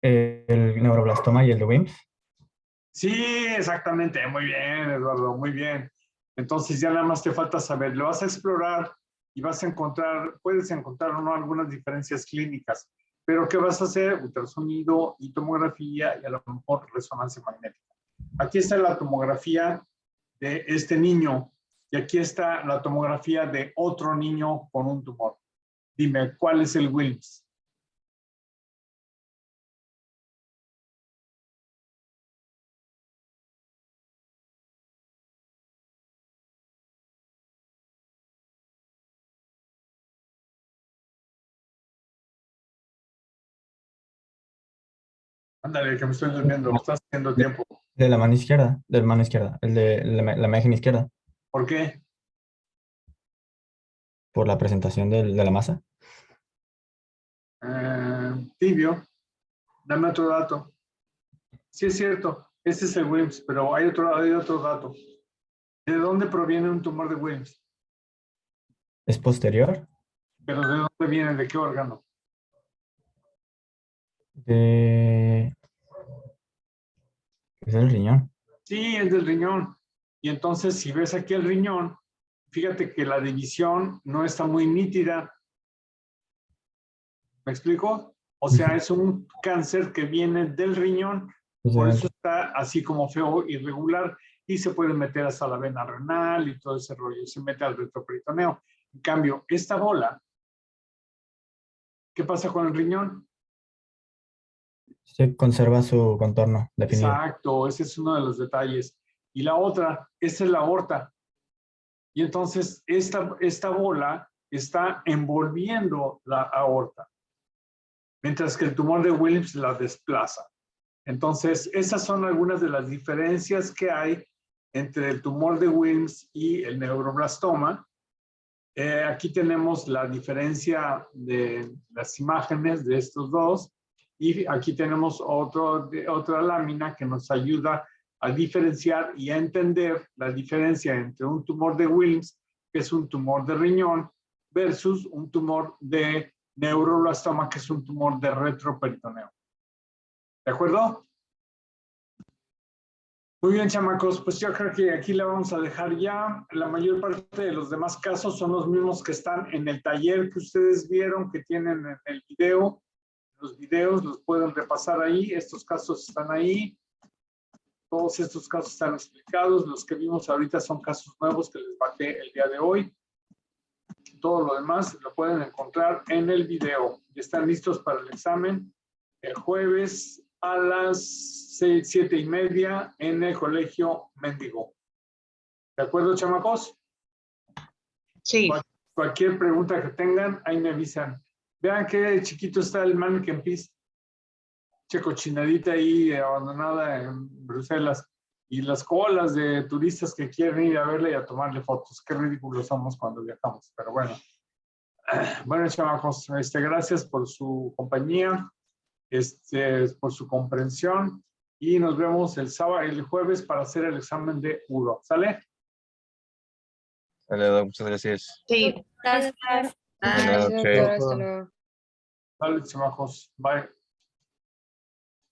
Speaker 11: El neuroblastoma y el de Wilms.
Speaker 1: Sí, exactamente. Muy bien, Eduardo, muy bien. Entonces ya nada más te falta saber. Lo vas a explorar y vas a encontrar, puedes encontrar o no algunas diferencias clínicas. Pero ¿qué vas a hacer? Ultrasonido y tomografía y a lo mejor resonancia magnética. Aquí está la tomografía de este niño y aquí está la tomografía de otro niño con un tumor. Dime, ¿cuál es el Wilms? Ándale, que me estoy durmiendo, estás haciendo tiempo.
Speaker 11: De la mano izquierda, de la mano izquierda, el de la imagen izquierda,
Speaker 1: ¿Por qué?
Speaker 11: por la presentación de la masa.
Speaker 1: Tibio, dame otro dato. Sí es cierto, ese es el Wilms, pero hay otro dato. ¿De dónde proviene un tumor de Wilms?
Speaker 11: ¿Es posterior?
Speaker 1: ¿Pero de dónde viene? ¿De qué órgano?
Speaker 11: Es del riñón.
Speaker 1: Sí, es del riñón. Y entonces, si ves aquí el riñón, fíjate que la división no está muy nítida. ¿Me explico? O sea, es un cáncer que viene del riñón, por eso está así como feo, irregular, y se puede meter hasta la vena renal y todo ese rollo, se mete al retroperitoneo. En cambio, esta bola, ¿qué pasa con el riñón?
Speaker 11: Se conserva su contorno definido.
Speaker 1: Exacto, ese es uno de los detalles. Y la otra, esta es la aorta. Y entonces esta bola está envolviendo la aorta, mientras que el tumor de Wilms la desplaza. Entonces, esas son algunas de las diferencias que hay entre el tumor de Wilms y el neuroblastoma. Aquí tenemos la diferencia de las imágenes de estos dos. Y aquí tenemos otra lámina que nos ayuda a diferenciar y a entender la diferencia entre un tumor de Wilms, que es un tumor de riñón, versus un tumor de neuroblastoma, que es un tumor de retroperitoneo. ¿De acuerdo? Muy bien, chamacos, pues yo creo que aquí la vamos a dejar ya. La mayor parte de los demás casos son los mismos que están en el taller que ustedes vieron, que tienen en el video. Los videos los pueden repasar ahí, estos casos están ahí, todos estos casos están explicados, los que vimos ahorita son casos nuevos que les bajé el día de hoy. Todo lo demás lo pueden encontrar en el video y están listos para el examen el jueves a las 7:30 en el Colegio Mendigo. ¿De acuerdo, chamacos?
Speaker 14: Sí.
Speaker 1: Cualquier pregunta que tengan, ahí me avisan. Vean qué chiquito está el Mannequin Peace. Che cochinadita ahí abandonada en Bruselas. Y las colas de turistas que quieren ir a verla y a tomarle fotos. Qué ridículos somos cuando viajamos. Pero bueno. Bueno, chamacos, gracias por su compañía, por su comprensión. Y nos vemos el jueves para hacer el examen de URO. ¿Sale?
Speaker 5: Sale, muchas gracias.
Speaker 14: Sí.
Speaker 7: Gracias.
Speaker 5: Buenas noches.
Speaker 16: Doctor, hasta luego.
Speaker 1: Dale, chamacos. Bye.